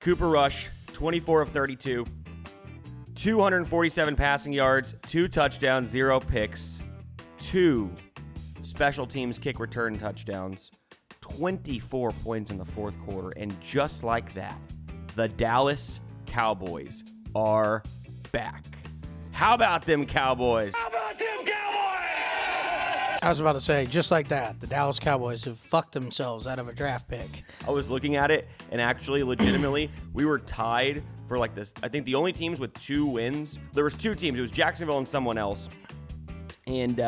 Cooper Rush, 24 of 32, 247 passing yards, 2 touchdowns, 0 picks, 2 special teams kick return touchdowns, 24 points in the fourth quarter, and just like that, the Dallas Cowboys are back. How about them Cowboys? How about them Cowboys? I was about to say, just like that, the Dallas Cowboys have fucked themselves out of a draft pick. I was looking at it, and actually, legitimately, we were tied for like this. I think the only teams with 2 wins, there was 2 teams. It was Jacksonville and someone else. And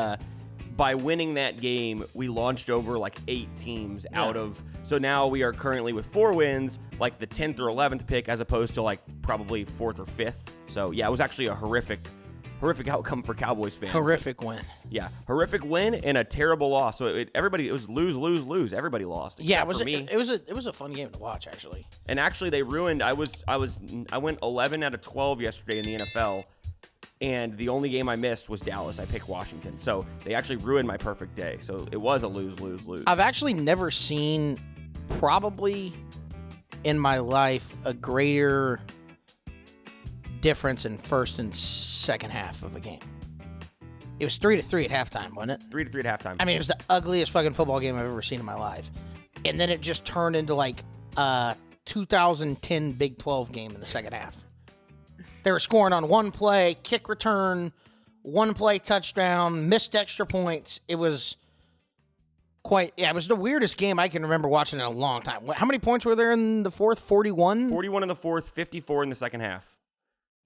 by winning that game, we launched over like 8 teams out of. So now we are currently with 4 wins, like the 10th or 11th pick, as opposed to like probably 4th or 5th. So yeah, it was actually a horrific outcome for Cowboys fans. Horrific win. Yeah, horrific win and a terrible loss. So it was lose, lose, lose. Everybody lost. Yeah, it was a fun game to watch, actually. And actually, they ruined. I went 11 out of 12 yesterday in the NFL, and the only game I missed was Dallas. I picked Washington, so they actually ruined my perfect day. So it was a lose, lose, lose. I've actually never seen, probably in my life, a greater difference in first and second half of a game. It was 3-3 at halftime, wasn't it? 3-3 at halftime. I mean, it was the ugliest fucking football game I've ever seen in my life. And then it just turned into like a 2010 Big 12 game in the second half. They were scoring on one play, kick return, one play touchdown, missed extra points. It was it was the weirdest game I can remember watching in a long time. How many points were there in the fourth? 41? 41 in the fourth, 54 in the second half.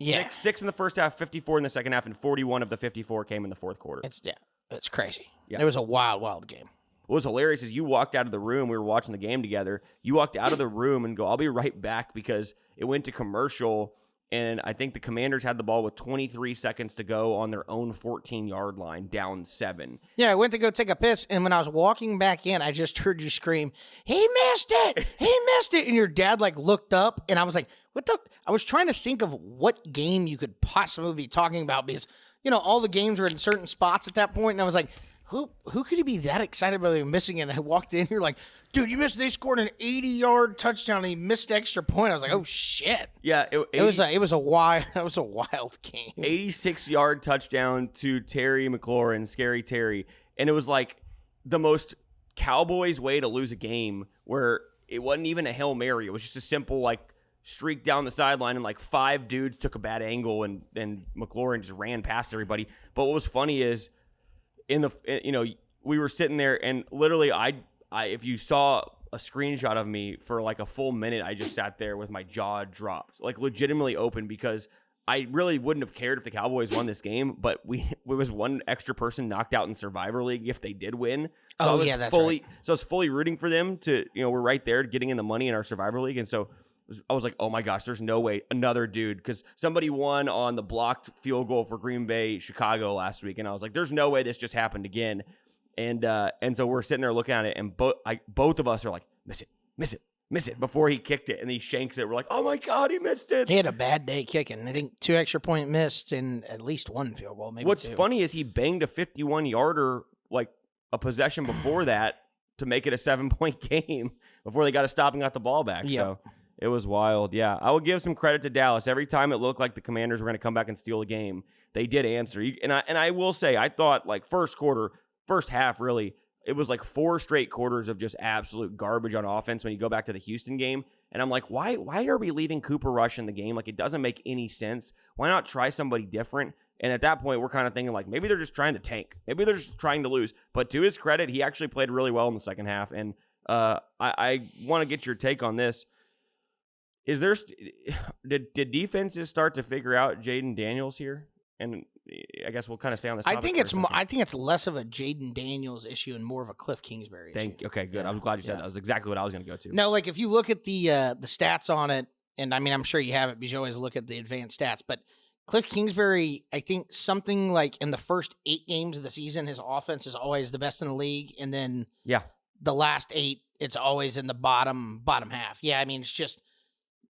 Yeah. 6 in the first half, 54 in the second half, and 41 of the 54 came in the fourth quarter. It's crazy. Yeah. It was a wild, wild game. What was hilarious is you walked out of the room. We were watching the game together. You walked out of the room and go, I'll be right back, because it went to commercial, and I think the Commanders had the ball with 23 seconds to go on their own 14-yard line, down 7. Yeah, I went to go take a piss, and when I was walking back in, I just heard you scream, "He missed it! He missed it!" And your dad, like, looked up, and I was like, what the? I was trying to think of what game you could possibly be talking about, because, you know, all the games were in certain spots at that point, and I was like, who could he be that excited about them missing it? And I walked in here like, dude, you missed. They scored an 80-yard touchdown, and he missed extra point. I was like, oh shit. Yeah, it was a wild game. 86-yard touchdown to Terry McLaurin, Scary Terry, and it was like the most Cowboys way to lose a game, where it wasn't even a Hail Mary. It was just a simple like streak down the sideline, and like 5 dudes took a bad angle, and McLaurin just ran past everybody. But what was funny is we were sitting there, and literally I if you saw a screenshot of me for like a full minute, I just sat there with my jaw dropped, like legitimately open, because I really wouldn't have cared if the Cowboys won this game, but we was one extra person knocked out in Survivor League if they did win. So that's right. So I was fully rooting for them to, we're right there getting in the money in our Survivor League, and so I was like, oh my gosh, there's no way another dude, because somebody won on the blocked field goal for Green Bay, Chicago last week, and I was like, there's no way this just happened again. And so we're sitting there looking at it, and both of us are like, miss it before he kicked it, and he shanks it. We're like, oh my God, he missed it. He had a bad day kicking. I think 2 extra point missed and at least 1 field goal, maybe What's 2. funny is he banged a 51-yarder like a possession before that to make it a 7-point game before they got to stop and got the ball back. Yep. So it was wild. Yeah, I will give some credit to Dallas. Every time it looked like the Commanders were going to come back and steal a game, they did answer. And I will say, I thought like first half, really, it was like 4 straight quarters of just absolute garbage on offense when you go back to the Houston game. And I'm like, why are we leaving Cooper Rush in the game? Like, it doesn't make any sense. Why not try somebody different? And at that point, we're kind of thinking like, maybe they're just trying to tank. Maybe they're just trying to lose. But to his credit, he actually played really well in the second half. And I want to get your take on this. Is there did defenses start to figure out Jayden Daniels here? And I guess we'll kind of stay on this topic. I think it's less of a Jayden Daniels issue and more of a Cliff Kingsbury issue. Okay, good. I'm glad you said that. That was exactly what I was going to go to. No, like if you look at the stats on it, and I mean, I'm sure you have it because you always look at the advanced stats, but Cliff Kingsbury, I think something like in the first 8 games of the season, his offense is always the best in the league, and then the last 8, it's always in the bottom half. Yeah, I mean, it's just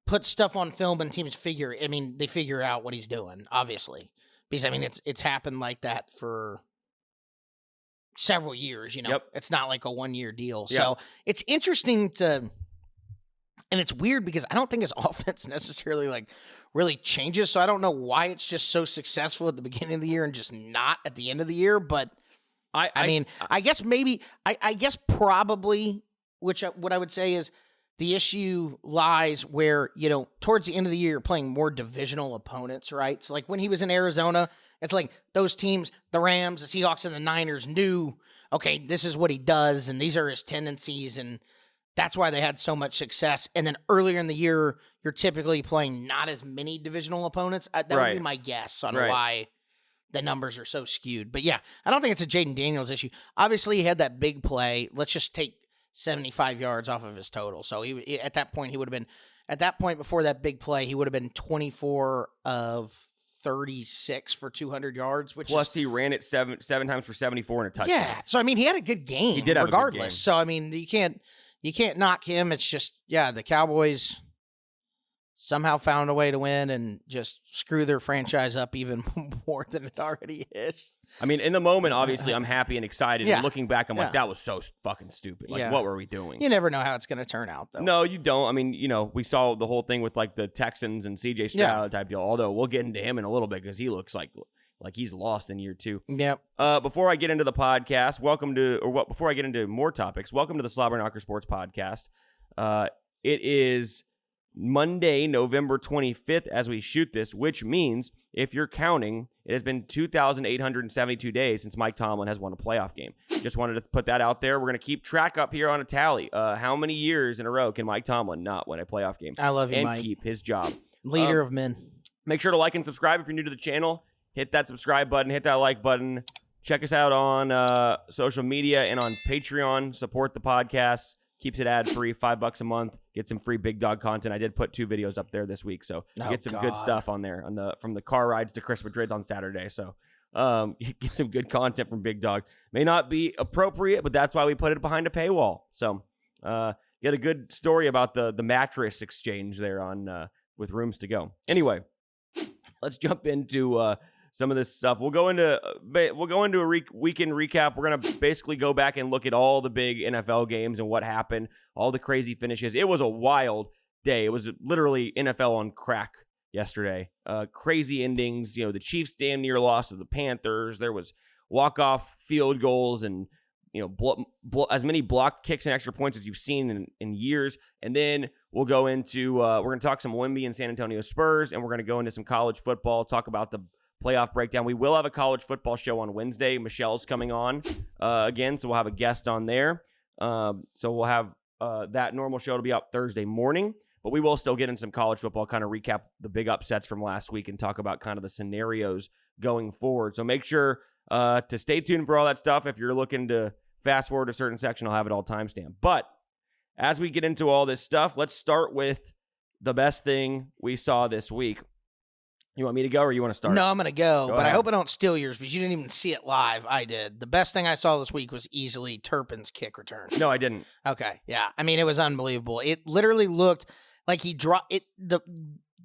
put stuff on film and teams they figure out what he's doing, obviously. Because, I mean, it's happened like that for several years, It's not like a 1-year deal. Yep. So it's interesting to And it's weird because I don't think his offense necessarily like really changes. So I don't know why it's just so successful at the beginning of the year and just not at the end of the year. But I mean, I guess maybe, I guess probably, what I would say is the issue lies where, you know, towards the end of the year, you're playing more divisional opponents, right? So like when he was in Arizona, it's like those teams, the Rams, the Seahawks, and the Niners knew, okay, this is what he does, and these are his tendencies, and that's why they had so much success. And then earlier in the year, you're typically playing not as many divisional opponents. That would be my guess on why the numbers are so skewed. But yeah, I don't think it's a Jayden Daniels issue. Obviously, he had that big play. Let's just take 75 yards off of his total. So he at that point, he would have been, at that point before that big play, he would have been 24 of 36 for 200 yards, which plus he ran it seven times for 74 and a touchdown. Yeah. So I mean, he had a good game. He did have regardless. A good game. So I mean, you can't knock him. It's just, the Cowboys somehow found a way to win and just screw their franchise up even more than it already is. I mean, in the moment, obviously, I'm happy and excited. And looking back, I'm like, that was so fucking stupid. Like, what were we doing? You never know how it's going to turn out, though. No, you don't. I mean, you know, we saw the whole thing with, like, the Texans and CJ Stroud type deal. Although, we'll get into him in a little bit because he looks like he's lost in year 2. Yep. Before I get into the podcast, before I get into more topics, welcome to the Slobberknocker Sports Podcast. It is Monday, November 25th as we shoot this, which means if you're counting, it has been 2,872 days since Mike Tomlin has won a playoff game. Just wanted to put that out there. We're going to keep track up here on a tally. How many years in a row can Mike Tomlin not win a playoff game? I love you, and Mike. Keep his job. Leader of men. Make sure to like and subscribe if you're new to the channel. Hit that subscribe button. Hit that like button. Check us out on social media and on Patreon. Support the podcast. Keeps it ad-free, $5 a month. Get some free Big Dog content. I did put 2 videos up there this week, so get some good stuff on there. From the car rides to Chris Madrid on Saturday. So get some good content from Big Dog. May not be appropriate, but that's why we put it behind a paywall. So get a good story about the mattress exchange there on with Rooms to Go. Anyway, let's jump into some of this stuff. We'll go into a weekend recap. We're gonna basically go back and look at all the big NFL games and what happened, all the crazy finishes. It was a wild day. It was literally NFL on crack yesterday. Crazy endings. You know, the Chiefs damn near lost to the Panthers. There was walk-off field goals and, you know, as many block kicks and extra points as you've seen in years. And then we'll go into we're gonna talk some wemby and San Antonio Spurs, and we're gonna go into some college football. Talk about the playoff breakdown. We will have a college football show on Wednesday. Michelle's coming on again, so we'll have a guest on there. So we'll have that normal show to be out Thursday morning, but we will still get in some college football, kind of recap the big upsets from last week and talk about kind of the scenarios going forward. So make sure to stay tuned for all that stuff. If you're looking to fast forward a certain section, I'll have it all timestamped. But as we get into all this stuff, let's start with the best thing we saw this week. You want me to go or you want to start? No, I'm going to go, but ahead. I hope I don't steal yours because you didn't even see it live. I did. The best thing I saw this week was easily Turpin's kick return. No, I didn't. Okay, yeah. I mean, it was unbelievable. It literally looked like he dropped it. The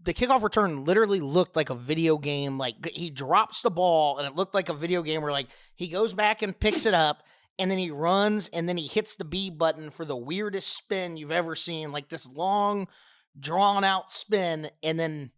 kickoff return literally looked like a video game. Like he drops the ball and it looked like a video game where like he goes back and picks it up and then he runs and then he hits the B button for the weirdest spin you've ever seen. Like this long, drawn out spin and then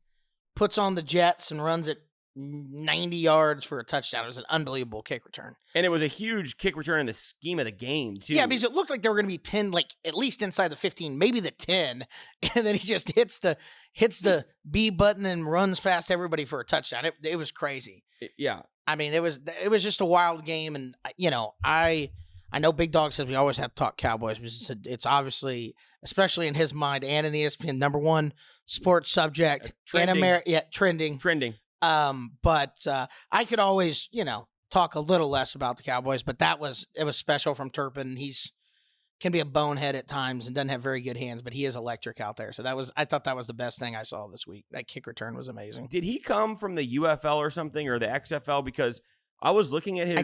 puts on the Jets and runs it 90 yards for a touchdown. It was an unbelievable kick return. And it was a huge kick return in the scheme of the game, too. Yeah, because it looked like they were going to be pinned like at least inside the 15, maybe the 10. And then he just hits the B button and runs past everybody for a touchdown. It was crazy. Yeah. I mean, it was just a wild game. And, you know, I know Big Dog says we always have to talk Cowboys. It's obviously, especially in his mind and in the ESPN, number one sports subject trending. Trending. Trending. But I could always, you know, talk a little less about the Cowboys, but it was special from Turpin. Can be a bonehead at times and doesn't have very good hands, but he is electric out there. So I thought that was the best thing I saw this week. That kick return was amazing. Did he come from the UFL or something or the XFL? Because I was looking at his.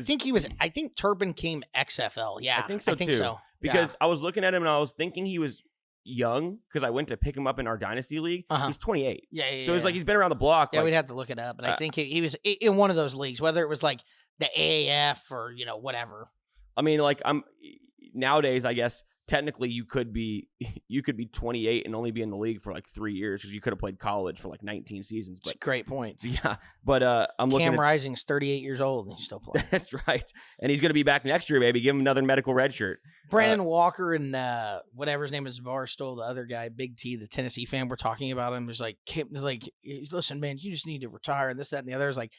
I think Turpin came XFL. Yeah, I think so too. Because I was looking at him and I was thinking he was young because I went to pick him up in our dynasty league. He's 28. Yeah. So it's like he's been around the block. Yeah, we'd have to look it up, but I think he was in one of those leagues, whether it was like the AAF or, you know, whatever. I mean, like nowadays, I guess technically you could be 28 and only be in the league for like 3 years because you could have played college for like 19 seasons. But great point. Yeah, but I'm looking. Cam Rising's 38 years old and he's still playing. That's right, and he's going to be back next year, baby. Give him another medical red shirt. Brandon Walker and whatever his name is, Barstool, the other guy, Big T, the Tennessee fan, we're talking about him. Is like, listen, man, you just need to retire and this, that, and the other. Is like,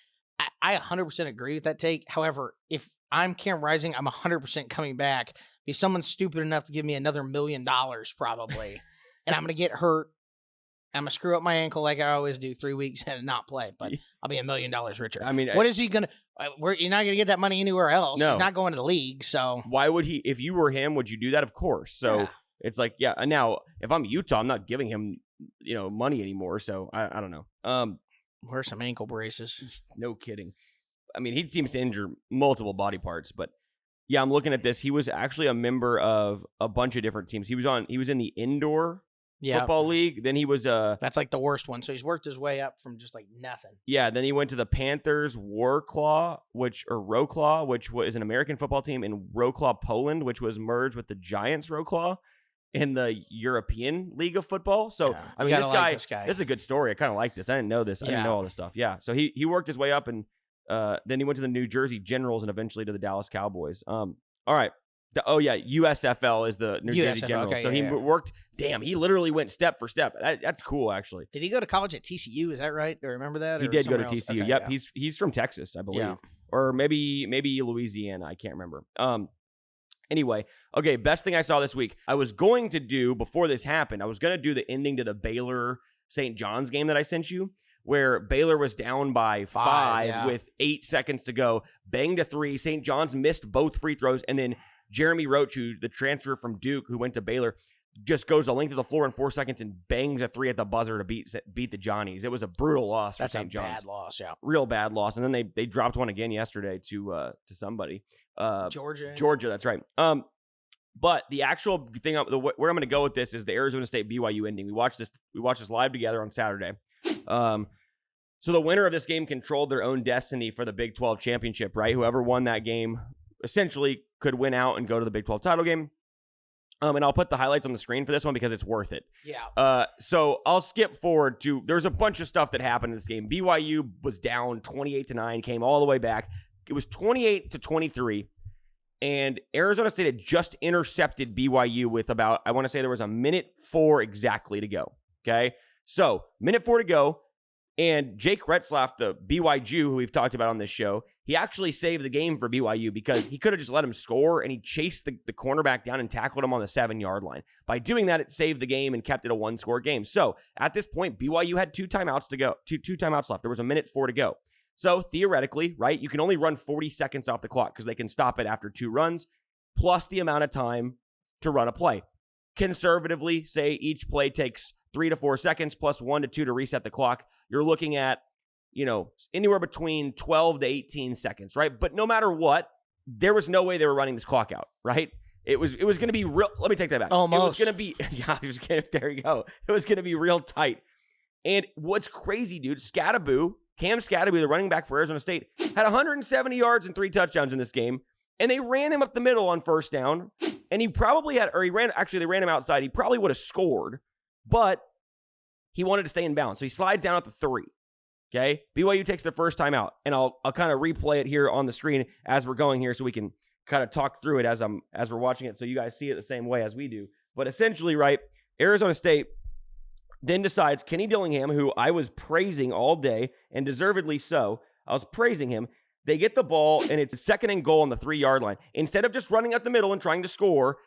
I 100% agree with that take. However, if I'm Cam Rising, I'm 100% coming back. Be someone stupid enough to give me another $1 million probably, and I'm gonna get hurt. I'm gonna screw up my ankle like I always do, 3 weeks and not play, but I'll be $1 million richer. I mean, what is he gonna? You're not gonna get that money anywhere else. No. He's not going to the league. So why would he? If you were him, would you do that? Of course. So it's like, yeah. And now, if I'm Utah, I'm not giving him, money anymore. So I don't know. Wear some ankle braces. No kidding. I mean, he seems to injure multiple body parts, but yeah, I'm looking at this. He was actually a member of a bunch of different teams. He was in the indoor football league. Then he was that's like the worst one. So he's worked his way up from just like nothing. Yeah. Then he went to the Panthers Roclaw, which was an American football team in Wrocław, Poland, which was merged with the Giants Wrocław in the European League of Football. So I mean, this guy, this is a good story. I kind of like this. I didn't know this. I didn't know all this stuff. Yeah. So he worked his way up, and then he went to the New Jersey Generals and eventually to the Dallas Cowboys. All right. USFL is the New Jersey Generals. Okay, so he worked. Damn, he literally went step for step. That's cool, actually. Did he go to college at TCU? Is that right? Do I remember that? He did go to TCU. Okay, yep, he's from Texas, I believe, or maybe Louisiana. I can't remember. Anyway, okay. Best thing I saw this week. I was going to do before this happened. I was going to do the ending to the Baylor St. John's game that I sent you, where Baylor was down by 5 with 8 seconds to go, banged a 3. St. John's missed both free throws, and then Jeremy Roach, the transfer from Duke, who went to Baylor, just goes the length of the floor in 4 seconds and bangs a 3 at the buzzer to beat the Johnnies. It was a brutal loss for St. John's. Bad loss, yeah. Real bad loss. And then they dropped one again yesterday to somebody. Georgia, that's right. But the actual thing, where I'm going to go with this is the Arizona State BYU ending. We watched this live together on Saturday. So the winner of this game controlled their own destiny for the Big 12 championship, right? Whoever won that game essentially could win out and go to the Big 12 title game. And I'll put the highlights on the screen for this one because it's worth it. Yeah. So I'll skip forward to, there's a bunch of stuff that happened in this game. BYU was down 28-9, came all the way back. It was 28-23. And Arizona State had just intercepted BYU with about, I want to say there was a minute 4 exactly to go. Okay. So minute 4 to go. And Jake Retzlaff, the BYU, who we've talked about on this show, he actually saved the game for BYU because he could have just let him score, and he chased the cornerback down and tackled him on the 7-yard line. By doing that, it saved the game and kept it a 1-score game. So at this point, BYU had 2 timeouts to go, two timeouts left. There was a minute 4 to go. So theoretically, right, you can only run 40 seconds off the clock because they can stop it after 2 runs, plus the amount of time to run a play. Conservatively, say each play takes 3 to 4 seconds plus 1 to 2 to reset the clock. You're looking at, anywhere between 12 to 18 seconds, right? But no matter what, there was no way they were running this clock out, right? It was going to be real. Let me take that back. Almost. It was going to be, there you go. It was going to be real tight. And what's crazy, dude, Cam Scatterby, the running back for Arizona State, had 170 yards and 3 touchdowns in this game. And they ran him up the middle on first down. And they ran him outside. He probably would have scored, but he wanted to stay in bounds. So he slides down at the 3. Okay. BYU takes their first time out. And I'll kind of replay it here on the screen as we're going here so we can kind of talk through it as we're watching it so you guys see it the same way as we do. But essentially, right, Arizona State then decides Kenny Dillingham, who I was praising all day, and deservedly so. I was praising him. They get the ball, and it's 2nd and goal on the 3-yard line. Instead of just running up the middle and trying to score,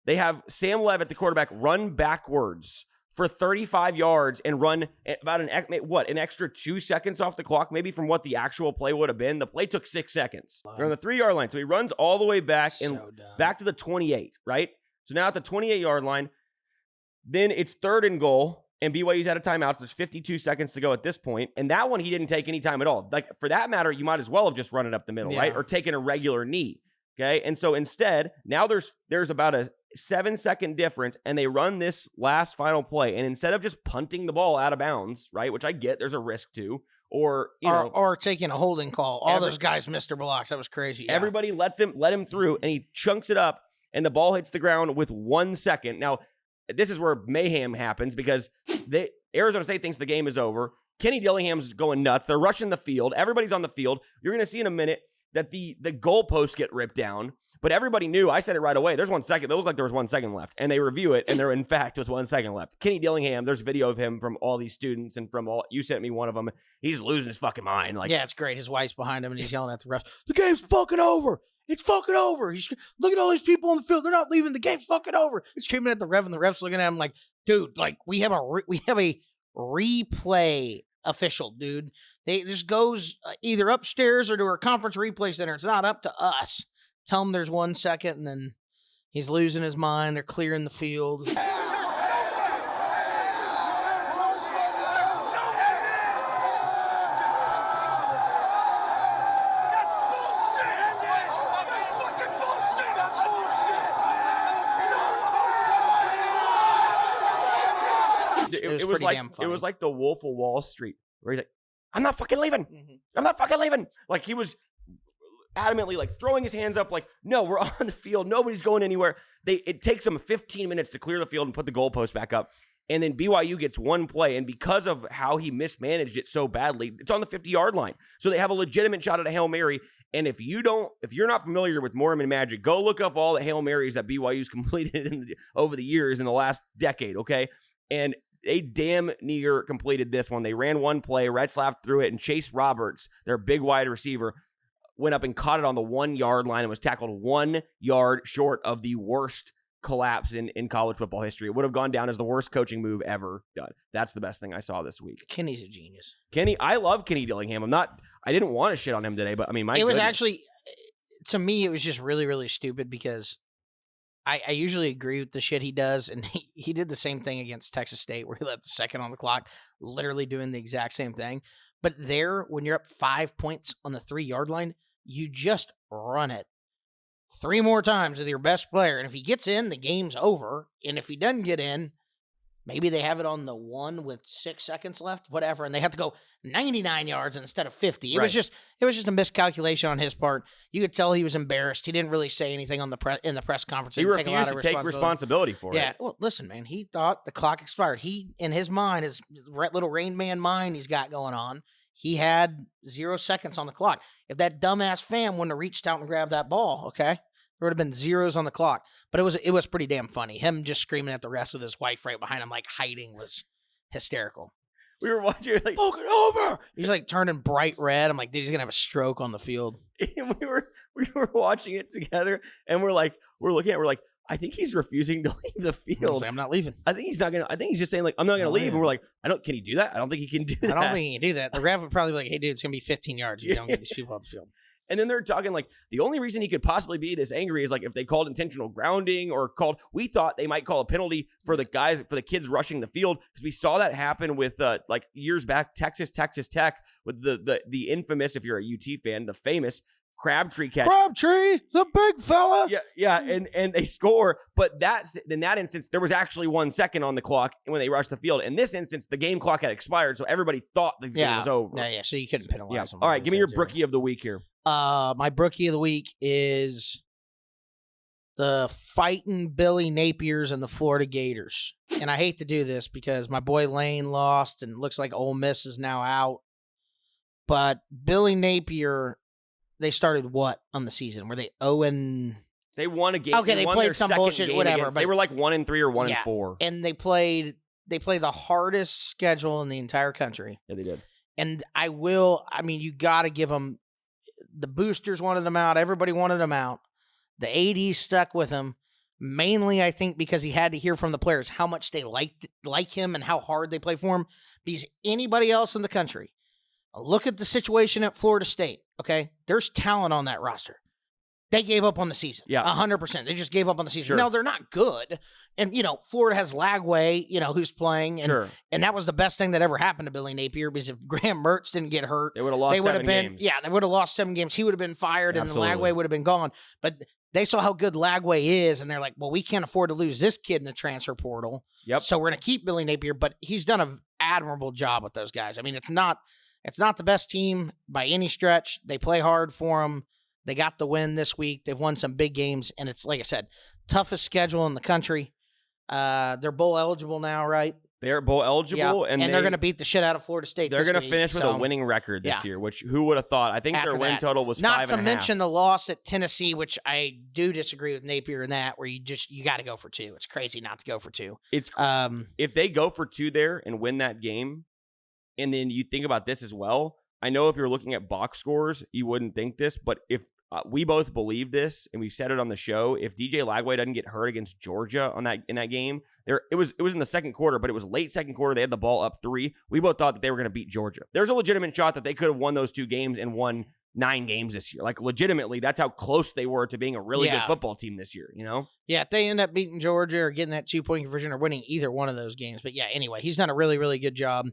they have Sam Levitt, the quarterback, run backwards for 35 yards and run about an extra 2 seconds off the clock, maybe from what the actual play would have been. The play took 6 seconds. They're on the 3-yard line. So he runs all the way back and back to the 28, right? So now at the 28-yard line, then it's 3rd and goal. And BYU's out of timeouts. There's 52 seconds to go at this point. And that one, he didn't take any time at all. Like, for that matter, you might as well have just run it up the middle, right? Or taken a regular knee, okay? And so instead, now there's about a 7-second difference, and they run this last final play. And instead of just punting the ball out of bounds, right, which I get, there's a risk to, or taking a holding call. All those guys missed their blocks. That was crazy. Yeah. Everybody let him through, and he chunks it up. and the ball hits the ground with 1 second. Now, this is where mayhem happens because Arizona State thinks the game is over. Kenny Dillingham's going nuts. They're rushing the field. Everybody's on the field. You're going to see in a minute that the goalposts get ripped down. But everybody knew, I said it right away, there's 1 second. It looked like there was 1 second left. And they review it, and there, in fact, was 1 second left. Kenny Dillingham, there's video of him from all these students and from all, you sent me one of them. He's losing his fucking mind. Like, yeah, it's great. His wife's behind him, and he's yelling at the refs, the game's fucking over. It's fucking over. He's look at all these people on the field. They're not leaving. The game's fucking over. He's screaming at the ref, and the ref's looking at him like, dude, like, we have a replay official, dude. This goes either upstairs or to our conference replay center. It's not up to us. Tell him there's 1 second, and then he's losing his mind. They're clearing the field. It was like the Wolf of Wall Street, where he's like, I'm not fucking leaving. I'm not fucking leaving. Like, he was adamantly like throwing his hands up like, no, we're on the field. Nobody's going anywhere. It takes them 15 minutes to clear the field and put the goalpost back up. And then BYU gets one play. And because of how he mismanaged it so badly, it's on the 50-yard line. So they have a legitimate shot at a Hail Mary. And if you're not familiar with Mormon Magic, go look up all the Hail Marys that BYU's completed over the years in the last decade, okay? And they damn near completed this one. They ran one play, Retzlaff threw it, and Chase Roberts, their big wide receiver, went up and caught it on the 1 yard line and was tackled 1 yard short of the worst collapse in college football history. It would have gone down as the worst coaching move ever done. That's the best thing I saw this week. Kenny's a genius. I love Kenny Dillingham. I didn't want to shit on him today, but I mean, it was actually, to me, it was just really, really stupid because I usually agree with the shit he does, and he did the same thing against Texas State where he left the second on the clock, literally doing the exact same thing. But there, when you're up 5 points on the 3 yard line, you just run it 3 more times with your best player. And if he gets in, the game's over. And if he doesn't get in, maybe they have it on the 1 with 6 seconds left, whatever, and they have to go 99 yards instead of 50. It was just a miscalculation on his part. You could tell he was embarrassed. He didn't really say anything on in the press conference. He refused to take responsibility for it. Yeah, well, listen, man, he thought the clock expired. He, in his mind, his little Rain Man mind he's got going on, he had 0 seconds on the clock. If that dumbass fan wouldn't have reached out and grabbed that ball, okay, there would have been zeros on the clock. But it was pretty damn funny. Him just screaming at the refs with his wife right behind him, like hiding, was hysterical. We were watching, like, poke it over. He's like turning bright red. I'm like, dude, he's gonna have a stroke on the field. we were watching it together, and we're like, I think he's refusing to leave the field. Like, I'm not leaving. I think he's just saying, like, I'm not gonna leave. And we're like, can he do that? I don't think he can do that. I don't think he can do that. The ref would probably be like, hey, dude, it's gonna be 15 yards if you don't get these people off the field. And then they're talking like the only reason he could possibly be this angry is like if they called intentional grounding or we thought they might call a penalty for the kids rushing the field, because we saw that happen with like years back, Texas Tech with the infamous, if you're a UT fan, the famous Crabtree catch. Crabtree, the big fella. Yeah, and they score. But in that instance, there was actually 1 second on the clock when they rushed the field. In this instance, the game clock had expired, so everybody thought the game was over. Yeah, so you couldn't penalize them. All right, give me your Brookie of the week here. My Brookie of the week is the fighting Billy Napiers and the Florida Gators. And I hate to do this because my boy Lane lost and it looks like Ole Miss is now out. But Billy Napier, they started what on the season? Were they 0-? They won a game. Okay, they played some bullshit, whatever. But they were like 1-3 or 1-4. And they played the hardest schedule in the entire country. Yeah, they did. And you got to give them. The boosters wanted them out. Everybody wanted them out. The AD stuck with him, mainly, I think, because he had to hear from the players how much they like him and how hard they play for him. Because anybody else in the country, look at the situation at Florida State, okay? There's talent on that roster. They gave up on the season. Yeah. 100%. They just gave up on the season. Sure. No, they're not good. And, Florida has Lagway, who's playing. And, and that was the best thing that ever happened to Billy Napier, because if Graham Mertz didn't get hurt, they would have lost 7 games. Yeah, they would have lost 7 games. He would have been fired, and then Lagway would have been gone. But they saw how good Lagway is, and they're like, well, we can't afford to lose this kid in the transfer portal. Yep. So we're going to keep Billy Napier, but he's done an admirable job with those guys. I mean, it's not the best team by any stretch. They play hard for him. They got the win this week. They've won some big games, and it's like I said, toughest schedule in the country. They're bowl eligible now, right? They're bowl eligible, and they're going to beat the shit out of Florida State. They're going to finish with a winning record this year, which who would have thought? I think their win total was 5.5. Not to mention the loss at Tennessee, which I do disagree with Napier in that, where you got to go for 2. It's crazy not to go for 2. It's if they go for 2 there and win that game, and then you think about this as well. I know if you're looking at box scores, you wouldn't think this, but if we both believe this, and we said it on the show, if DJ Lagway doesn't get hurt against Georgia in that game, it was in the second quarter, but it was late second quarter. They had the ball up 3. We both thought that they were going to beat Georgia. There's a legitimate shot that they could have won those 2 games and won 9 games this year. Like, legitimately, that's how close they were to being a really good football team this year, you know? Yeah, if they end up beating Georgia or getting that 2-point conversion or winning either one of those games. But yeah, anyway, he's done a really, really good job.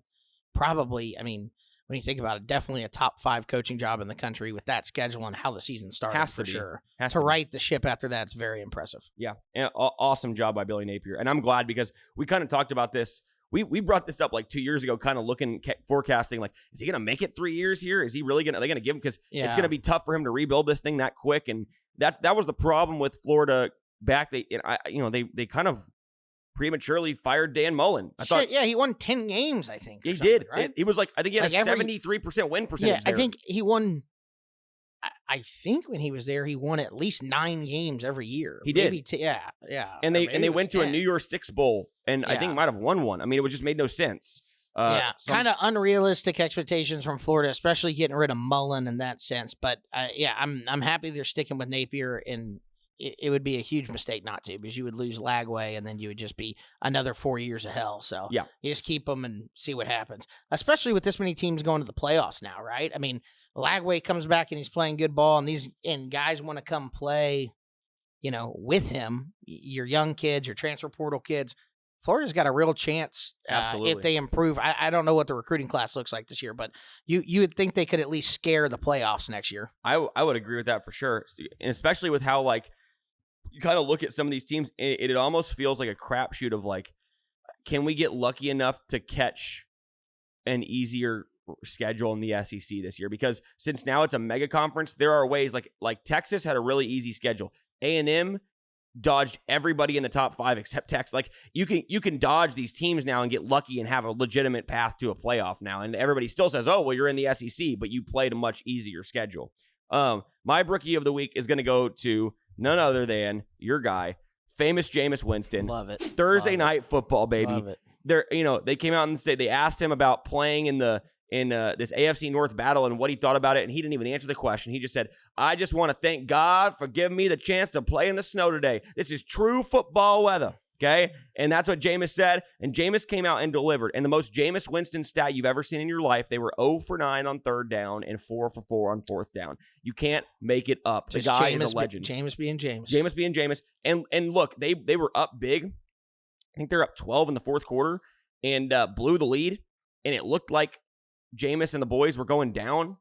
Probably, I mean, when you think about it, definitely a top 5 coaching job in the country with that schedule and how the season started, for sure. To right the ship after that, it's very impressive. Yeah, and awesome job by Billy Napier. And I'm glad because we kind of talked about this. We brought this up like 2 years ago, kind of forecasting, like, is he going to make it 3 years here? Is he really are they going to give him? Because it's going to be tough for him to rebuild this thing that quick. And that was the problem with Florida back. They kind of prematurely fired Dan Mullen. I thought, he won 10 games, I think. He did. Right? He was like, I think he had a 73% win percentage. Yeah, I think he won. I think when he was there, he won at least 9 games every year. He did. Yeah. And they went to a New Year's Six Bowl, and I think might have won one. I mean, it just made no sense. Kind of unrealistic expectations from Florida, especially getting rid of Mullen in that sense. But I'm happy they're sticking with Napier, and it would be a huge mistake not to, because you would lose Lagway, and then you would just be another 4 years of hell. So you just keep them and see what happens, especially with this many teams going to the playoffs now, right? I mean, Lagway comes back and he's playing good ball, and guys want to come play, with him. Your young kids, your transfer portal kids. Florida's got a real chance if they improve. I don't know what the recruiting class looks like this year, but you would think they could at least scare the playoffs next year. I would agree with that for sure, and especially with how, like, you kind of look at some of these teams, it almost feels like a crapshoot of, like, can we get lucky enough to catch an easier schedule in the SEC this year? Because since now it's a mega conference, there are ways, like Texas had a really easy schedule. A&M dodged everybody in the top 5 except Texas. Like, you can dodge these teams now and get lucky and have a legitimate path to a playoff now. And everybody still says, oh, well, you're in the SEC, but you played a much easier schedule. My Brookie of the week is going to go to none other than your guy, famous Jameis Winston. Love it. Thursday night football, baby. Love it. They came out and they asked him about playing in this AFC North battle and what he thought about it, and he didn't even answer the question. He just said, I just want to thank God for giving me the chance to play in the snow today. This is true football weather. Okay? And that's what Jameis said. And Jameis came out and delivered. And the most Jameis Winston stat you've ever seen in your life, they were 0 for 9 on 3rd down and 4 for 4 on 4th down. You can't make it up. The guy is a legend. Jameis being Jameis. Jameis being Jameis. And look, they were up big. I think they're up 12 in the 4th quarter and blew the lead. And it looked like Jameis and the boys were going down.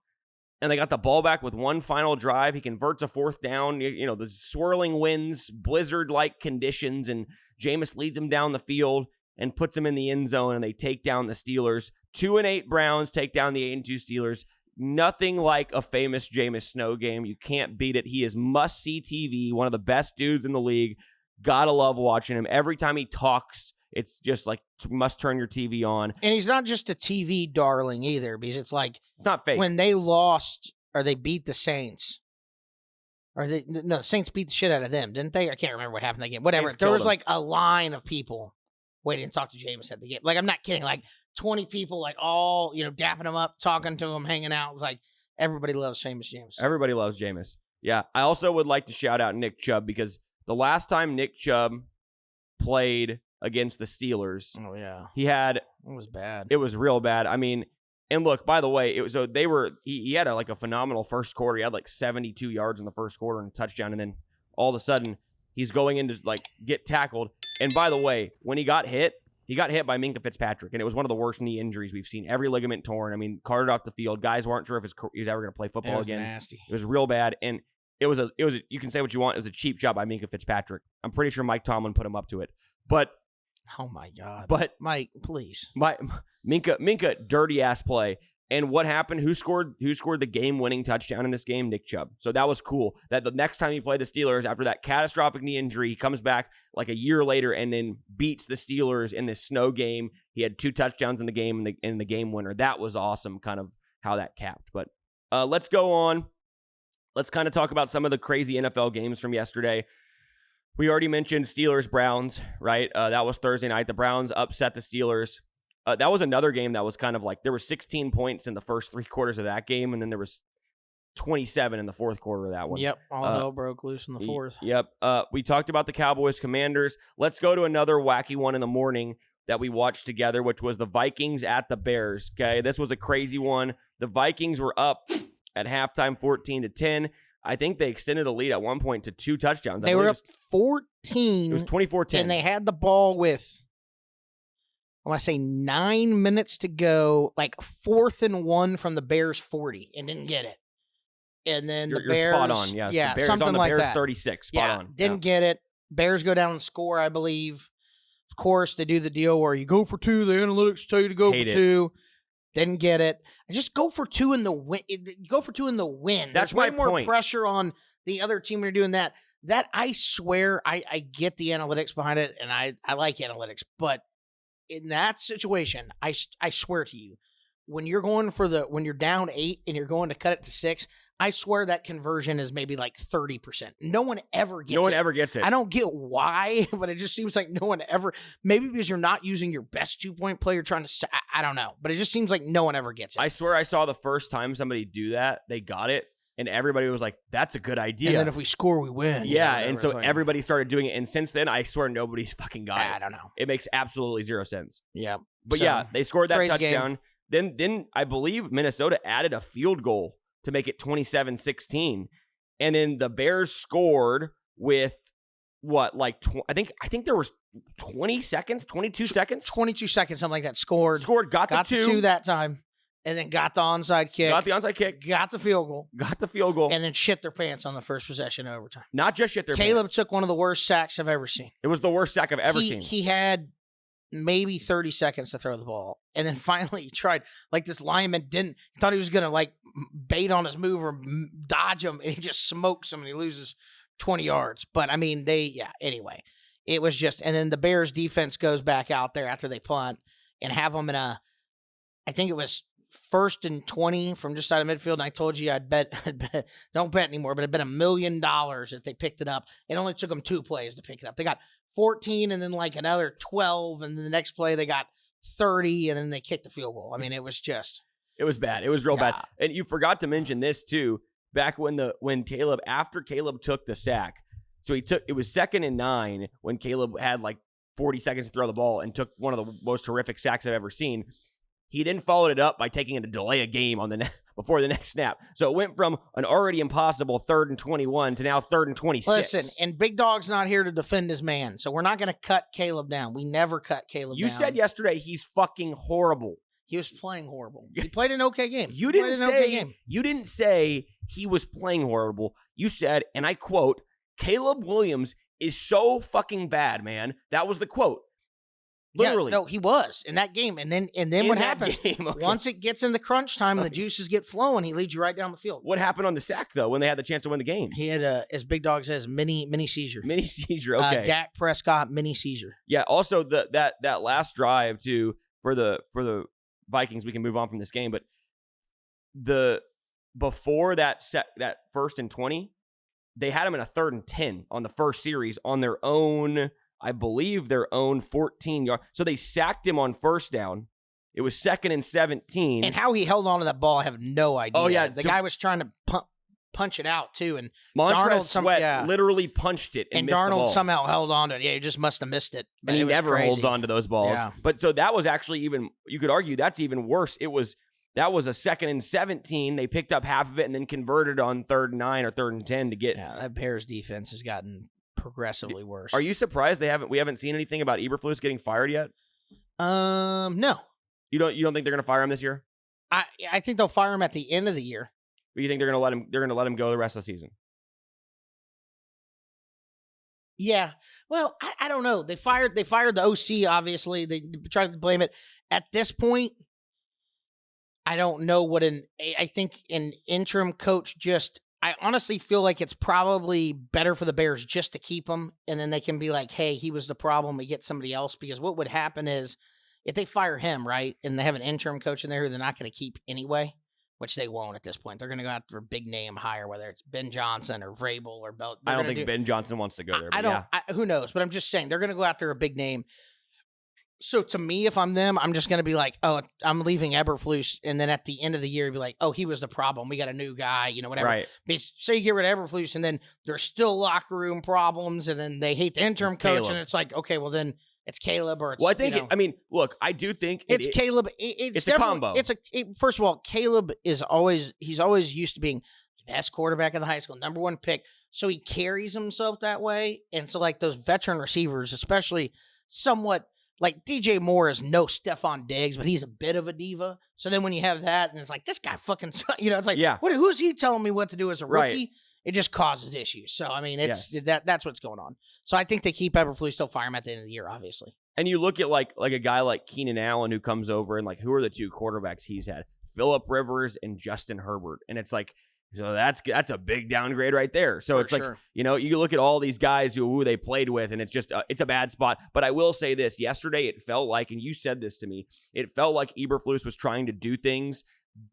And they got the ball back with one final drive. He converts a 4th down. The swirling winds, blizzard-like conditions, and Jameis leads them down the field and puts them in the end zone, and they take down the Steelers. 2-8 Browns take down the 8-2 Steelers. Nothing like a famous Jameis Snow game. You can't beat it. He is must-see TV, one of the best dudes in the league. Gotta love watching him. Every time he talks, it's just like, must turn your TV on. And he's not just a TV darling either, because it's like, it's not fake. When they lost or they beat the Saints, the Saints beat the shit out of them, didn't they? I can't remember what happened that game. Whatever. There was like a line of people waiting to talk to Jameis at the game. Like, I'm not kidding. Like 20 people, like all, dapping him up, talking to him, hanging out. It's like, everybody loves famous Jameis. Everybody loves Jameis. Yeah. I also would like to shout out Nick Chubb, because the last time Nick Chubb played against the Steelers, it was bad. It was real bad. I mean, and look, by the way, he had a phenomenal first quarter. He had like 72 yards in the first quarter and a touchdown, and then all of a sudden he's going in to get tackled. And by the way, when he got hit by Minkah Fitzpatrick, and it was one of the worst knee injuries we've seen. Every ligament torn. I mean, carted off the field. Guys weren't sure if he was ever going to play football again. Nasty. It was real bad, and it was you can say what you want. It was a cheap job by Minkah Fitzpatrick. I'm pretty sure Mike Tomlin put him up to it, but. Oh, my God. But Mike, please. Minka, dirty-ass play. And what happened? Who scored the game-winning touchdown in this game? Nick Chubb. So that was cool. That the next time he played the Steelers, after that catastrophic knee injury, he comes back like a year later and then beats the Steelers in this snow game. He had 2 touchdowns in the game in the game winner. That was awesome, kind of how that capped. But let's go on. Let's kind of talk about some of the crazy NFL games from yesterday. We already mentioned Steelers-Browns, right? That was Thursday night. The Browns upset the Steelers. That was another game that was kind of like there were 16 points in the first 3 quarters of that game, and then there was 27 in the fourth quarter of that one. Yep, all hell broke loose in the fourth. Yep. We talked about the Cowboys Commanders. Let's go to another wacky one in the morning that we watched together, which was the Vikings at the Bears. Okay, this was a crazy one. The Vikings were up at halftime 14-10. I think they extended the lead at one point to 2 touchdowns. They were up 14. It was 24-10. And they had the ball with, I want to say 9 minutes to go, like 4th and 1 from the Bears 40, and didn't get it. And then the Bears, you're spot on, yes. Yeah, the Bears something on the like Bears that. 36, spot on. Didn't get it. Bears go down and score, I believe. Of course, they do the deal where you go for 2. The analytics tell you to go for 2. Didn't get it. Just go for 2 in the win. Go for 2 in the win. That's There's way my more point. Pressure on the other team when you're doing that. That I swear, I get the analytics behind it, and I like analytics, but in that situation, I swear to you, when you're down 8 and you're going to cut it to 6, I swear that conversion is maybe like 30%. No one ever gets it. No one ever gets it. I don't get why, but it just seems like no one ever. Maybe because you're not using your best 2-point play. You're trying to. I don't know, but it just seems like no one ever gets it. I swear I saw the first time somebody do that, they got it, and everybody was like, "That's a good idea." And then if we score, we win. Yeah, and so everybody started doing it, and since then, I swear nobody's fucking got it. I don't know. It makes absolutely 0 sense. Yeah, but yeah, they scored that touchdown. Game. Then I believe Minnesota added a field goal to make it 27-16. And then the Bears scored with what, like, I think there was 20 seconds, 22 seconds? 22 seconds, something like that. Scored, got the 2 that time, and then got the onside kick. Got the onside kick. Got the field goal. And then shit their pants on the first possession of overtime. Not just shit their pants. Caleb took one of the worst sacks I've ever seen. It was the worst sack I've ever seen. He had maybe 30 seconds to throw the ball. And then finally he tried, like this lineman thought he was going to like bait on his move or dodge him, and he just smokes him and he loses 20 yards. But I mean, anyway, it was just, and then the Bears defense goes back out there after they punt and have them in I think it was 1st and 20 from just side of midfield. And I told you I'd bet, don't bet anymore, but I'd bet $1 million if they picked it up. It only took them 2 plays to pick it up. They got 14 and then like another 12, and then the next play they got 30, and then they kicked the field goal. I mean, it was bad. It was real bad. And you forgot to mention this too. Back after Caleb took the sack, so it was 2nd and 9 when Caleb had like 40 seconds to throw the ball and took one of the most horrific sacks I've ever seen. He then followed it up by taking it to delay a game on before the next snap. So it went from an already impossible 3rd and 21 to now 3rd and 26. Listen, and Big Dog's not here to defend his man, so we're not going to cut Caleb down. We never cut Caleb down. You said yesterday he's fucking horrible. He was playing horrible. He played an okay game. You didn't say he was playing horrible. You said, and I quote, Caleb Williams is so fucking bad, man. That was the quote. Literally. Yeah, no, he was in that game. And then what happens? Once it gets in the crunch time and the juices get flowing, he leads you right down the field. What happened on the sack, though, when they had the chance to win the game? He had, as Big Dog says, mini seizure. Mini seizure, okay. Dak Prescott, mini seizure. Yeah, also that last drive, too, for the Vikings, we can move on from this game, but before that 1st and 20, they had him in a 3rd and 10 on the first series on their own, I believe their own 14-yard. So they sacked him on 1st down. It was 2nd and 17. And how he held on to that ball, I have no idea. Oh, yeah. The guy was trying to punch it out, too. And Montrezl Sweat literally punched it and missed the ball. Darnold somehow held on to it. Yeah, he just must have missed it. And he never holds on to those balls. Yeah. But so that was actually even, you could argue that's even worse. That was a 2nd and 17. They picked up half of it and then converted on 3rd and 9 or 3rd and 10 to get. Yeah, that Bears defense has gotten progressively worse. Are you surprised we haven't seen anything about Eberflus getting fired yet? No. You don't think they're going to fire him this year? I think they'll fire him at the end of the year. Or you think they're going to let him go the rest of the season? Yeah. Well, I don't know. They fired the OC, obviously. They tried to blame it. At this point, I don't know what I think an interim coach I honestly feel like it's probably better for the Bears just to keep him, and then they can be like, hey, he was the problem, we get somebody else, because what would happen is if they fire him, right, and they have an interim coach in there who they're not going to keep anyway, which they won't at this point. They're going to go after a big name hire, whether it's Ben Johnson or Vrabel or Belt. I don't think Ben Johnson wants to go there. Who knows? But I'm just saying they're going to go after a big name. So to me, if I'm them, I'm just going to be like, oh, I'm leaving Eberflus. And then at the end of the year, be like, oh, he was the problem. We got a new guy, whatever. Right. So you get rid of Eberflus, and then there's still locker room problems, and then they hate the interim coach. And it's like, okay, well, then it's Caleb or it's, well, I think, look, I do think it's Caleb. It's a combo. First of all, Caleb he's always used to being the best quarterback of the high school, number one pick. So he carries himself that way. And so like those veteran receivers, especially somewhat, like DJ Moore is no Stephon Diggs, but he's a bit of a diva. So then when you have that, and it's like, this guy fucking, it's like, who's he telling me what to do as a rookie? Right. It just causes issues. So, I mean, that's what's going on. So I think they keep Eberflus, still fire him at the end of the year, obviously. And you look at like a guy like Keenan Allen who comes over, and like, who are the two quarterbacks he's had? Phillip Rivers and Justin Herbert. And it's like, so that's a big downgrade right there. So it's like, you look at all these guys who they played with, and it's just, it's a bad spot. But I will say this, yesterday it felt like, and you said this to me, it felt like Eberflus was trying to do things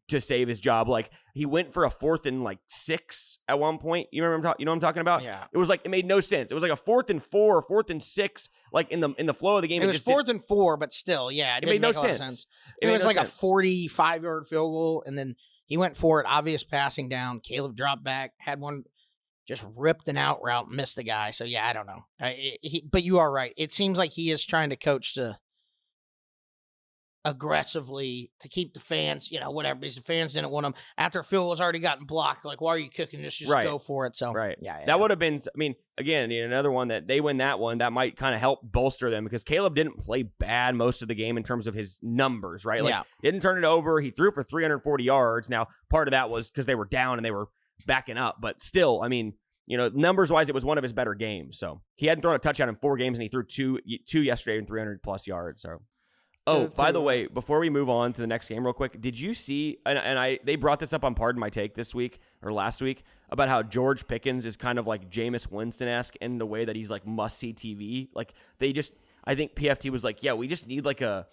to save his job. Like he went for a 4th and 6 at one point. You remember, you know what I'm talking about? Yeah. It was like, it made no sense. It was like a 4th and 4 or 4th and 6, like in the flow of the game. It was 4th and 4, but still, yeah, it made no sense. It was like a 45-yard field goal, and then he went for it, obvious passing down. Caleb dropped back, had one, just ripped an out route, missed the guy. So, yeah, I don't know. But you are right. It seems like he is trying to coach to aggressively to keep the fans, whatever, because the fans didn't want him. After Phil was already gotten blocked, like, why are you cooking this? Just go for it. So, that would have been, again, another one that they win that one, that might kind of help bolster them, because Caleb didn't play bad most of the game in terms of his numbers, right? Like, didn't turn it over. He threw for 340 yards. Now, part of that was because they were down and they were backing up, but still, numbers-wise, it was one of his better games. So, he hadn't thrown a touchdown in 4 games, and he threw two yesterday and 300-plus yards, so. Oh, by the way, before we move on to the next game real quick, did you see, and they brought this up on Pardon My Take this week, or last week, about how George Pickens is kind of like Jameis Winston-esque in the way that he's like must-see TV? Like, I think PFT was like, yeah, we just need like an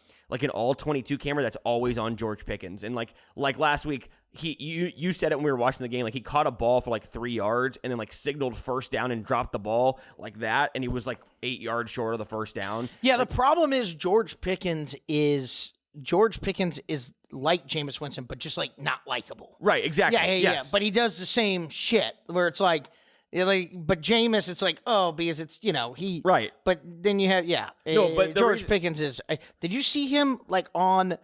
all-22 camera that's always on George Pickens. And like last week, you said it when we were watching the game, like he caught a ball for like 3 yards and then like signaled first down and dropped the ball like that, and he was like 8 yards short of the first down. Yeah, the problem is George Pickens is like Jameis Winston, but just like not likable. Right, exactly. Yeah. But he does the same shit where it's like, but Jameis, it's like, because it's, he... Right. But then you have, No, but George Pickens is... did you see him, like, on...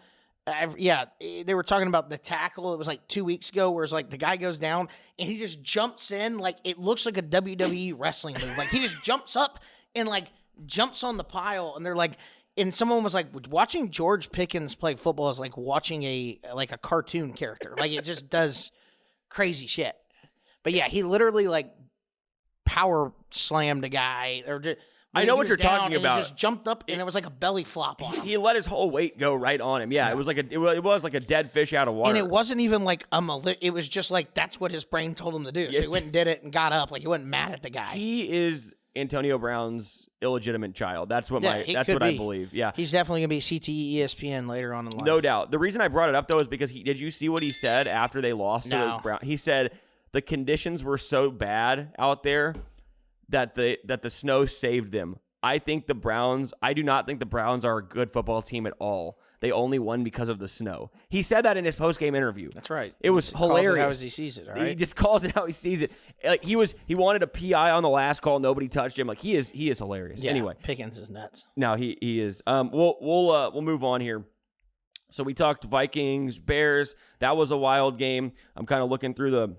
they were talking about the tackle. It was, like, 2 weeks ago, where it's, like, the guy goes down, and he just jumps in, like, it looks like a WWE wrestling move. Like, he just jumps up and, like, jumps on the pile, and they're, like... And someone was like, watching George Pickens play football is like watching a cartoon character. Like, it just does crazy shit. But, yeah, he literally, like, power slammed a guy, or just, I know what you're talking about. He just jumped up, and it was like a belly flop on him. He let his whole weight go right on him. Yeah, it was like it was like a dead fish out of water. And it wasn't even like it was just like that's what his brain told him to do. So he went and did it and got up. Like, he wasn't mad at the guy. He is Antonio Brown's illegitimate child. That's what I believe. Yeah, he's definitely gonna be CTE ESPN later on in life. No doubt. The reason I brought it up though is because did you see what he said after they lost to the Browns? He said the conditions were so bad out there that the snow saved them. I do not think the Browns are a good football team at all. They only won because of the snow. He said that in his post-game interview. That's right. It was hilarious. Calls it how he sees it, all right? He just calls it how he sees it. Like he wanted a PI on the last call. Nobody touched him. Like he is hilarious. Yeah, anyway, Pickens is nuts. No, he is. We'll move on here. So we talked Vikings, Bears. That was a wild game. I'm kind of looking through the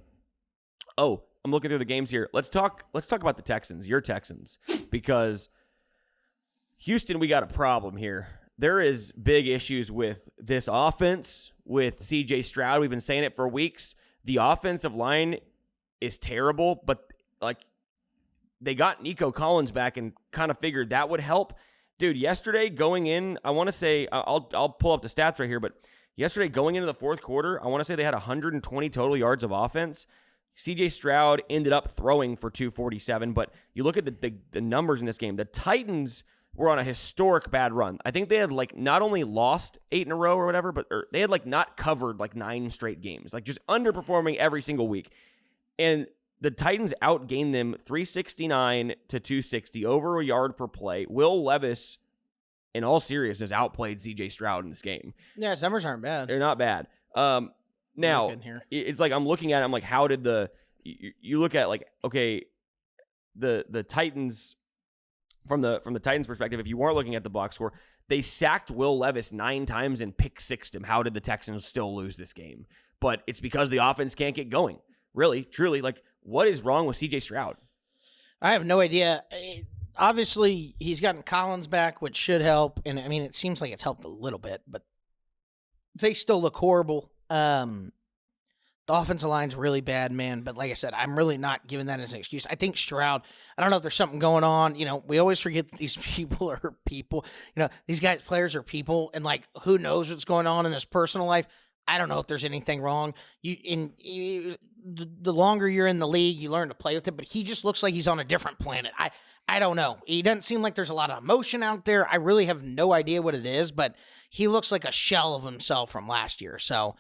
games here. Let's talk about the Texans, your Texans, because Houston, we got a problem here. There is big issues with this offense, with C.J. Stroud. We've been saying it for weeks. The offensive line is terrible, but like they got Nico Collins back and kind of figured that would help. Dude, yesterday going in, I want to say, I'll pull up the stats right here, but yesterday going into the fourth quarter, I want to say they had 120 total yards of offense. CJ Stroud ended up throwing for 247, but you look at the numbers in this game. The Titans were on a historic bad run. I think they had like not only lost 8 in a row or whatever, but they had like not covered like 9 straight games, like just underperforming every single week. And the Titans outgained them 369 to 260, over a yard per play. Will Levis, in all seriousness, outplayed CJ Stroud in this game. Yeah, his numbers aren't bad. They're not bad. Now, it's like I'm looking at it, I'm like, how did you look at like, okay, the Titans, from the Titans perspective, if you weren't looking at the box score, they sacked Will Levis 9 times and pick-sixed him. How did the Texans still lose this game? But it's because the offense can't get going. Really, truly, like, what is wrong with CJ Stroud? I have no idea. Obviously, he's gotten Collins back, which should help. And, I mean, it seems like it's helped a little bit, but they still look horrible. The offensive line's really bad, man. But like I said, I'm really not giving that as an excuse. I think Stroud, I don't know if there's something going on. You know, we always forget that these people are people. You know, these players are people. And, like, who knows what's going on in his personal life? I don't know if there's anything wrong. The longer you're in the league, you learn to play with it, but he just looks like he's on a different planet. I don't know. He doesn't seem like there's a lot of emotion out there. I really have no idea what it is, but he looks like a shell of himself from last year. So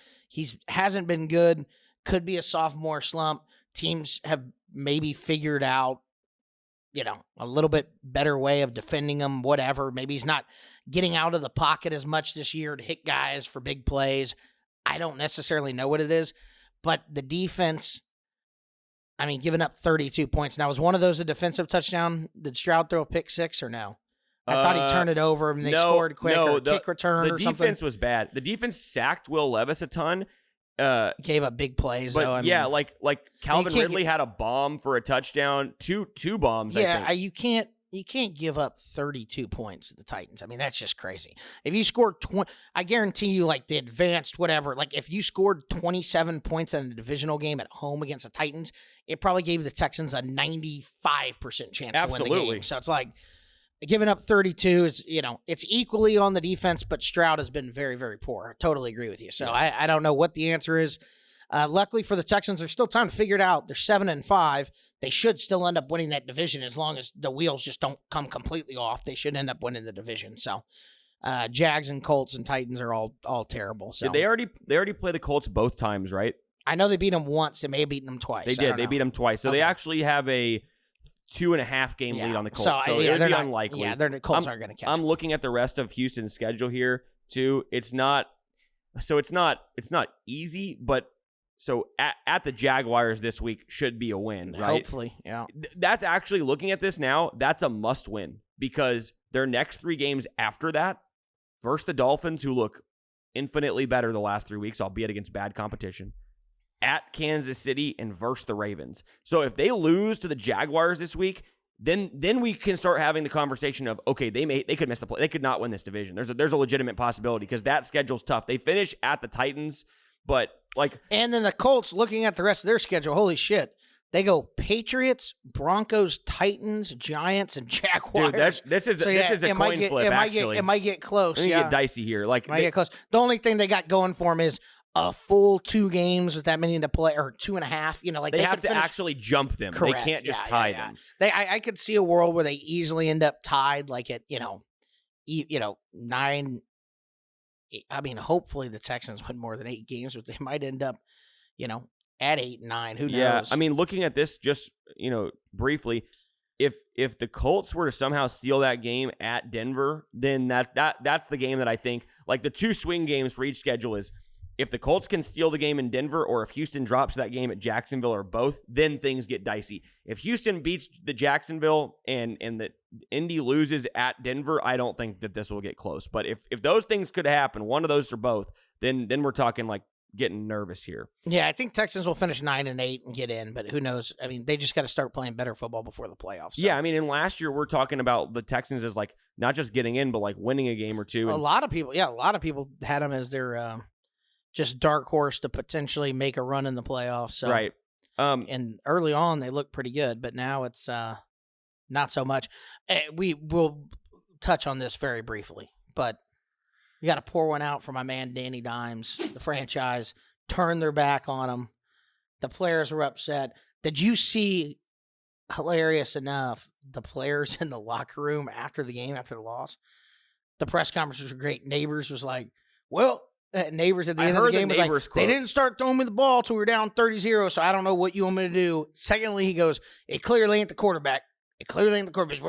hasn't been good. Could be a sophomore slump. Teams have maybe figured out, you know, a little bit better way of defending him, whatever. Maybe he's not getting out of the pocket as much this year to hit guys for big plays. I don't necessarily know what it is, but the defense, I mean, giving up 32 points. Now, was one of those a defensive touchdown? Did Stroud throw a pick six or no? I thought he turned it over and they scored quick, or a kick return or something. The defense was bad. The defense sacked Will Levis a ton. Gave up big plays, but though. I yeah, mean, like Calvin Ridley had a bomb for a touchdown, two bombs. Yeah, I think. you can't give up 32 points to the Titans. I mean, that's just crazy. If you scored 20, I guarantee you, like the advanced whatever, like if you scored 27 points in a divisional game at home against the Titans, it probably gave the Texans a 95% chance to win the game. So it's like giving up 32 is, you know, it's equally on the defense, but Stroud has been very, very poor. I totally agree with you. So yeah. I don't know what the answer is. Luckily for the Texans, there's still time to figure it out. They're 7-5. They should still end up winning that division as long as the wheels just don't come completely off. They should end up winning the division. So, Jags and Colts and Titans are all terrible. So they already play the Colts both times, right? I know they beat them once. They may have beaten them twice. They did. They beat them twice. So They actually have a 2.5 game lead on the Colts. So it would be unlikely. Yeah, the Colts aren't going to catch them. I'm looking at the rest of Houston's schedule here too. It's not easy, but. So at the Jaguars this week should be a win, right? Hopefully, yeah. That's actually, looking at this now, that's a must win, because their next 3 games after that, versus the Dolphins, who look infinitely better the last 3 weeks, albeit against bad competition, at Kansas City, and versus the Ravens. So if they lose to the Jaguars this week, then we can start having the conversation of, okay, they could miss the play. They could not win this division. There's a legitimate possibility, because that schedule's tough. They finish at the Titans, but and then the Colts, looking at the rest of their schedule, holy shit. They go Patriots, Broncos, Titans, Giants, and Jaguars. Dude, this is a coin flip, actually. It might get close. It might get dicey here. Get close. The only thing they got going for them is a full 2 games with that many to play, or 2.5. You know, like they have to actually jump them. Correct. They can't just tie them. I could see a world where they easily end up tied, like at 9. I mean, hopefully the Texans win more than 8 games, but they might end up, at 8 and 9. Who knows? Yeah, I mean, looking at this just, briefly, if the Colts were to somehow steal that game at Denver, then that's the game that I think, like, the 2 swing games for each schedule is, if the Colts can steal the game in Denver, or if Houston drops that game at Jacksonville, or both, then things get dicey. If Houston beats the Jacksonville and the Indy loses at Denver, I don't think that this will get close. But if those things could happen, one of those or both, then we're talking like getting nervous here. Yeah, I think Texans will finish 9-8 and get in, but who knows? I mean, they just got to start playing better football before the playoffs. So. Yeah, I mean, and last year we're talking about the Texans as like not just getting in, but like winning a game or two. A lot of people had them as their just dark horse to potentially make a run in the playoffs. So. Right. And early on they looked pretty good, but now it's not so much. We will touch on this very briefly, but You got to pour one out for my man Danny Dimes. The franchise turned their back on him. The players were upset. Did you see, hilarious enough, the players in the locker room after the game, after the loss? The press conferences were great. Neighbors was like, well, Neighbors at the end of the game was like, they didn't start throwing me the ball till we were down 30-0, so I don't know what you want me to do. Secondly, he goes, it clearly ain't the quarterback. It clearly ain't the quarterback.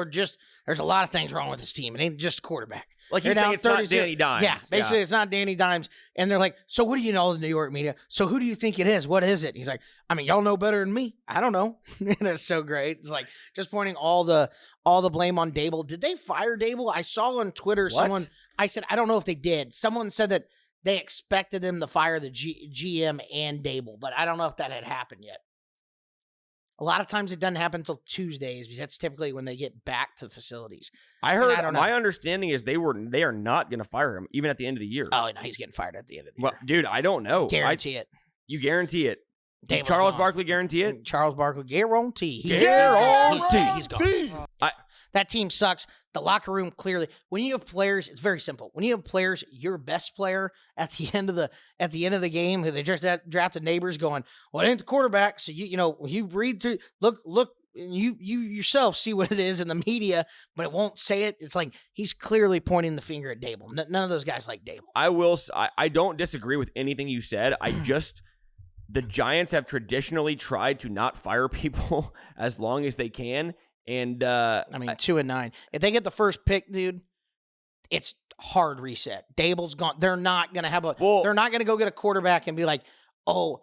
There's a lot of things wrong with this team. It ain't just the quarterback. Like he's saying it's not Danny Dimes. Yeah, basically it's not Danny Dimes. And they're like, so what do you know, the New York media? So who do you think it is? What is it? He's like, I mean, y'all know better than me. I don't know. And it's so great. It's like just pointing all the blame on Dable. Did they fire Dable? I saw on Twitter I said, I don't know if they did. Someone said that they expected them to fire the GM and Dable, but I don't know if that had happened yet. A lot of times it doesn't happen until Tuesdays because that's typically when they get back to the facilities. I heard, my understanding is they are not going to fire him even at the end of the year. Oh, no, he's getting fired at the end of the year. Dude, I don't know. Guarantee it. You guarantee it. Dable's Charles gone. Barkley guarantee it? Charles Barkley, guarantee. He's gone. That team sucks. The locker room, clearly. When you have players, it's very simple. When you have players, your best player at the end of the game, who they just drafted Neighbors, going, well, it ain't the quarterback. So you read through, look, you yourself see what it is in the media, but it won't say it. It's like he's clearly pointing the finger at Dable. None of those guys like Dable. I don't disagree with anything you said. The Giants have traditionally tried to not fire people as long as they can. And 2-9. If they get the first pick, dude, it's hard reset. Dable's gone. They're not gonna they're not gonna go get a quarterback and be like, oh,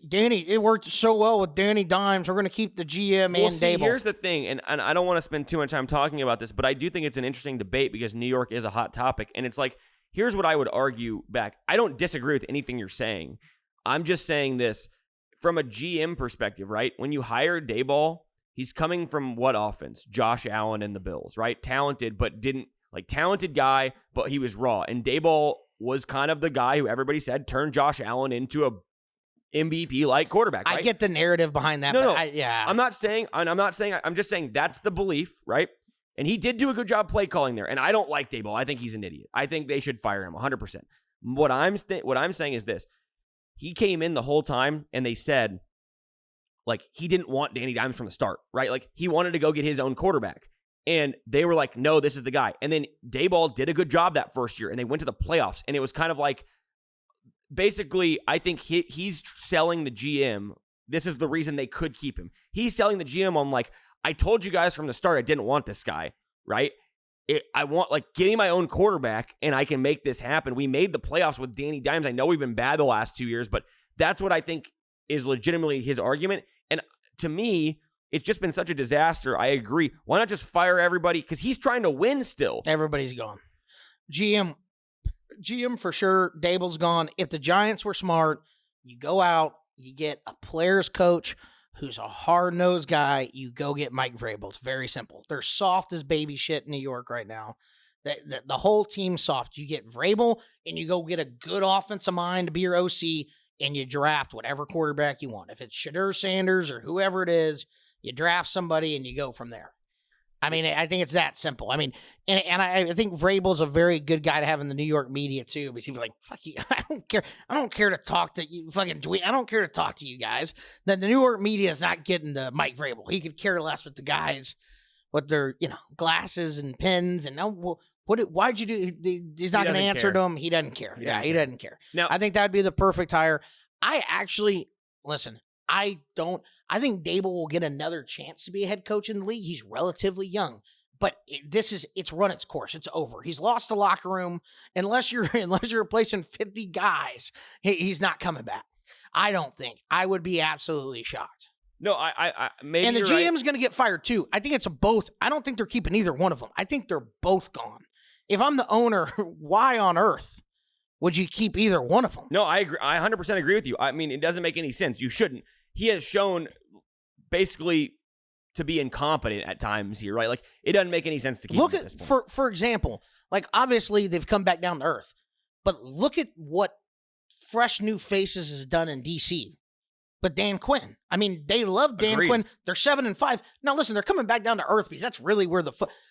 Danny, it worked so well with Danny Dimes. We're gonna keep the GM and Dable. Here's the thing, and I don't want to spend too much time talking about this, but I do think it's an interesting debate because New York is a hot topic, and it's like, here's what I would argue back. I don't disagree with anything you're saying. I'm just saying this from a GM perspective, right? When you hire Daboll, he's coming from what offense? Josh Allen and the Bills, right? Talented, but talented guy, but he was raw. And Daboll was kind of the guy who everybody said turned Josh Allen into a MVP-like quarterback. Right? I get the narrative behind that. I'm just saying that's the belief, right? And he did do a good job play calling there. And I don't like Daboll. I think he's an idiot. I think they should fire him 100%. What I'm saying is this. He came in the whole time and they said, like, he didn't want Danny Dimes from the start, right? Like, he wanted to go get his own quarterback. And they were like, no, this is the guy. And then Daboll did a good job that first year, and they went to the playoffs. And it was kind of like, basically, I think he's selling the GM. This is the reason they could keep him. He's selling the GM on, like, I told you guys from the start I didn't want this guy, right? I want, like, getting my own quarterback, and I can make this happen. We made the playoffs with Danny Dimes. I know we've been bad the last 2 years, but that's what I think is legitimately his argument. And to me, it's just been such a disaster. I agree. Why not just fire everybody? Because he's trying to win still. Everybody's gone. GM for sure. Dable's gone. If the Giants were smart, you go out, you get a player's coach who's a hard-nosed guy. You go get Mike Vrabel. It's very simple. They're soft as baby shit in New York right now. The whole team's soft. You get Vrabel, and you go get a good offensive mind to be your OC, and you draft whatever quarterback you want. If it's Shadur Sanders or whoever it is, you draft somebody and you go from there. I mean, I think it's that simple. I mean, and I think Vrabel's a very good guy to have in the New York media too, because he's like, fuck you, I don't care. I don't care to talk to you, fucking tweet. I don't care to talk to you guys. The New York media is not getting the Mike Vrabel. He could care less with the guys, with their, glasses and pens and why'd you do? He's not going to answer to him. He doesn't care. He doesn't care. Now, I think that'd be the perfect hire. I think Dable will get another chance to be a head coach in the league. He's relatively young, but it's run its course. It's over. He's lost the locker room. Unless you're replacing 50 guys, he's not coming back. I don't think. I would be absolutely shocked. No, I maybe. And the GM's right. going to get fired too. I think it's a both. I don't think they're keeping either one of them. I think they're both gone. If I'm the owner, why on earth would you keep either one of them? No, I agree. I 100% agree with you. I mean, it doesn't make any sense. You shouldn't. He has shown basically to be incompetent at times here, right? Like, it doesn't make any sense to keep him at this point. For example, like, obviously they've come back down to earth, but look at what fresh new faces has done in DC. but Dan Quinn. I mean, they love Dan Agreed. Quinn. They're 7-5. Now, listen, they're coming back down to earth because that's really where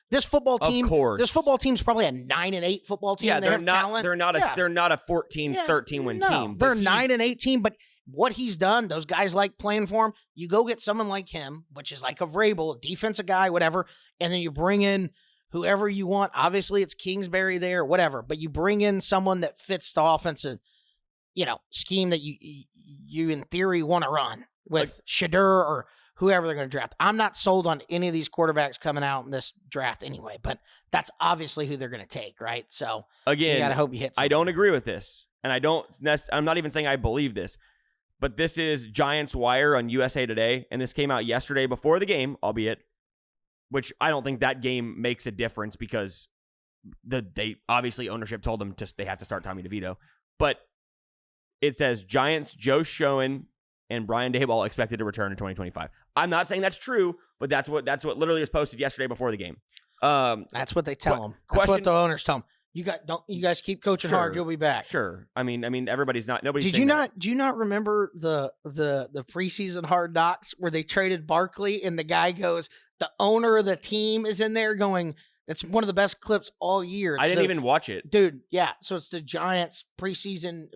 this football team. Of course. This football team's probably a 9-8 football team. Yeah, they have not. talent. They're not a. Yeah. They're not a 13 win team. They're 9-8 team. But what he's done, those guys like playing for him. You go get someone like him, which is like a Vrabel, a defensive guy, whatever, and then you bring in whoever you want. Obviously, it's Kingsbury there, whatever. But you bring in someone that fits the offensive, scheme that you in theory want to run with Shadur or whoever they're going to draft. I'm not sold on any of these quarterbacks coming out in this draft anyway, but that's obviously who they're going to take, right? So again, you got to hope you hit something. I don't agree with this, and I'm not even saying I believe this, but this is Giants Wire on USA Today, and this came out yesterday before the game, albeit, which I don't think that game makes a difference because they obviously ownership told them they have to start Tommy DeVito, but it says Giants Joe Schoen and Brian Daboll expected to return in 2025. I'm not saying that's true, but that's what literally was posted yesterday before the game. That's what they tell them. That's what the owners tell them. You guys keep coaching hard, you'll be back. Sure. I mean, nobody's Do you not remember the preseason Hard Knocks where they traded Barkley and the guy goes, the owner of the team is in there going, it's one of the best clips all year. I didn't even watch it. Dude, yeah. So it's the Giants preseason.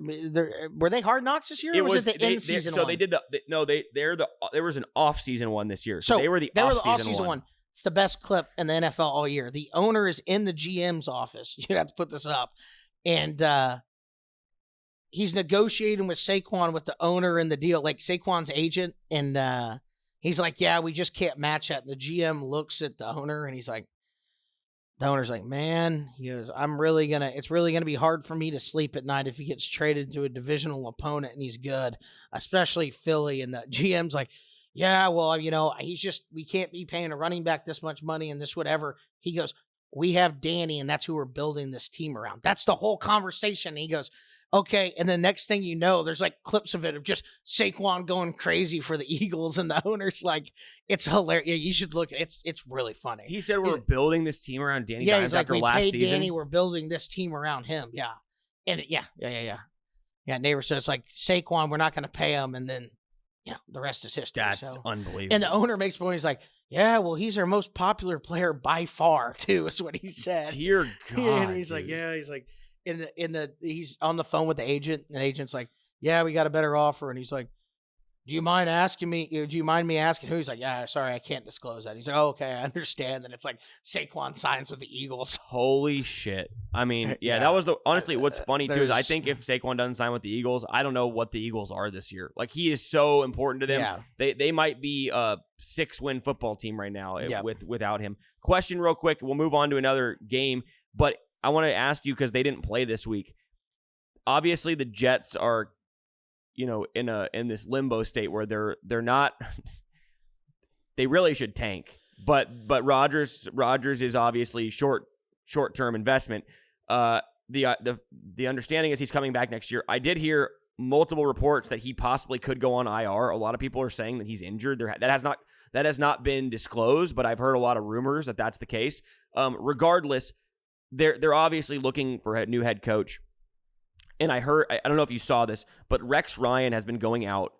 Were they Hard Knocks this year? Or was it the in-season one? So they did there was an off-season one this year. So they were the off-season one. It's the best clip in the NFL all year. The owner is in the GM's office. You'd have to put this up. And he's negotiating with Saquon with the owner in the deal, like Saquon's agent. And he's like, yeah, we just can't match that. And the GM looks at the owner and he's like, the owner's like, man, he goes, it's really going to be hard for me to sleep at night if he gets traded to a divisional opponent and he's good, especially Philly. And the GM's like, yeah, well, we can't be paying a running back this much money and this whatever. He goes, we have Danny and that's who we're building this team around. That's the whole conversation. And he goes, okay. And the next thing you know, there's like clips of it of just Saquon going crazy for the Eagles and the owner's like, it's hilarious. Yeah, you should look at it. It's really funny. He said we're building this team around Danny Dimes he's like, after we last paid season. Danny, we're building this team around him. Yeah. And yeah. Neighbor says it's like Saquon, we're not going to pay him. And then, the rest is history. That's unbelievable. And the owner makes a point. He's like, yeah, well, he's our most popular player by far, too, is what he said. Dear God. And he's like, yeah, he's like, he's on the phone with the agent, and the agent's like, yeah, we got a better offer. And he's like, do you mind me asking who? He's like, yeah, sorry, I can't disclose that. He's like, oh, okay, I understand. And it's like Saquon signs with the Eagles. Holy shit. I mean, that was honestly, what's funny too is I think if Saquon doesn't sign with the Eagles, I don't know what the Eagles are this year. Like, he is so important to them. Yeah. They might be a 6-win football team right now without him. Question real quick. We'll move on to another game, but I want to ask you because they didn't play this week. Obviously, the Jets are, in this limbo state where they're not. They really should tank, but Rodgers is obviously short-term investment. The understanding is he's coming back next year. I did hear multiple reports that he possibly could go on IR. A lot of people are saying that he's injured. That has not been disclosed, but I've heard a lot of rumors that that's the case. Regardless, they're obviously looking for a new head coach. And I don't know if you saw this, but Rex Ryan has been going out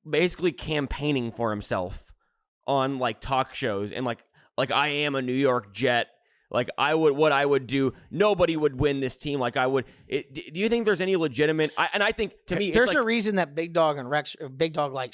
basically campaigning for himself on like talk shows and like I am a New York Jet. Like what I would do, nobody would win this team like I would. Do you think there's any legitimate? I think to me, there's a reason that Big Dog likes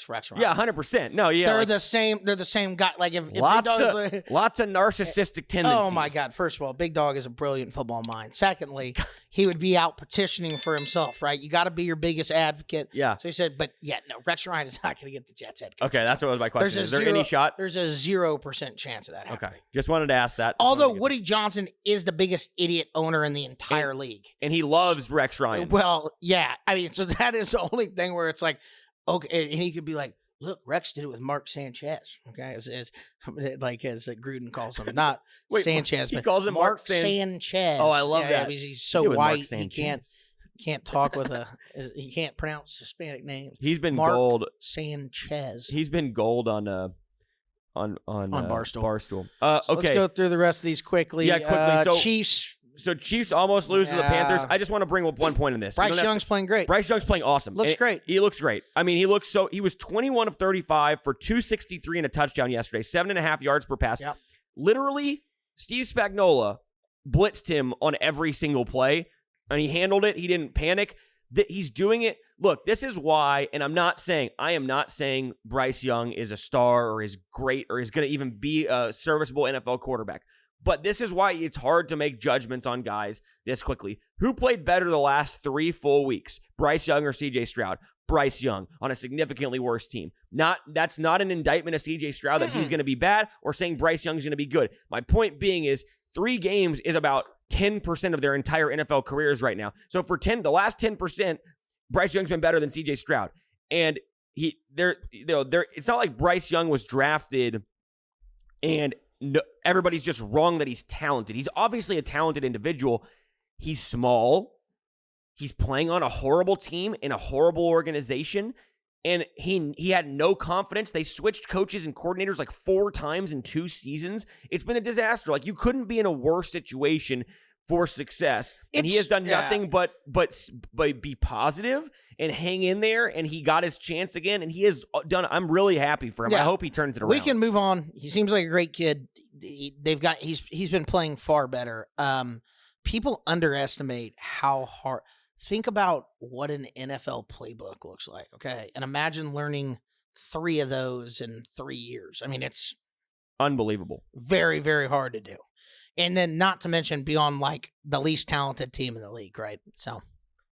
Rex Ryan. Yeah, 100%. No, yeah, they're the same. They're the same guy. Like if lots Big Dog of lots of narcissistic tendencies. Oh my God! First of all, Big Dog is a brilliant football mind. Secondly, he would be out petitioning for himself, right? You got to be your biggest advocate. Yeah. So he said, but no, Rex Ryan is not going to get the Jets head coach. Okay, that's what was my question. Is there any shot? There's a 0% chance of that happening. Okay, just wanted to ask that. Although Woody Johnson is the biggest idiot owner in the entire league. And he loves Rex Ryan. Well, yeah. I mean, so that is the only thing where it's like, okay, and he could be like, look, Rex did it with Mark Sanchez, okay, as Gruden calls him. Not Sanchez, but calls him Mark Sanchez. Oh, I love that. He's so white, he can't talk with he can't pronounce Hispanic names. He's been Mark gold. Sanchez. He's been gold on Barstool. So okay, let's go through the rest of these quickly. Yeah, quickly. Chiefs So Chiefs almost lose to the Panthers. I just want to bring up one point in this. Bryce Young's playing great. Bryce Young's playing awesome. Looks great. He looks great. I mean, he was 21 of 35 for 263 and a touchdown yesterday, 7.5 yards per pass. Yep. Literally, Steve Spagnuolo blitzed him on every single play, and he handled it. He didn't panic. He's doing it. Look, this is why, and I am not saying Bryce Young is a star or is great or is going to even be a serviceable NFL quarterback. But this is why it's hard to make judgments on guys this quickly. Who played better the last 3 full weeks? Bryce Young or CJ Stroud? Bryce Young on a significantly worse team. That's not an indictment of CJ Stroud that he's going to be bad or saying Bryce Young is going to be good. My point being is 3 games is about 10% of their entire NFL careers right now. So for the last 10%, Bryce Young's been better than CJ Stroud. And it's not like Bryce Young was drafted and everybody's just wrong that he's talented. He's obviously a talented individual. He's small. He's playing on a horrible team in a horrible organization. And he had no confidence. They switched coaches and coordinators like 4 times in 2 seasons. It's been a disaster. Like, you couldn't be in a worse situation for success. And he has done nothing but be positive and hang in there. And he got his chance again. And he has done. I'm really happy for him. I hope he turns it around. We can move on. He seems like a great kid. He's been playing far better. People underestimate how hard. Think about what an NFL playbook looks like, okay? And imagine learning 3 of those in 3 years. I mean, it's unbelievable. Very, very hard to do. And then not to mention be on, like, the least talented team in the league, right? So,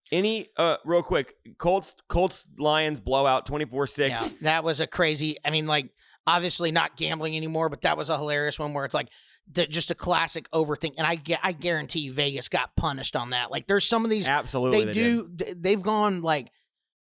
real quick, Colts Lions blowout 24-6. Yeah, that was a crazy, I mean, like, obviously not gambling anymore, but that was a hilarious one where it's like, just a classic overthink, and I guarantee you Vegas got punished on that. Like, there's some of these absolutely they've gone like,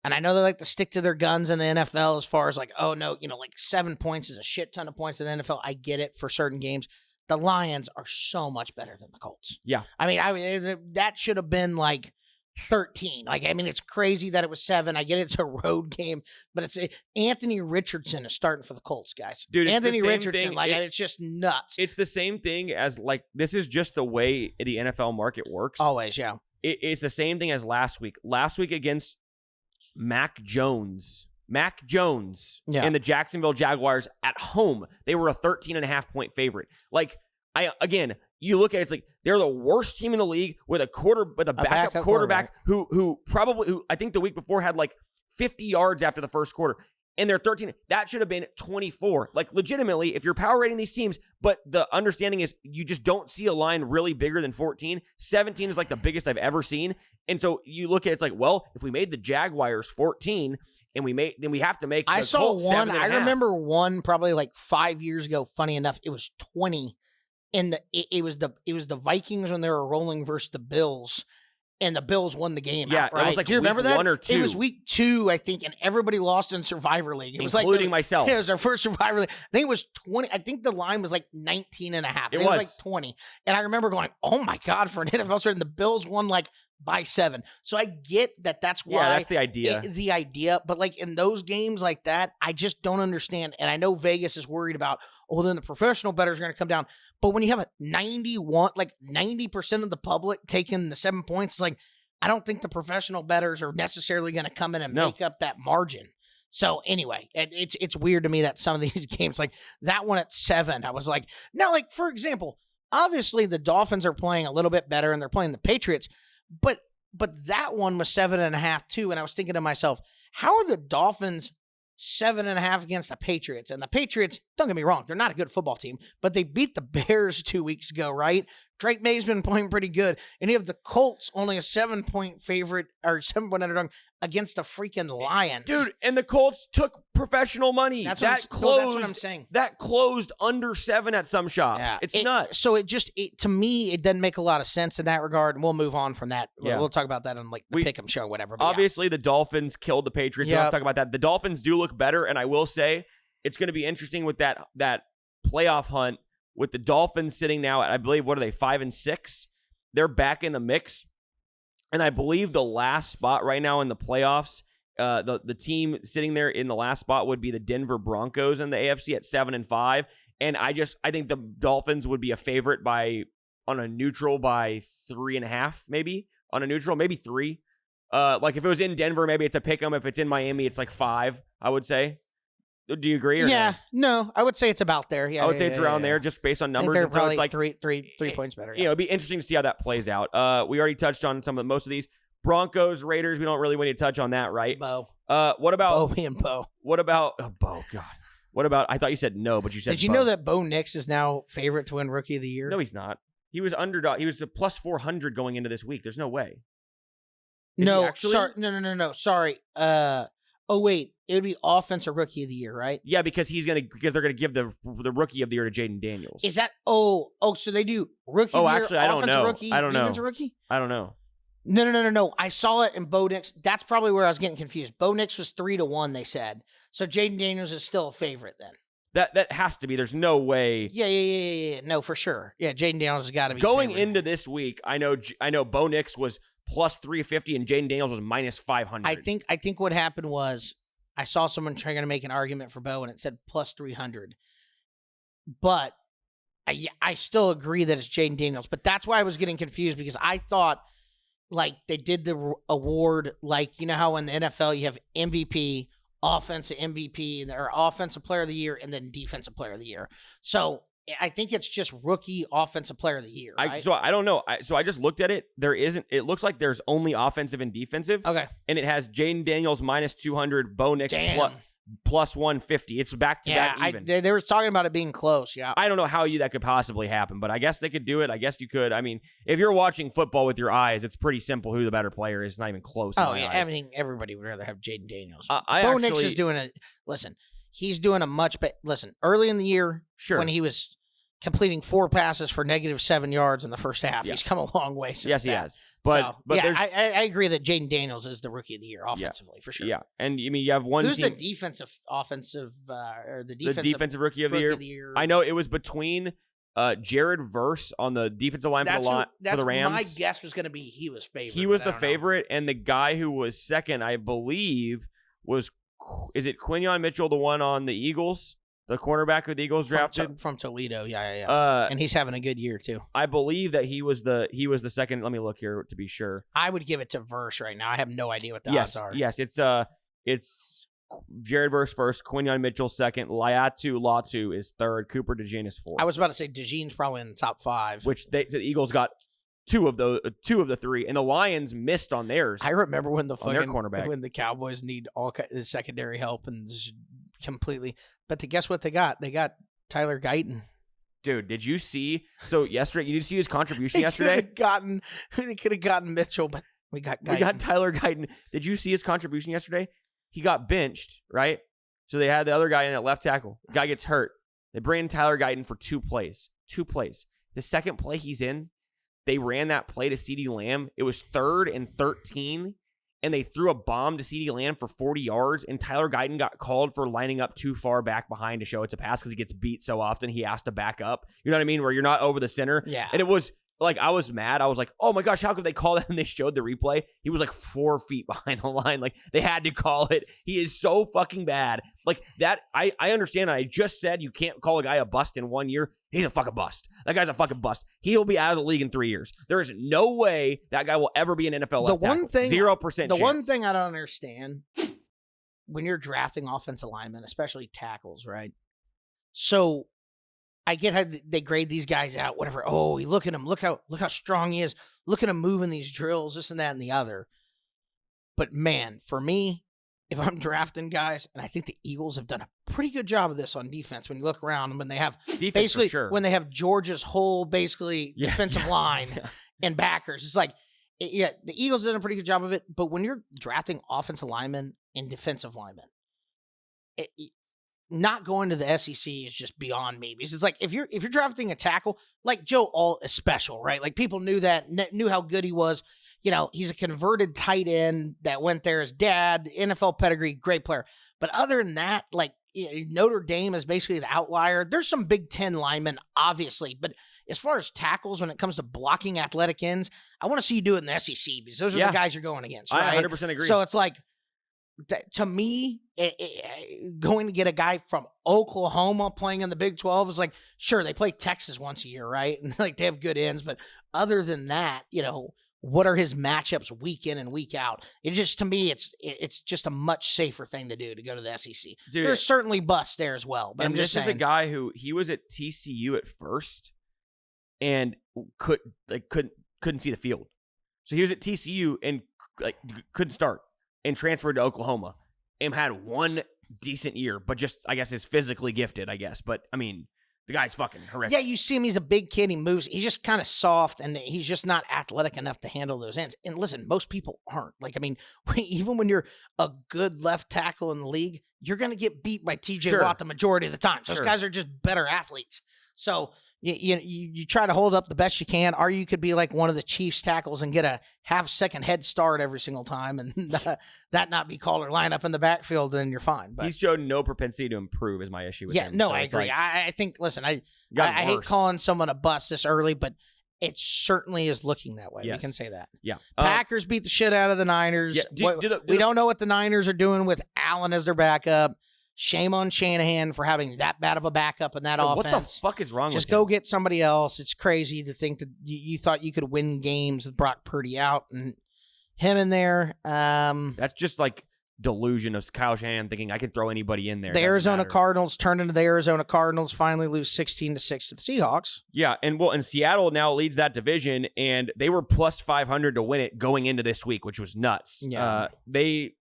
and I know they like to stick to their guns in the NFL as far as like, oh no, like 7 points is a shit ton of points in the NFL. I get it for certain games. The Lions are so much better than the Colts. Yeah, I mean, that should have been like 13. Like, I mean, it's crazy that it was 7. I get it's a road game, but it's Anthony Richardson is starting for the Colts, guys. Dude, Anthony Richardson, it's just nuts. It's the same thing as, like, this is just the way the NFL market works. Always, yeah. It's the same thing as last week. Last week against Mac Jones and the Jacksonville Jaguars at home, they were a 13.5-point favorite. Like, you look at it, it's like they're the worst team in the league with a backup quarterback who I think the week before had like 50 yards after the first quarter, and they're 13. That should have been 24. Like, legitimately, if you're power rating these teams, but the understanding is you just don't see a line really bigger than 14. 17 is like the biggest I've ever seen, and so you look at it's like, well, if we made the Jaguars 14. And then we have to make. I saw Colts one. 7.5. I remember one probably like 5 years ago. Funny enough, it was 20. And it was the Vikings when they were rolling versus the Bills, and the Bills won the game. Yeah, outright. It was like, do you remember that? 1 or 2. It was week 2, I think, and everybody lost in Survivor League. It was including myself. It was our first Survivor League. I think it was 20. I think the line was like 19.5. It was like 20. And I remember going, "Oh my God!" For an NFL start, and the Bills won like by 7. So I get that. That's why. Yeah, that's the idea. The idea, but like in those games like that, I just don't understand. And I know Vegas is worried about, oh, then the professional bettors are going to come down. But when you have a 90% of the public taking the 7 points, it's like, I don't think the professional bettors are necessarily going to come in and make up that margin. So anyway, it's weird to me that some of these games, like that one at 7, I was like, now, like, for example, obviously the Dolphins are playing a little bit better and they're playing the Patriots, but that one was 7.5 too. And I was thinking to myself, how are the Dolphins 7.5 against the Patriots? And the Patriots, don't get me wrong, they're not a good football team, but they beat the Bears 2 weeks ago, right? Drake May's been playing pretty good. And you have the Colts only a 7-point favorite or 7-point underdog against the freaking Lions. Dude, and the Colts took professional money. That's closed. That's what I'm saying. That closed under 7 at some shops. Yeah. It's nuts. So to me, it doesn't make a lot of sense in that regard. And we'll move on from that. Yeah. We'll talk about that on like the Pick'em show or whatever. Obviously, the Dolphins killed the Patriots. We'll talk about that. The Dolphins do look better, and I will say it's going to be interesting with that playoff hunt with the Dolphins sitting now at, I believe, what are they, 5-6? They're back in the mix. And I believe the last spot right now in the playoffs, the team sitting there in the last spot would be the Denver Broncos in the AFC at 7-5. And I think the Dolphins would be a favorite by on a neutral by 3.5, maybe on a neutral, maybe 3. Like if it was in Denver, maybe it's a pick 'em. If it's in Miami, it's like 5, I would say. Do you agree? Or no, I would say it's about there. Yeah, I would say it's around there just based on numbers. They're and so probably it's like 3 points better. You know, it'd be interesting to see how that plays out. We already touched on most of these. Broncos, Raiders, we don't really want to touch on that, right? Bo. What about Bo? What about Bo? God. What about? I thought you said no, but you said. Did you know that Bo Nix is now favorite to win Rookie of the Year? No, he's not. He was underdog. He was a plus 400 going into this week. There's no way. No, sorry. No. Sorry. Oh wait, it would be offensive Rookie of the Year, right? Yeah, because they're gonna give the Rookie of the Year to Jayden Daniels. Is that? So they do Rookie of the Year, actually, I don't know. Rookie, I don't know. defensive Rookie? I don't know. No. I saw it in Bo Nix. That's probably where I was getting confused. Bo Nix was 3-1. They said so. Jayden Daniels is still a favorite then. That has to be. There's no way. Yeah. No, for sure. Yeah, Jayden Daniels has got to be going favorite. into this week. I know. Bo Nix was plus 350 and Jayden Daniels was minus 500. I think what happened was I saw someone trying to make an argument for Bo and it said plus 300, but I still agree that it's Jayden Daniels. But that's why I was getting confused because I thought like they did the award like you know how in the NFL you have MVP, offensive MVP, or offensive player of the year, and then defensive player of the year. So I think it's just rookie offensive player of the year. Right? So I don't know. So I just looked at it. There isn't. It looks like there's only offensive and defensive. Okay. And it has Jayden Daniels minus 200, Bo Nix plus 150. It's back to back even. They were talking about it being close. Yeah. I don't know how that could possibly happen, but I guess they could do it. I guess you could. I mean, if you're watching football with your eyes, it's pretty simple who the better player is. It's not even close. Oh yeah. I mean, everybody would rather have Jayden Daniels. Bo Nix is doing a listen. He's doing a much better. Listen, early in the year, when he was completing 4 passes for -7 yards in the first half. Yeah. He's come a long way since he has. But I agree that Jayden Daniels is the Rookie of the Year offensively for sure. Yeah, and I mean you have one. Who's team, the defensive Rookie of the Year? I know it was between Jared Verse on the defensive line for the Rams. My guess was going to be he was favorite. He was the favorite, and the guy who was second, I believe, is it Quinyon Mitchell, the one on the Eagles? The cornerback of the Eagles drafted from Toledo, yeah. And he's having a good year too. I believe that he was the second. Let me look here to be sure. I would give it to Verse right now. I have no idea what the odds are. Yes, it's Jared Verse first, Quinyon Mitchell second, Latu is third, Cooper DeJean is fourth. I was about to say DeJean's probably in the top 5. Which the Eagles got two of the 3, and the Lions missed on theirs. I remember when their cornerback, when the Cowboys need all the secondary help and completely. But guess what they got? They got Tyler Guyton. Dude, did you see? So yesterday, you did see his contribution yesterday? They could have gotten Mitchell, but we got Guyton. We got Tyler Guyton. Did you see his contribution yesterday? He got benched, right? So they had the other guy in at left tackle. The guy gets hurt. They bring in Tyler Guyton for 2 plays. 2 plays. The second play he's in, they ran that play to CeeDee Lamb. It was 3rd and 13. And they threw a bomb to CeeDee Lamb for 40 yards, and Tyler Guyton got called for lining up too far back behind to show it's a pass because he gets beat so often he has to back up. You know what I mean? Where you're not over the center. Yeah. And it was like, I was mad. I was like, oh my gosh, how could they call that? And they showed the replay. He was like 4 feet behind the line. Like, they had to call it. He is so fucking bad. Like, that, I understand. I just said you can't call a guy a bust in 1 year. He's a fucking bust. That guy's a fucking bust. He'll be out of the league in 3 years. There is no way that guy will ever be an NFL left tackle. 0% chance. The one thing I don't understand, when you're drafting offensive linemen, especially tackles, right? So I get how they grade these guys out, whatever. Oh, look at him. Look how strong he is. Look at him moving these drills, this and that and the other. But man, for me, if I'm drafting guys, and I think the Eagles have done a pretty good job of this on defense when you look around, when they have when they have Georgia's whole defensive line and backers. It's like, the Eagles have done a pretty good job of it. But when you're drafting offensive linemen and defensive linemen, not going to the SEC is just beyond me. Because it's like if you're drafting a tackle, like Joe Alt is special, right? Like people knew how good he was. You know, he's a converted tight end that went there. His dad, NFL pedigree, great player. But other than that, like Notre Dame is basically the outlier. There's some Big Ten linemen, obviously. But as far as tackles, when it comes to blocking athletic ends, I want to see you do it in the SEC because those are the guys you're going against. Right? I 100% agree. So it's like, to me, going to get a guy from Oklahoma playing in the Big 12 is like, sure, they play Texas once a year, right? And like they have good ends, but other than that, what are his matchups week in and week out? It just, to me, it's just a much safer thing to do to go to the SEC. Dude, there's certainly busts there as well, but I'm just saying. This is a guy who he was at TCU at first and couldn't see the field. So he was at TCU and couldn't start and transferred to Oklahoma and had one decent year, but just, I guess, is physically gifted, I guess. But, I mean, the guy's fucking horrific. Yeah, you see him. He's a big kid. He moves. He's just kind of soft, and he's just not athletic enough to handle those ends. And listen, most people aren't. Like, I mean, even when you're a good left tackle in the league, you're going to get beat by TJ Watt the majority of the time. Those guys are just better athletes. So you try to hold up the best you can, or you could be like one of the Chiefs tackles and get a half-second head start every single time, and that not be called or line up in the backfield, then you're fine. But he's showed no propensity to improve is my issue with him. No, I agree. I think, listen, I hate calling someone a bust this early, but it certainly is looking that way. Yes. We can say that. Yeah. Packers beat the shit out of the Niners. Yeah, we don't know what the Niners are doing with Allen as their backup. Shame on Shanahan for having that bad of a backup in that offense. What the fuck is wrong with him? Just go get somebody else. It's crazy to think that you thought you could win games with Brock Purdy out and him in there. That's just like delusion of Kyle Shanahan thinking I can throw anybody in there. The Arizona Cardinals turned into the Arizona Cardinals, finally lose 16-6 to the Seahawks. Yeah, and Seattle now leads that division, and they were plus 500 to win it going into this week, which was nuts. Yeah. They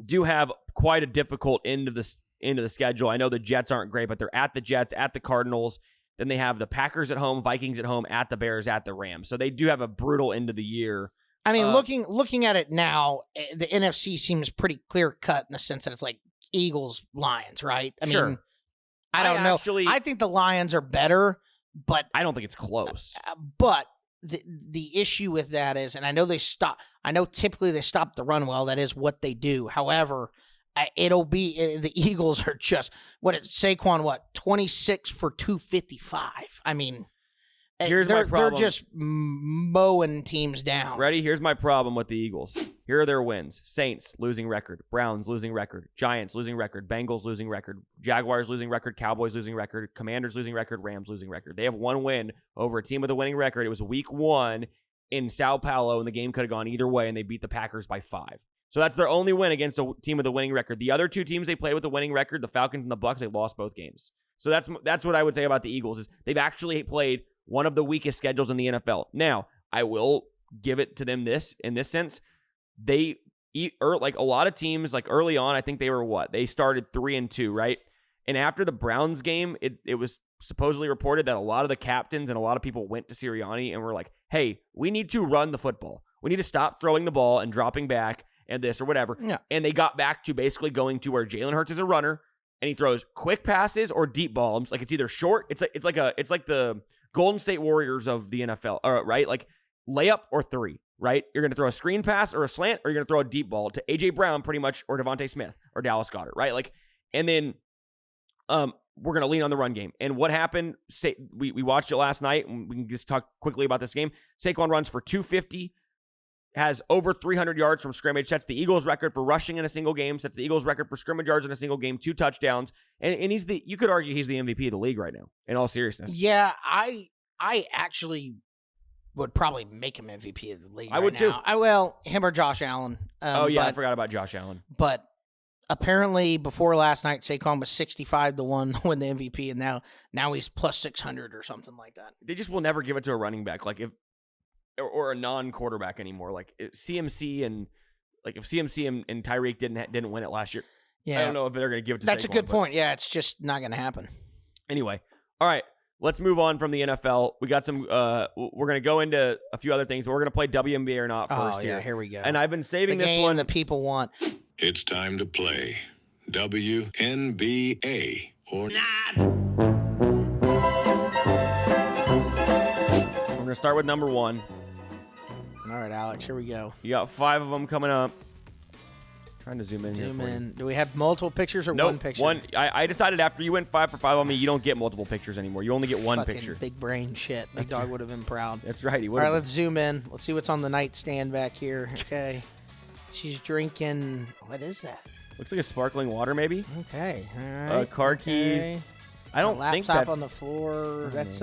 do have quite a difficult end of the schedule. I know the Jets aren't great, but they're at the Jets, at the Cardinals. Then they have the Packers at home, Vikings at home, at the Bears, at the Rams. So they do have a brutal end of the year. I mean, looking at it now, the NFC seems pretty clear cut in the sense that it's like Eagles, Lions, right? I mean, I don't know. I think the Lions are better, but I don't think it's close. But the issue with that is, and I know typically they stop the run well. That is what they do. However, it'll be the Eagles are just Saquon 26 for 255. I mean, my problem. They're just mowing teams down. Ready? Here's my problem with the Eagles. Here are their wins: Saints losing record, Browns losing record, Giants losing record, Bengals losing record, Jaguars losing record, Cowboys losing record, Commanders losing record, Rams losing record. They have one win over a team with a winning record. It was week 1 in Sao Paulo, and the game could have gone either way, and they beat the Packers by 5. So that's their only win against a team with a winning record. The other two teams they played with a winning record, the Falcons and the Bucs, they lost both games. So that's what I would say about the Eagles is they've actually played one of the weakest schedules in the NFL. Now, I will give it to them in this sense. They like a lot of teams, like early on, I think they were they started 3-2, right? And after the Browns game, it was supposedly reported that a lot of the captains and a lot of people went to Sirianni and were like, hey, we need to run the football. We need to stop throwing the ball and dropping back and this or whatever. Yeah. And they got back to basically going to where Jalen Hurts is a runner and he throws quick passes or deep balls. Like it's either short, it's like the Golden State Warriors of the NFL, right? Like layup or 3, right? You're going to throw a screen pass or a slant, or you're going to throw a deep ball to A.J. Brown pretty much, or Devontae Smith or Dallas Goedert, right? Like, and then we're going to lean on the run game. And what happened, we watched it last night, and we can just talk quickly about this game. Saquon runs for 250, has over 300 yards from scrimmage, sets the Eagles record for rushing in a single game, sets the Eagles record for scrimmage yards in a single game, 2 touchdowns. And you could argue he's the MVP of the league right now, in all seriousness. Yeah, I actually would probably make him MVP of the league. I would too. Him or Josh Allen. I forgot about Josh Allen. But apparently before last night, Saquon was 65-1 to win the MVP, and now he's plus 600 or something like that. They just will never give it to a running back, like or a non-quarterback anymore. Like CMC and if CMC and Tyreek didn't win it last year. Yeah. I don't know if they're going to give it to That's Saquon, a good point. Yeah, it's just not going to happen. Anyway, all right. Let's move on from the NFL. We got some. We're going to go into a few other things, but we're going to play WNBA or not first here. Here we go. And I've been saving the this game one that people want. It's time to play WNBA or not. We're going to start with number 1. All right, Alex, here we go. You got 5 of them coming up. Trying to zoom in here. Do we have multiple pictures or one picture? One. I decided after you went 5 for 5 on me, you don't get multiple pictures anymore. You only get one Fucking picture. Big brain shit. Big Dog would have been proud. That's right. He would. All right, let's zoom in. Let's see what's on the nightstand back here. Okay. She's drinking. What is that? Looks like a sparkling water, maybe. Okay. All right. Car keys. I don't think that's... laptop on the floor. That's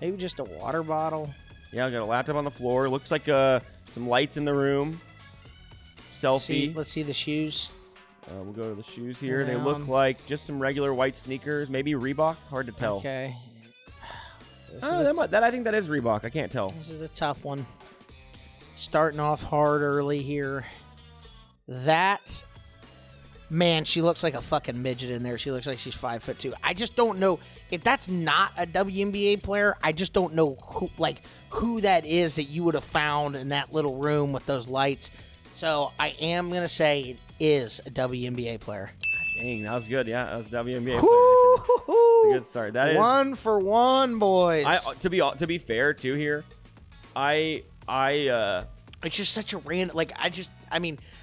maybe just a water bottle. Yeah, I got a laptop on the floor. Looks like some lights in the room. Selfie. Let's see the shoes. We'll go to the shoes here. They look like just some regular white sneakers. Maybe Reebok. Hard to tell. Okay. I think that is Reebok. I can't tell. This is a tough one. Starting off hard early here. That, man, she looks like a fucking midget in there. She looks like she's 5'2". I just don't know if that's not a WNBA player. I just don't know who that is that you would have found in that little room with those lights. So I am gonna say it is a WNBA player. Dang, that was good. Yeah, that was a WNBA player. It's a good start. That is 1 for 1, boys. To be fair too here, it's just such a random.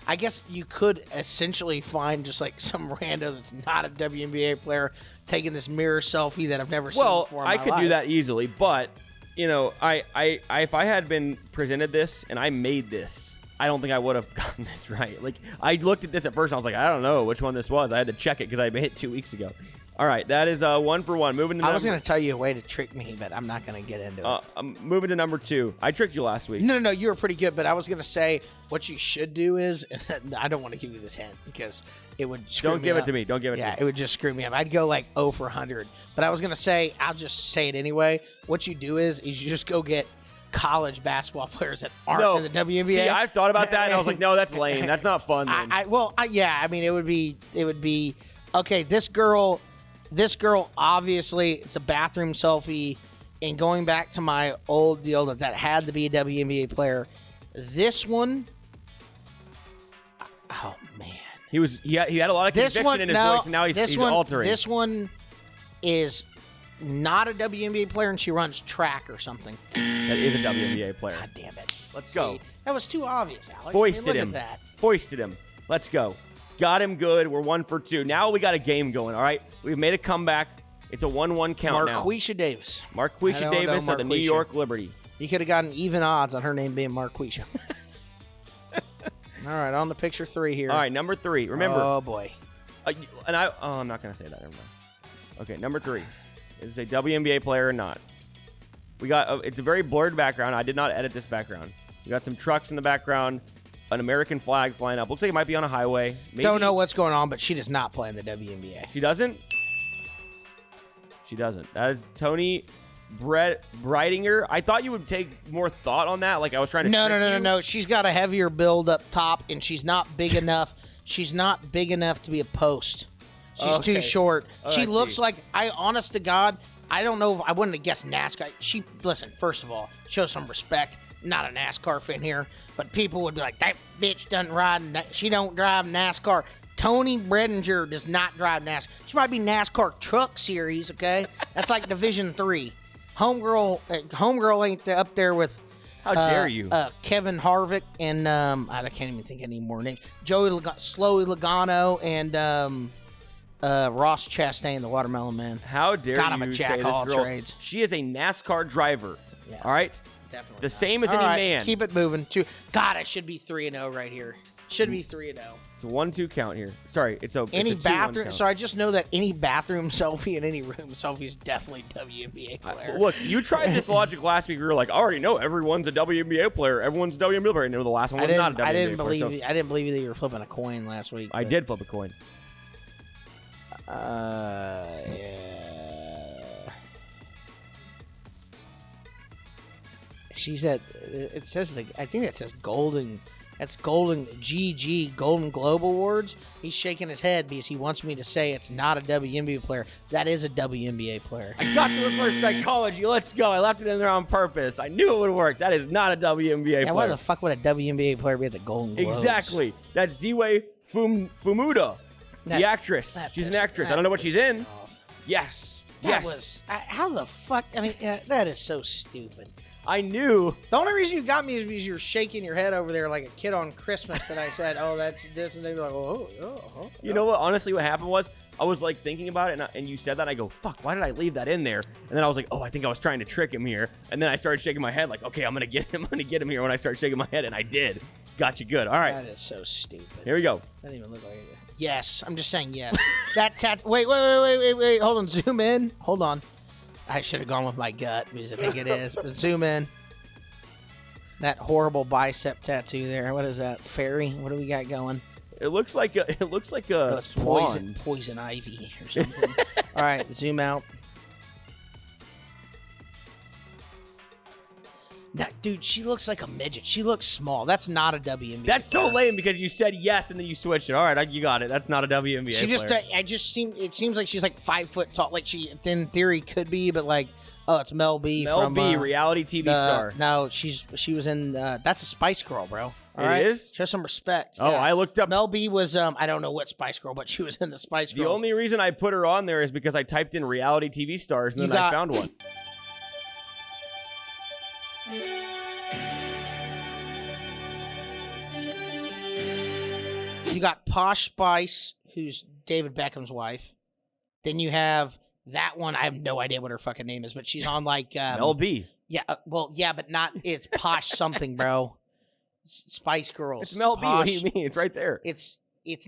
I guess you could essentially find just like some rando that's not a WNBA player taking this mirror selfie that I've never seen before in my I could life. do that easily, but I if I had been presented this and I made this, I don't think I would have gotten this right. Like, I looked at this at first, and I was like, I don't know which one this was. I had to check it because I made it 2 weeks ago. All right, that is 1 for 1. Moving to I was going to tell you a way to trick me, but I'm not going to get into it. I'm moving to number 2. I tricked you last week. No, you were pretty good, but I was going to say what you should do is, I don't want to give you this hint because it would screw me up. Don't give it to me. Don't give it to me. Yeah, it would just screw me up. I'd go like 0 for 100. But I was going to say, I'll just say it anyway. What you do is you just go get college basketball players that aren't in the WNBA. See, I've thought about that, and I was like, no, that's lame. That's not fun. Then. I mean, it would be okay. This girl, obviously, it's a bathroom selfie, and going back to my old deal that had to be a WNBA player. This one, oh man, he had a lot of conviction in his voice, and now he's altering. This one is not a WNBA player, and she runs track or something. That is a WNBA player. God damn it. Let's go. That was too obvious, Alex. Foisted him. Look at that. Foisted him. Let's go. Got him good. We're 1 for 2. Now we got a game going, all right? We've made a comeback. It's a 1-1 count now. Marquisha Davis. Marquisha Davis of the New York Liberty. You could have gotten even odds on her name being Marquisha. All right, on to picture 3 here. All right, number 3. Remember. Oh, boy. I'm not going to say that. Never mind. Okay, number 3. Is it a WNBA player or not? We got it's a very blurred background. I did not edit this background. We got some trucks in the background, an American flag flying up. Looks like it might be on a highway. Maybe. Don't know what's going on, but she does not play in the WNBA. She doesn't? She doesn't. That is Tony Breidinger. I thought you would take more thought on that. Like I was trying to. No. She's got a heavier build up top, and she's not big enough. She's not big enough to be a post. She's too short. She looks like, honest to God, I don't know if I wouldn't have guessed NASCAR. Listen, first of all, show some respect. Not a NASCAR fan here, but people would be like, that bitch doesn't ride, she don't drive NASCAR. Tony Breidinger does not drive NASCAR. She might be NASCAR Truck Series, okay? That's like Division 3. Homegirl ain't up there with... How dare you? Kevin Harvick and, I can't even think any more names. Slowy Logano and... Ross Chastain, the Watermelon Man. How dare God, I'm a you jack say all this girl? trades. She is a NASCAR driver. Yeah, all right? Definitely. The same as all any right, man. Keep it moving. God, I should be 3-0 right here. Should be 3-0. It's a 1-2 count here. Sorry, it's a any it's a bathroom. 2-1 count. So I just know that any bathroom selfie and any room selfie is definitely WNBA player. Look, you tried this logic last week. You were like, I already know everyone's a WNBA player. Everyone's a WNBA player. And the last one was not a WNBA player. I didn't believe that you were flipping a coin last week. I did flip a coin. Yeah. She's at. It says I think it says golden. That's Golden GG Golden Globe Awards. He's shaking his head because he wants me to say it's not a WNBA player. That is a WNBA player. I got the reverse psychology. Let's go. I left it in there on purpose. I knew it would work. That is not a WNBA player. Why the fuck would a WNBA player be at the Golden Globes? Exactly. That's Ziwe Fumuda, the actress. She's an actress. I don't know what she's in. Yes. How the fuck? I mean, that is so stupid. I knew. The only reason you got me is because you're shaking your head over there like a kid on Christmas that I said, oh, that's this, and they were like, oh. You know what? Honestly, what happened was I was like thinking about it, and you said that, and I go, fuck, why did I leave that in there? And then I was like, oh, I think I was trying to trick him here. And then I started shaking my head like, okay, I'm gonna get him here when I start shaking my head, and I did. Got you good. All right. That is so stupid. Here we go. Doesn't even look like it. Yes, I'm just saying yes. That wait. Hold on. Zoom in. Hold on. I should have gone with my gut because I think it is. But zoom in. That horrible bicep tattoo there. What is that? Fairy? What do we got going? It looks like a Oh, it's swan. poison ivy or something. All right, zoom out. That dude, she looks like a midget. She looks small. That's not a WNBA. That's so player. lame because you said yes and then you switched it. All right, you got it. That's not a WNBA She just, player. it seems like she's like 5 foot tall. Like she, in theory, could be, but like, oh, it's Mel B. Mel from, B, reality TV star. No, she was in. That's a Spice Girl, bro. All It right? is? Show some respect. Oh, Yeah. I looked up. Mel B was I don't know what Spice Girl, but she was in the Spice Girls. The only reason I put her on there is because I typed in reality TV stars and then I found one. You got Posh Spice, who's David Beckham's wife. Then you have that one. I have no idea what her fucking name is, but she's on like Mel B. Yeah, but not. It's Posh something, bro. Spice Girls. It's Mel B. What do you mean? It's right there. It's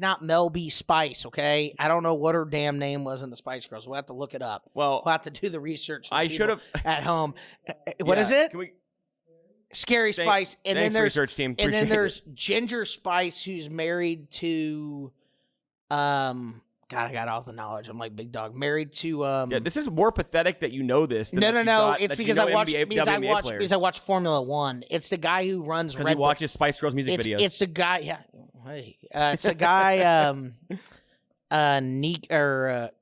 not Mel B. Spice, okay? I don't know what her damn name was in the Spice Girls. We'll have to look it up. Well, We'll have to do the research. I should have at home. What is it? Can we? Scary Spice, and then there's research team. and then Appreciate there's it. Ginger Spice, who's married to, God, I got all the knowledge. I'm like big dog. Married to, Yeah, this is more pathetic that you know this. Than no. that It's you because know I watch NBA, because I WNBA watch players. because I watch Formula One. It's the guy who runs Because Red he Bull. watches Spice Girls music videos. It's the guy. Yeah, hey, it's a guy.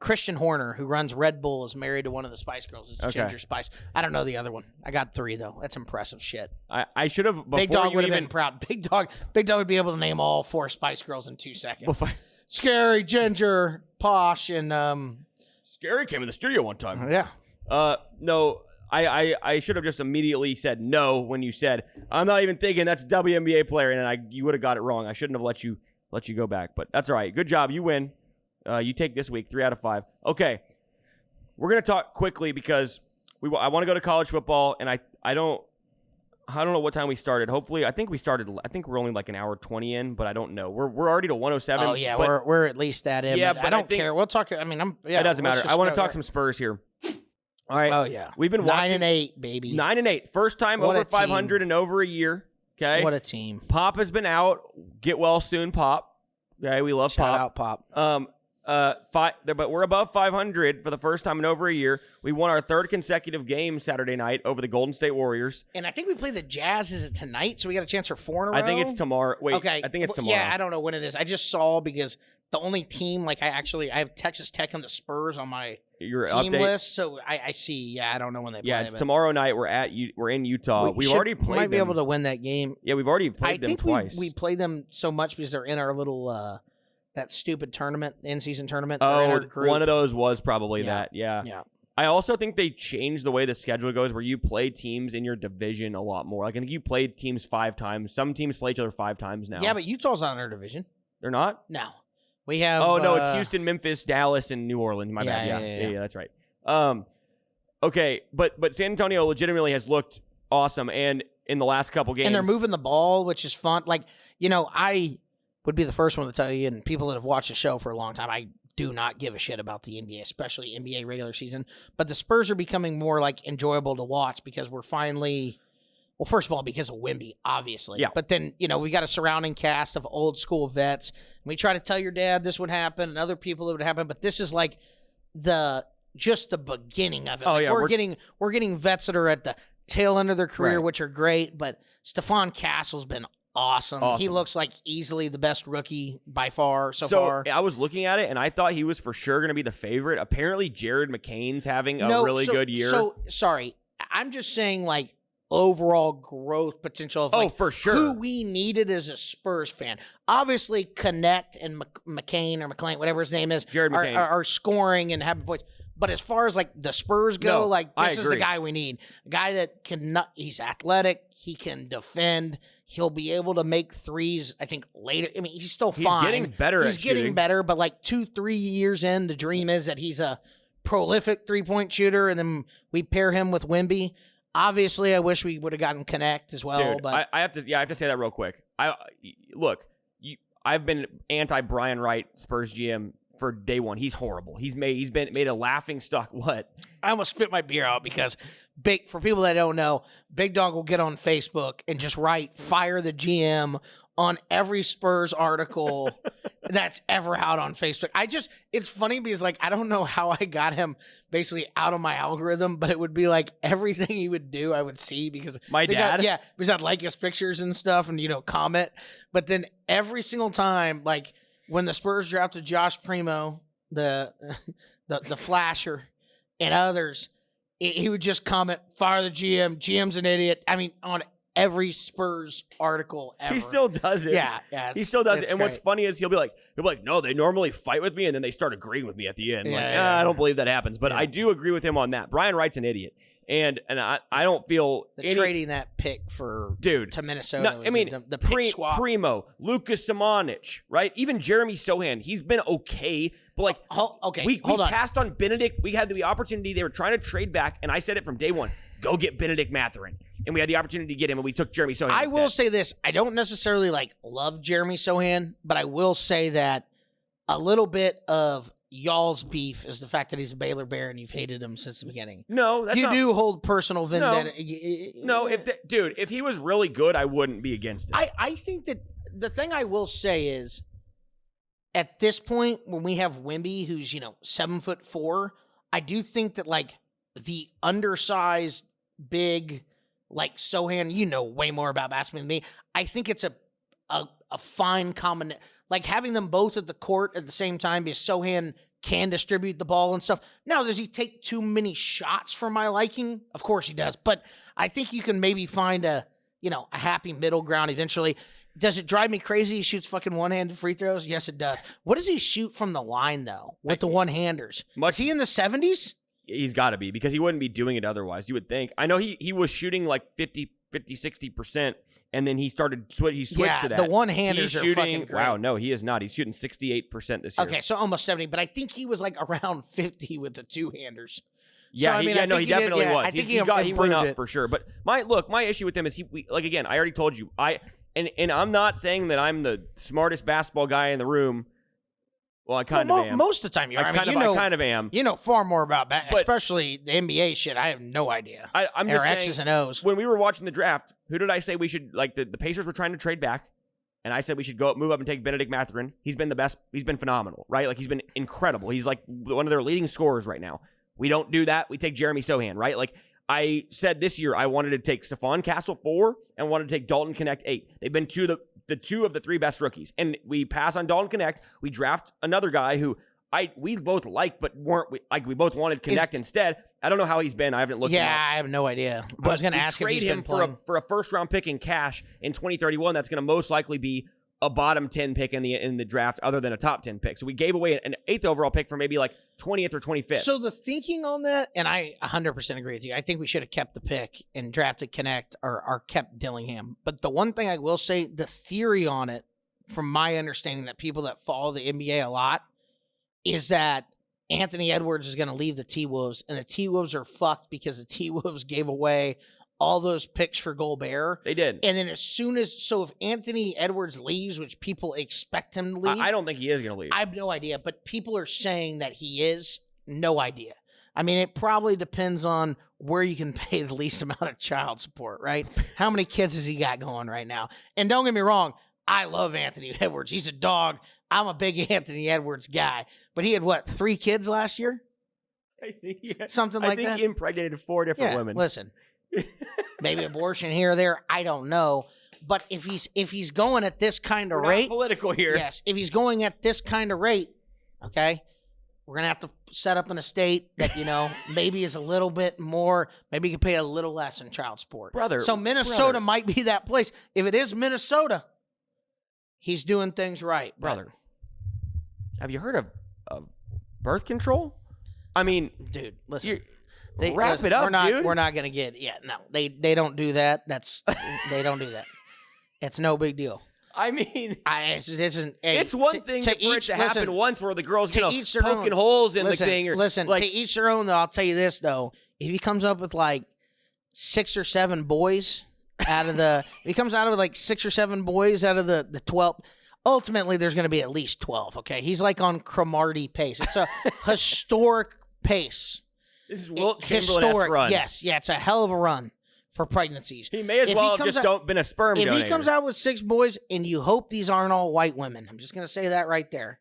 Christian Horner, who runs Red Bull, is married to one of the Spice Girls. It's Okay. Ginger Spice. I don't know the other one. I got 3 though. That's impressive shit. I should have. Big Dog would have been proud. Big Dog would be able to name all 4 Spice Girls in 2 seconds. Scary, Ginger, Posh, and Scary came in the studio one time. yeah. No, I should have just immediately said no when you said I'm not even thinking that's a WNBA player, and you would have got it wrong. I shouldn't have let you go back, but that's all right. Good job, you win. You take this week 3 out of 5. Okay, we're gonna talk quickly because I want to go to college football, and I don't know what time we started. Hopefully, I think we're only like an hour 20 in, but I don't know. We're already to 107. Oh yeah, but we're at least that in. Yeah, but but I don't think- care. We'll talk. I mean, it doesn't matter. I want to talk some Spurs here. All right. Oh yeah, We've been 9 watching and 8, baby. 9 and 8. First time What over a team. 500 in over a year. Okay. What a team. Pop has been out. Get well soon, Pop. Okay, we love Shout Pop. out, Pop. But we're above 500 for the first time in over a year. We won our 3rd consecutive game Saturday night over the Golden State Warriors. And I think we play the Jazz. Is it tonight? So we got a chance for 4 in a row? I think it's tomorrow. Wait, Okay. I think it's tomorrow. Yeah, I don't know when it is. I just saw because the only team, like I have Texas Tech and the Spurs on my Your team update. list. So I see. Yeah, I don't know when they Yeah, play. it's but tomorrow night. We're in Utah. We've already played might be them. able to win that game. Yeah, we've already I played them think twice. we play them so much because they're in our little that stupid tournament, in-season tournament. They're in Oh, our group. one of those was probably Yeah. that. Yeah. Yeah. I also think they changed the way the schedule goes where you play teams in your division a lot more. Like, I think you played teams 5 times. Some teams play each other 5 times now. Yeah, but Utah's not in our division. They're not? No. We have. Oh, no, it's Houston, Memphis, Dallas, and New Orleans. My bad. Yeah, that's right. Okay, but San Antonio legitimately has looked awesome, and in the last couple games. And they're moving the ball, which is fun. Like, I would be the first one to tell you, and people that have watched the show for a long time, I do not give a shit about the NBA, especially NBA regular season. But the Spurs are becoming more like enjoyable to watch because we're finally, well, first of all, because of Wemby, obviously. Yeah. But then, we got a surrounding cast of old school vets. And we try to tell your dad this would happen and other people it would happen, but this is like just the beginning of it. Oh, Like, yeah, we're getting vets that are at the tail end of their career, Right. which are great. But Stephon Castle's been awesome. He looks like easily the best rookie by far so far. I was looking at it, and I thought he was for sure going to be the favorite. Apparently, Jared McCain's having a really good year. So, sorry. I'm just saying, like, overall growth potential of, like, for sure. who we needed as a Spurs fan. Obviously, Connect and McCain or McClain, whatever his name is, Jared McCain. are scoring and having points. But as far as, like, the Spurs go, No, like, I this is the agree. guy we need. A guy that he's athletic. He can defend. He'll be able to make threes, I think, later. I mean, he's still fine. getting better He's at getting shooting. better, but, like, 2-3 years in, the dream is that he's a prolific three-point shooter, and then we pair him with Wemby. Obviously, I wish we would have gotten Connect as well. Dude, but I have to say that real quick. I've been anti Brian Wright, Spurs GM, for day one. He's horrible. He's made a laughing stock. What? I almost spit my beer out because for people that don't know, Big Dog will get on Facebook and just write "fire the GM" on every Spurs article that's ever out on Facebook. It's funny because like I don't know how I got him basically out of my algorithm, but it would be like everything he would do I would see because my dad, because I'd like his pictures and stuff and comment. But then every single time, like when the Spurs drafted Josh Primo, the Flasher, and others, he would just comment, "Fire the GM. GM's an idiot." I mean, on every Spurs article ever. He still does it. Yeah. He still does it. And great. What's funny is he'll be like, no, they normally fight with me, and then they start agreeing with me at the end. I don't believe that happens. But I do agree with him on that. Brian Wright's an idiot. And I don't feel trading that pick to Minnesota. The pick swap. Primo, Lucas Simonich, right? Even Jeremy Sohan, he's been okay. But we passed on Benedict. We had the opportunity. They were trying to trade back, and I said it from day one. Go get Benedict Mathurin. And we had the opportunity to get him, and we took Jeremy Sohan. I will say this. I don't necessarily love Jeremy Sohan, but I will say that a little bit of y'all's beef is the fact that he's a Baylor Bear and you've hated him since the beginning. No, that's you do hold personal vendetta. No, if he was really good, I wouldn't be against it. I think that the thing I will say is, at this point, when we have Wemby, who's 7'4", I do think that the undersized, big, Sohan, way more about basketball than me. I think it's a fine combination. Having them both at the court at the same time because Sohan can distribute the ball and stuff. Now, does he take too many shots for my liking? Of course he does. But I think you can maybe find a happy middle ground eventually. Does it drive me crazy he shoots fucking one-handed free throws? Yes, it does. What does he shoot from the line, though, with the one-handers? Is he in the 70s? He's got to be because he wouldn't be doing it otherwise, you would think. I know he was shooting 50, 60%. And then he switched to that. The one-handers are fucking great. Wow, no, he is not. He's shooting 68% this year. Okay, so almost 70. But I think he was around 50 with the two-handers. Yeah, so, he definitely was. I think he went up for sure. But my issue with him is again, I already told you. And I'm not saying that I'm the smartest basketball guy in the room. Well, I kind of am. Most of the time you are. I kind of am. You know far more about especially the NBA shit. I have no idea. I'm just saying, X's and O's. When we were watching the draft, who did I say we should, the Pacers were trying to trade back, and I said we should move up and take Benedict Mathurin. He's been the best. He's been phenomenal, right? He's been incredible. He's one of their leading scorers right now. We don't do that. We take Jeremy Sohan, right? I said this year I wanted to take Stephon Castle 4 and wanted to take Dalton Connect 8. They've been the two of the three best rookies. And we pass on Dalton Connect. We draft another guy who we both like, but we both wanted Connect instead. I don't know how he's been. I haven't looked him up. I have no idea. I was going to ask if he's been playing. For a first-round pick in cash in 2031. That's going to most likely be a bottom 10 pick in the draft other than a top 10 pick. So we gave away an 8th overall pick for maybe 20th or 25th. So the thinking on that, and I 100% agree with you. I think we should have kept the pick and drafted Connect or kept Dillingham. But the one thing I will say, the theory on it, from my understanding that people that follow the NBA a lot, is that Anthony Edwards is going to leave the T-Wolves, and the T-Wolves are fucked because the T-Wolves gave away all those picks for Gobert. They did. And then if Anthony Edwards leaves, which people expect him to leave. I don't think he is going to leave. I have no idea, but people are saying that he is. No idea. I mean, it probably depends on where you can pay the least amount of child support, right? How many kids has he got going right now? And don't get me wrong, I love Anthony Edwards. He's a dog. I'm a big Anthony Edwards guy. But he had, 3 kids last year? Something like that? I think he impregnated 4 different women. Listen. Maybe abortion here or there. I don't know. But if he's going at this kind of rate. Not political here. Yes. If he's going at this kind of rate, okay, we're going to have to set up an estate that, maybe is a little bit more. Maybe you can pay a little less in child support. So Minnesota might be that place. If it is Minnesota, he's doing things right. Brother, have you heard of birth control? I mean, dude, listen. Wrap it up, dude. We're not going to get no. They don't do that. They don't do that. It's no big deal. I mean, it's one thing for it to happen once where the girls poking holes in the thing. To each their own. Though I'll tell you this though: if he comes up with 6 or 7 boys, if he comes out of like 6 or 7 boys out of the 12, ultimately there's going to be at least 12. Okay, he's like on Cromartie pace. It's a historic pace. This is Wilt Chamberlain-esque run. Yes, yeah, it's a hell of a run for pregnancies. He may as well have just been a sperm donor. If he comes out with 6 boys, and you hope these aren't all white women, I'm just going to say that right there.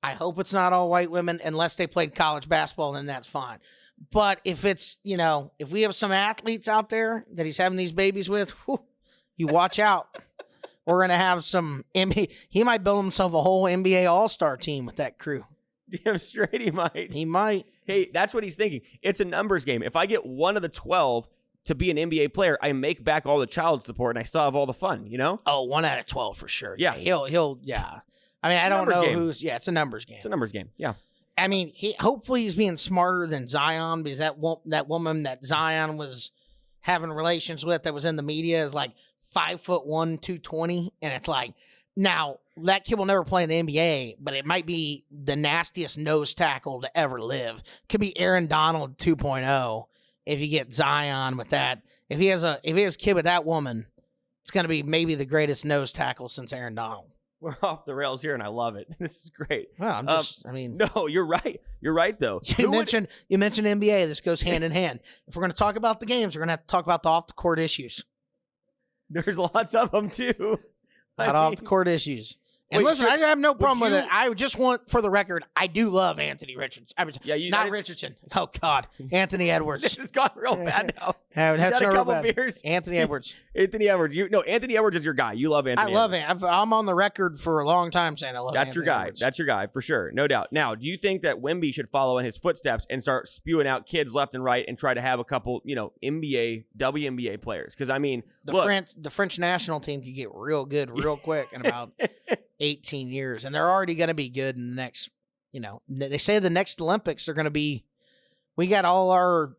I hope it's not all white women unless they played college basketball, then that's fine. But if it's, if we have some athletes out there that he's having these babies with, you watch out. We're going to have some NBA. He might build himself a whole NBA All-Star team with that crew. Damn straight he might. He might. Hey, that's what he's thinking. It's a numbers game. If I get one of the 12 to be an NBA player, I make back all the child support and I still have all the fun, Oh, 1 out of 12 for sure. Yeah. He'll yeah. I mean, I don't know it's a numbers game. It's a numbers game. Yeah. I mean, hopefully he's being smarter than Zion, because that woman that Zion was having relations with that was in the media is like 5'1", 220, and it's like, now that kid will never play in the NBA, but it might be the nastiest nose tackle to ever live. Could be Aaron Donald 2.0 if you get Zion with that. If he has a kid with that woman, it's going to be maybe the greatest nose tackle since Aaron Donald. We're off the rails here, and I love it. This is great. Well, no, you're right. You're right, though. You mentioned NBA. This goes hand in hand. If we're going to talk about the games, we're going to have to talk about the off-the-court issues. There's lots of them, too. Off-the-court issues. And listen, I have no problem with it. I just want, for the record, I do love Anthony Richardson. Richardson. Oh, God. Anthony Edwards. This has gone real bad now. Had a couple beers. Anthony Edwards. Anthony Edwards. Anthony Edwards is your guy. You love Anthony Edwards. I love him. I'm on the record for a long time saying I love That's your guy. Edwards. That's your guy, for sure. No doubt. Now, do you think that Wemby should follow in his footsteps and start spewing out kids left and right and try to have a couple, NBA, WNBA players? Because, I mean, the French national team could get real good real quick in about 18 years, and they're already going to be good in the next, they say the next Olympics are going to be, we got all our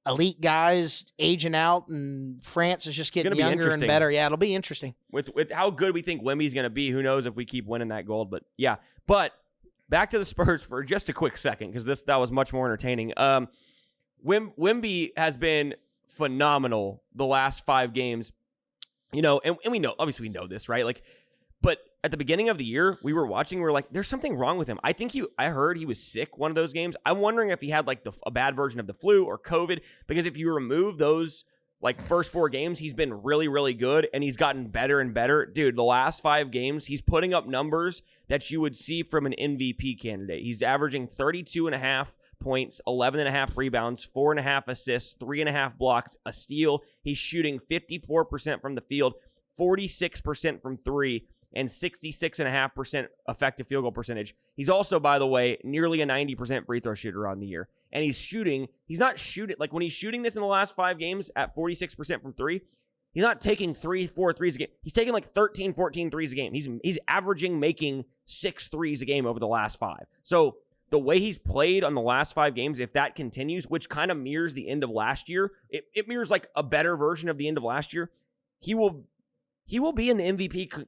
elite guys aging out, and France is just getting younger and better. Yeah, it'll be interesting. With how good we think Wemby's going to be, who knows if we keep winning that gold, but yeah. But back to the Spurs for just a quick second, because that was much more entertaining. Wemby has been phenomenal the last 5 games, and we know, obviously we know this, right? But at the beginning of the year, we were watching, we were like, there's something wrong with him. I heard he was sick one of those games. I'm wondering if he had a bad version of the flu or COVID, because if you remove those first 4 games, he's been really, really good, and he's gotten better and better. Dude, the last 5 games, he's putting up numbers that you would see from an MVP candidate. He's averaging 32.5 points, 11.5 rebounds, 4.5 assists, 3.5 blocks, a steal. He's shooting 54% from the field, 46% from 3, and 66.5% effective field goal percentage. He's also, by the way, nearly a 90% free throw shooter on the year. And he's not shooting, when he's shooting this in the last 5 games at 46% from 3, he's not taking 3-4 threes a game. He's taking 13, 14 threes a game. He's averaging making 6 threes a game over the last 5. So the way he's played on the last 5 games, if that continues, which kind of mirrors the end of last year, it mirrors a better version of the end of last year, he will be in the MVP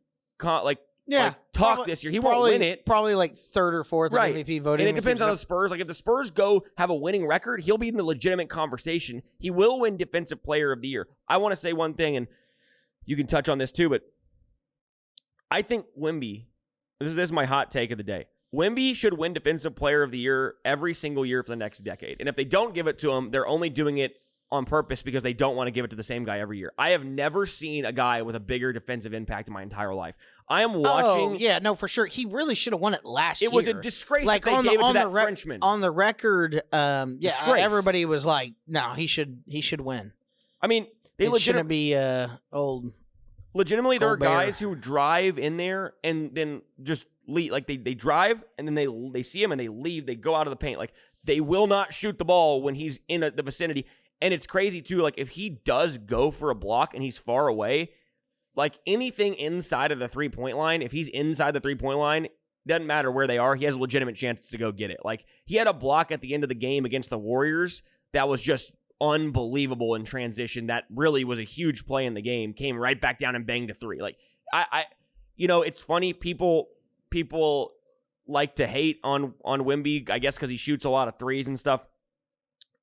talk this year. He won't win it. Probably 3rd or 4th in MVP voting. And it depends on the Spurs. If the Spurs have a winning record, he'll be in the legitimate conversation. He will win Defensive Player of the Year. I want to say one thing, and you can touch on this too, but I think Wemby, this is my hot take of the day, Wemby should win Defensive Player of the Year every single year for the next decade. And if they don't give it to him, they're only doing it on purpose because they don't want to give it to the same guy every year. I have never seen a guy with a bigger defensive impact in my entire life. I am watching. Oh, yeah, no, for sure. He really should have won it last year. It was a disgrace that they gave it to that Frenchman. On the record, everybody was like, no, he should win. I mean, it shouldn't be old. Legitimately, there are guys who drive in there and then just leave. They drive and then they see him and they leave. They go out of the paint. They will not shoot the ball when he's in the vicinity. And it's crazy, too, if he does go for a block and he's far away, anything inside of the three-point line, if he's inside the three-point line, doesn't matter where they are, he has a legitimate chance to go get it. He had a block at the end of the game against the Warriors that was just unbelievable in transition. That really was a huge play in the game, came right back down and banged a 3. It's funny, people like to hate on Wemby, I guess because he shoots a lot of threes and stuff.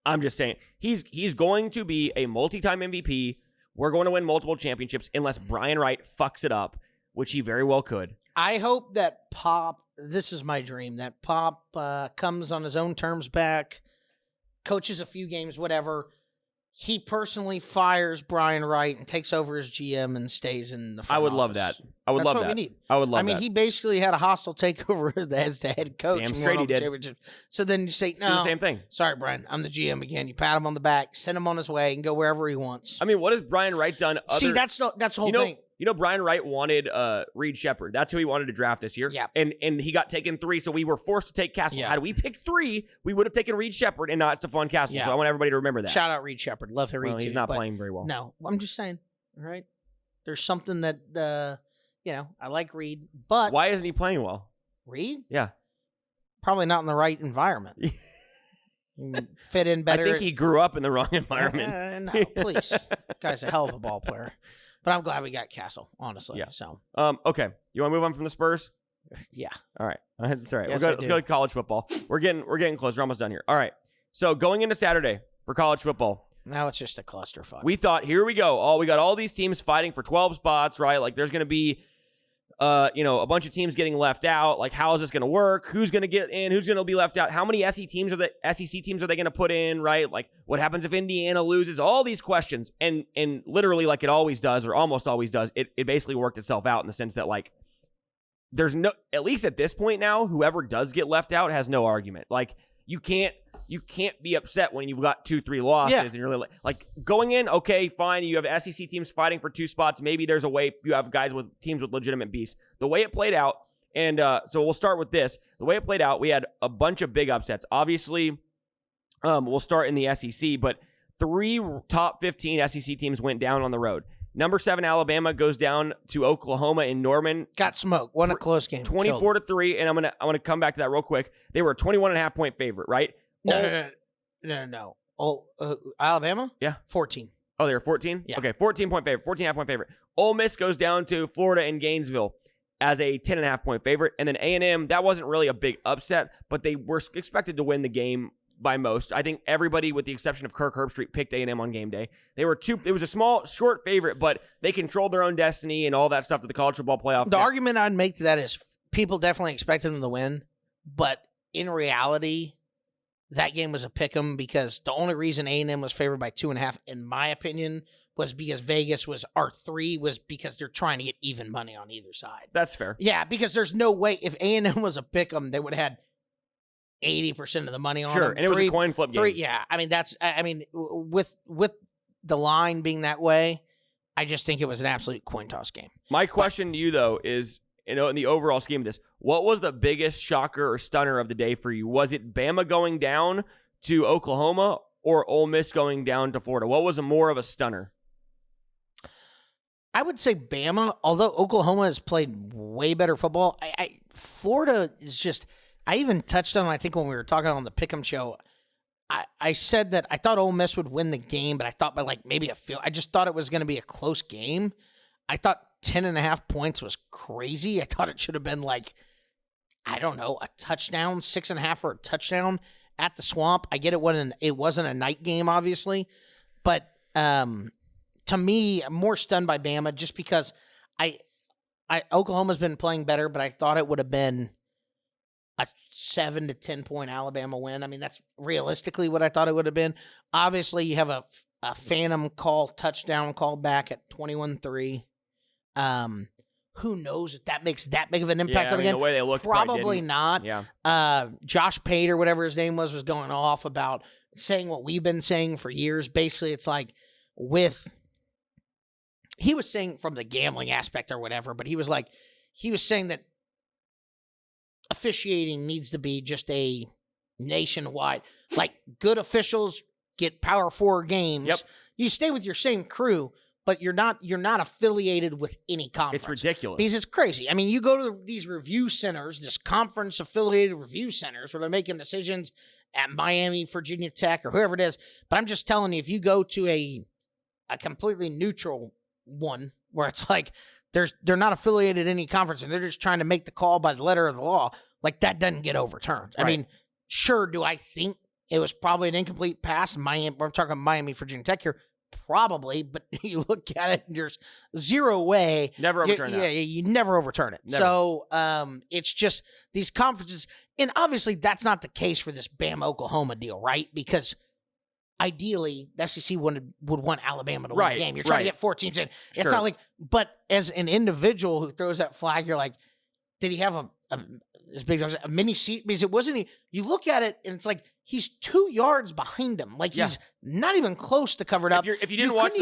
I'm just saying, he's going to be a multi-time MVP. we're going to win multiple championships unless Brian Wright fucks it up, which he very well could. I hope that Pop, this is my dream, that Pop comes on his own terms back, coaches a few games, whatever. He personally fires Brian Wright and takes over as GM and stays in the front I would office. love that. I would That's love what that. we need. I would love that. I mean, he basically had a hostile takeover as the head coach. Damn and straight won he all the did. championships. So then you say, Let's do no, the same thing. sorry, Brian, I'm the GM again. You pat him on the back, send him on his way, and go wherever he wants. I mean, what has Brian Wright done? See, that's the whole thing. You know, Brian Wright wanted Reed Shepard. That's who he wanted to draft this year. Yeah. And he got taken 3, so we were forced to take Castle. Yeah. Had we picked 3, we would have taken Reed Shepard and not Stephon Castle. Yeah. So I want everybody to remember that. Shout out Reed Shepard. Love to Reed. Well, he's too, not but playing very well. No, I'm just saying. All right, there's something that I like Reed, but Why isn't he playing well? Reed Yeah. probably not in the right environment. Fit in better. I think he grew up in the wrong environment. No, please. Guy's a hell of a ball player. But I'm glad we got Castle, honestly. Yeah. So Okay. You want to move on from the Spurs? yeah. All right. That's all right. Yes, Let's go to college football. We're getting close. We're almost done here. All right. So going into Saturday for college football, Now it's just a clusterfuck. we thought, here we go. We got all these teams fighting for 12 spots, right? Like there's going to be a bunch of teams getting left out. Like, how is this going to work? Who's going to get in? Who's going to be left out? How many SEC teams are they going to put in, right? Like, what happens if Indiana loses? All these questions. And literally, like it always does, or almost always does, it basically worked itself out in the sense that, like, there's no, at least at this point now, whoever does get left out has no argument. Like, you can't be upset when you've got 2-3 losses and you're really like going in. Okay, fine. You have SEC teams fighting for 2 spots. Maybe there's a way you have guys with teams with legitimate beasts. The way it played out, and so we'll start with this. The way it played out, we had a bunch of big upsets. Obviously, we'll start in the SEC, but 3 top 15 SEC teams went down on the road. Number 7 Alabama goes down to Oklahoma in Norman. got smoked. Won a close game. 24-3, and I'm gonna come back to that real quick. They were a 21.5 point favorite, right? No. Oh, Alabama? Yeah. 14. Oh, they were 14? Yeah. Okay, 14.5 point favorite. Ole Miss goes down to Florida and Gainesville as a 10.5 point favorite. And then A&M, that wasn't really a big upset, but they were expected to win the game by most. I think everybody, with the exception of Kirk Herbstreit, picked A&M on game day. It was a small, short favorite, but they controlled their own destiny and all that stuff to the college football playoff. The argument I'd make to that is people definitely expected them to win, but in reality, that game was a pick 'em because the only reason A&M was favored by 2.5, in my opinion, was because Vegas was R3, was because they're trying to get even money on either side. That's fair. Yeah, because there's no way if A&M was a pick 'em, they would have had 80% of the money on Sure, them. and it was a coin flip game. Yeah, I mean, with the line being that way, I just think it was an absolute coin toss game. My question to you, though, is, in the overall scheme of this, what was the biggest shocker or stunner of the day for you? Was it Bama going down to Oklahoma or Ole Miss going down to Florida? What was more of a stunner? I would say Bama, although Oklahoma has played way better football. Florida is just, I even touched on, I think when we were talking on the Pick'em show, I said that I thought Ole Miss would win the game, but I thought by like maybe I just thought it was going to be a close game. I thought 10.5 points was crazy. I thought it should have been like, I don't know, a touchdown, 6.5 for a touchdown at the Swamp. I get it wasn't a night game, obviously, but to me, I'm more stunned by Bama just because Oklahoma's been playing better, but I thought it would have been a 7 to 10 point Alabama win. I mean, that's realistically what I thought it would have been. Obviously, you have a phantom touchdown call back at 21-3. Who knows if that makes that big of an impact on the game? The way they looked, probably not. Yeah. Josh Pate or whatever his name was going off about saying what we've been saying for years. Basically, it's like he was saying from the gambling aspect or whatever, but he was saying that officiating needs to be just a nationwide, like good officials get Power 4 games. Yep. You stay with your same crew, but you're not affiliated with any conference. It's ridiculous. Because it's crazy. I mean, you go to these review centers, this conference-affiliated review centers where they're making decisions at Miami, Virginia Tech, or whoever it is. But I'm just telling you, if you go to a completely neutral one where it's like they're not affiliated in any conference and they're just trying to make the call by the letter of the law, like that doesn't get overturned. Right. I mean, sure, do I think it was probably an incomplete pass? We're talking Miami, Virginia Tech here. probably, but you look at it, and there's zero way. Never overturn that. Yeah, you never overturn it. Never. So it's just these conferences, and obviously that's not the case for this Bama-Oklahoma deal, right? Because ideally, the SEC would want Alabama to win the game. You're trying to get 4 teams in. It's not like, but as an individual who throws that flag, you're like, did he have a as big as a mini seat? Because it wasn't. You look at it, and it's like he's 2 yards behind him. Like he's not even close to covered up. If you didn't watch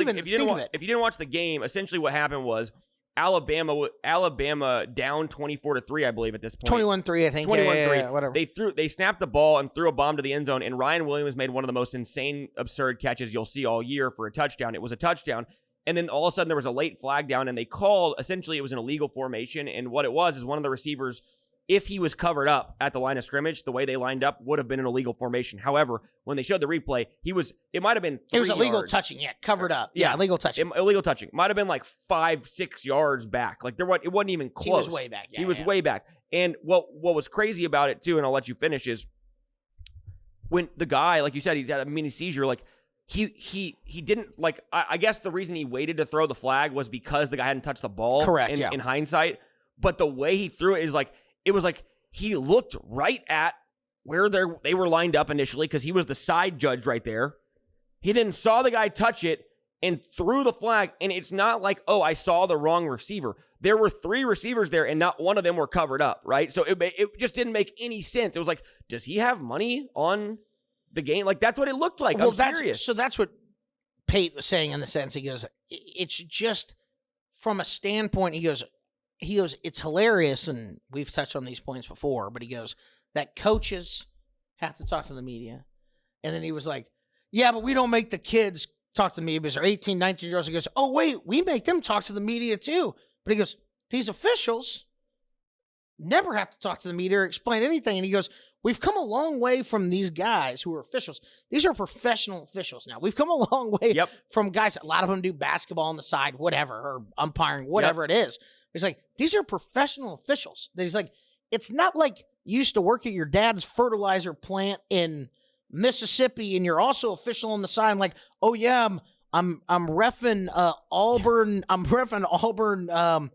the game, essentially what happened was Alabama down 24-3, I believe at this point. 21-3, I think. 21-3. Yeah, whatever. They snapped the ball and threw a bomb to the end zone, and Ryan Williams made one of the most insane, absurd catches you'll see all year for a touchdown. It was a touchdown. And then all of a sudden there was a late flag down, and they called, essentially it was an illegal formation. And what it was is one of the receivers, if he was covered up at the line of scrimmage, the way they lined up would have been an illegal formation. However, when they showed the replay, it might have been 3 It was illegal yards. touching, covered up. Yeah, illegal touching. Illegal touching. Might have been like 5-6 yards back. Like it wasn't even close. He was way back. He was way back. And what was crazy about it too, and I'll let you finish, is when the guy, like you said, he's had a mini seizure, like he didn't, like, I guess the reason he waited to throw the flag was because the guy hadn't touched the ball. Correct, in hindsight. But the way he threw it is like, it was like he looked right at where they were lined up initially, because he was the side judge right there. He then saw the guy touch it and threw the flag, and it's not like, oh, I saw the wrong receiver. There were 3 receivers there, and not one of them were covered up, right? So it just didn't make any sense. It was like, does he have money on the game? Like, that's what it looked like. I'm serious. So that's what Pate was saying, in the sense, he goes, it's just from a standpoint, he goes, it's hilarious, and we've touched on these points before, but he goes, that coaches have to talk to the media. And then he was like, yeah, but we don't make the kids talk to the media because they're 18, 19 years old. He goes, oh, wait, we make them talk to the media too. But he goes, these officials never have to talk to the media or explain anything. And he goes, we've come a long way from these guys who are officials. These are professional officials now. We've come a long way from guys. A lot of them do basketball on the side, whatever, or umpiring, whatever it is. He's like, these are professional officials. He's like, it's not like you used to work at your dad's fertilizer plant in Mississippi and you're also official on the side. Like, oh yeah, I'm reffing Auburn. I'm reffing Auburn,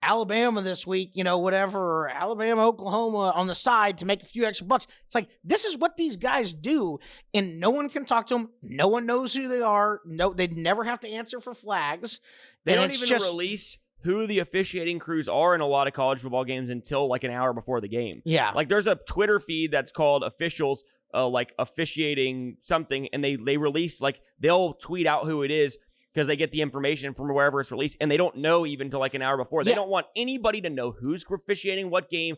Alabama this week, whatever, or Alabama, Oklahoma on the side to make a few extra bucks. It's like, this is what these guys do, and no one can talk to them. No one knows who they are. No, they never have to answer for flags. They don't even release who the officiating crews are in a lot of college football games until like an hour before the game. Yeah. Like, there's a Twitter feed that's called Officials, like officiating something, and they release, like, they'll tweet out who it is, because they get the information from wherever it's released, and they don't know even till like an hour before. They don't want anybody to know who's officiating what game.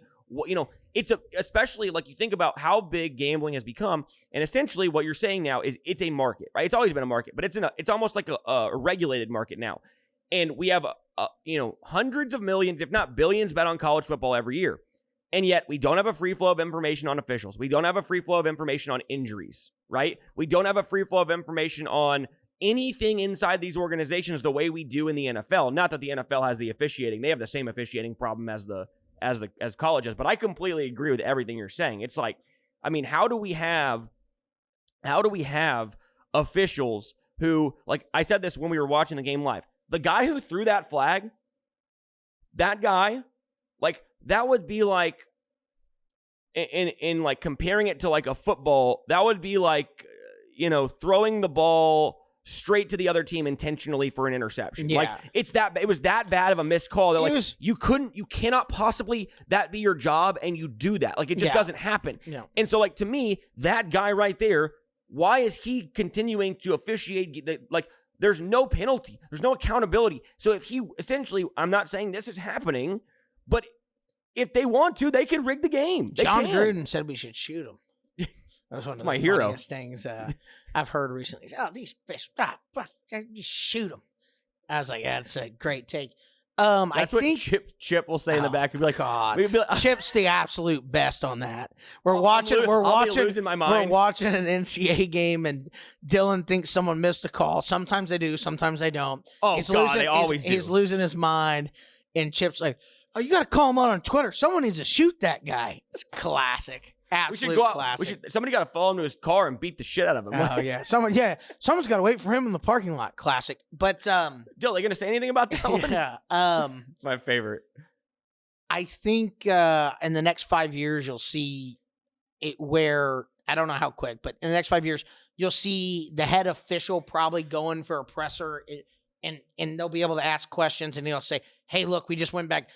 It's especially, like, you think about how big gambling has become, and essentially what you're saying now is it's a market, right? It's always been a market, but it's almost like a regulated market now. And we have hundreds of millions, if not billions, bet on college football every year. And yet we don't have a free flow of information on officials. We don't have a free flow of information on injuries, right? We don't have a free flow of information on anything inside these organizations the way we do in the NFL. Not that the NFL has the officiating. They have the same officiating problem as colleges, but I completely agree with everything you're saying. It's like, I mean, how do we have officials who, like I said this when we were watching the game live, the guy who threw that flag, that guy, like, that would be like, in like comparing it to like a football, that would be like, throwing the ball straight to the other team intentionally for an interception. Yeah. Like, it was that bad of a missed call that, like, you cannot possibly, that be your job, and you do that. Like, it just doesn't happen. Yeah. And so, like, to me, that guy right there, why is he continuing to officiate? Like, there's no penalty. There's no accountability. So if he, essentially, I'm not saying this is happening, but if they want to, they can rig the game. John Gruden said we should shoot him. That was one of the funniest hero. things I've heard recently. Oh, these fish, just shoot them. I was like, that's a great take. That's what Chip will say in the back. He'll be like, God, Chip's the absolute best on that. I'll be losing my mind. We're watching an NCAA game, and Dylan thinks someone missed a call. Sometimes they do, sometimes they don't. Oh, they always do. He's losing his mind, and Chip's like, Oh, you got to call him out on Twitter. Someone needs to shoot that guy. It's classic. Absolute We should go out. classic. Somebody got to follow him to his car and beat the shit out of him. Oh, yeah. Someone's got to wait for him in the parking lot. Classic. But, Dill, are you going to say anything about that one? yeah. My favorite. I think in the next 5 years, you'll see it where, I don't know how quick, but in the next 5 years, you'll see the head official probably going for a presser and they'll be able to ask questions and they'll say, hey, look, we just went back,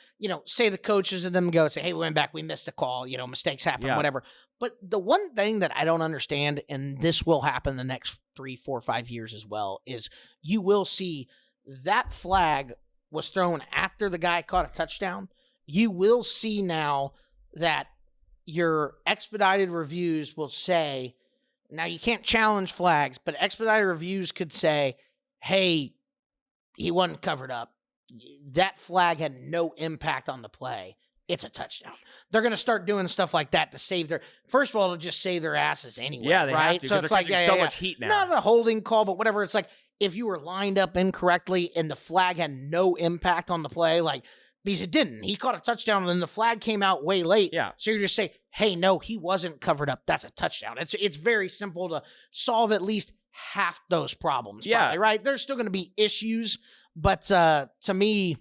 say the coaches and them go say, hey, we went back, we missed a call, mistakes happen, whatever. But the one thing that I don't understand, and this will happen the next 3, 4, 5 years as well, is you will see that flag was thrown after the guy caught a touchdown. You will see now that your expedited reviews will say, now you can't challenge flags, but expedited reviews could say, hey, he wasn't covered up. That flag had no impact on the play. It's a touchdown. They're going to start doing stuff like that to save their. First of all, it'll just save their asses anyway. Yeah, they right. Have to, so it's like so much heat now. Not a holding call, but whatever. It's like if you were lined up incorrectly and the flag had no impact on the play, like because it didn't. He caught a touchdown and then the flag came out way late. Yeah. So you just say, hey, no, he wasn't covered up. That's a touchdown. It's very simple to solve at least half those problems. Yeah. Probably, right. There's still going to be issues, but to me,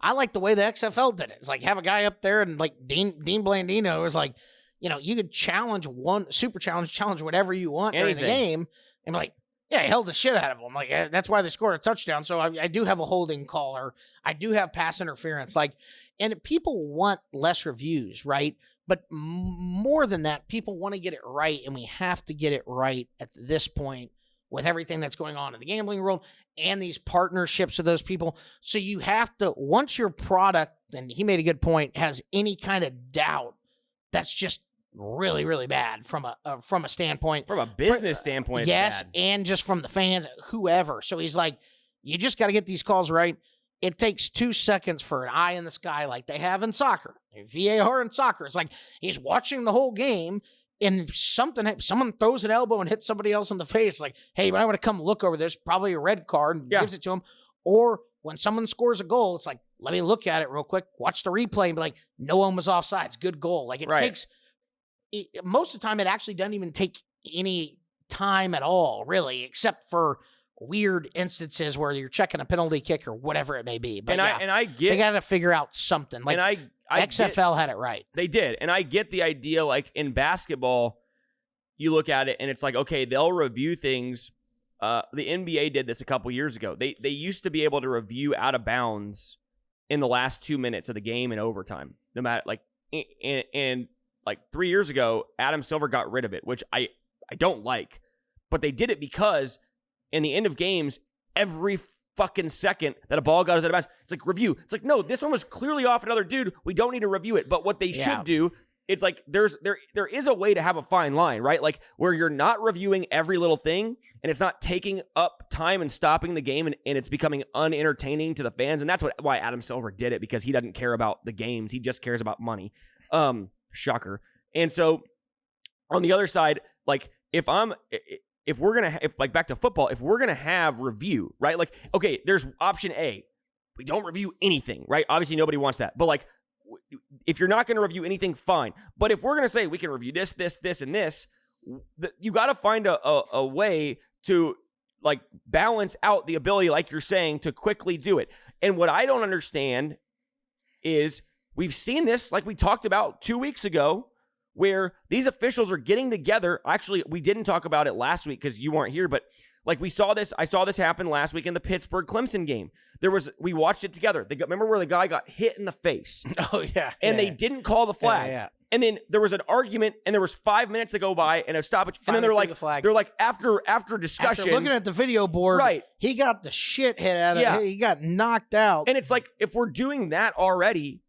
I like the way the XFL did it. It's like have a guy up there and like Dean Blandino was like, you could challenge challenge whatever you want during the game. And like, yeah, he held the shit out of him. Like, that's why they scored a touchdown. So I do have a holding call or I do have pass interference. Like, and people want less reviews, right? But more than that, people want to get it right. And we have to get it right at this point with everything that's going on in the gambling world and these partnerships of those people. So you have to, once your product, and he made a good point, has any kind of doubt, that's just really, really bad from a standpoint. From a business standpoint, it's yes, bad. And just from the fans, whoever. So he's like, you just got to get these calls right. It takes 2 seconds for an eye in the sky like they have in soccer. VAR in soccer. It's like he's watching the whole game and someone throws an elbow and hits somebody else in the face. Like, hey, I want to come look over this. Probably a red card and gives it to him. Or when someone scores a goal, it's like, let me look at it real quick. Watch the replay and be like, no one was offsides. Good goal. Like it takes, most of the time it actually doesn't even take any time at all, really, except for weird instances where you're checking a penalty kick or whatever it may be. But I get they got to figure out something. Like XFL had it right. They did. And I get the idea, like in basketball, you look at it and it's like, okay, they'll review things. The NBA did this a couple years ago. They used to be able to review out of bounds in the last 2 minutes of the game in overtime. No matter and like 3 years ago, Adam Silver got rid of it, which I don't like. But they did it because in the end of games, every fucking second that a ball got out of bounds, it's like review. It's like, no, this one was clearly off another dude. We don't need to review it. But what they should do, it's like there is a way to have a fine line, right? Like where you're not reviewing every little thing and it's not taking up time and stopping the game and it's becoming unentertaining to the fans. And that's why Adam Silver did it, because he doesn't care about the games. He just cares about money. Shocker. And so on the other side, like if we're going to, back to football, if we're going to have review, right? Like, okay, there's option A. We don't review anything, right? Obviously, nobody wants that. But, like, if you're not going to review anything, fine. But if we're going to say we can review this, and this, you got to find a way to, like, balance out the ability, like you're saying, to quickly do it. And what I don't understand is we've seen this, like we talked about 2 weeks ago, where these officials are getting together. Actually, we didn't talk about it last week because you weren't here, but like I saw this happen last week in the Pittsburgh-Clemson game. We watched it together. Remember where the guy got hit in the face? Oh, yeah. And they didn't call the flag. Yeah. And then there was an argument, and there was 5 minutes to go by, and a stoppage. And then they're like, after discussion. After looking at the video board, right. He got the shit hit out of him. He got knocked out. And it's like, if we're doing that already,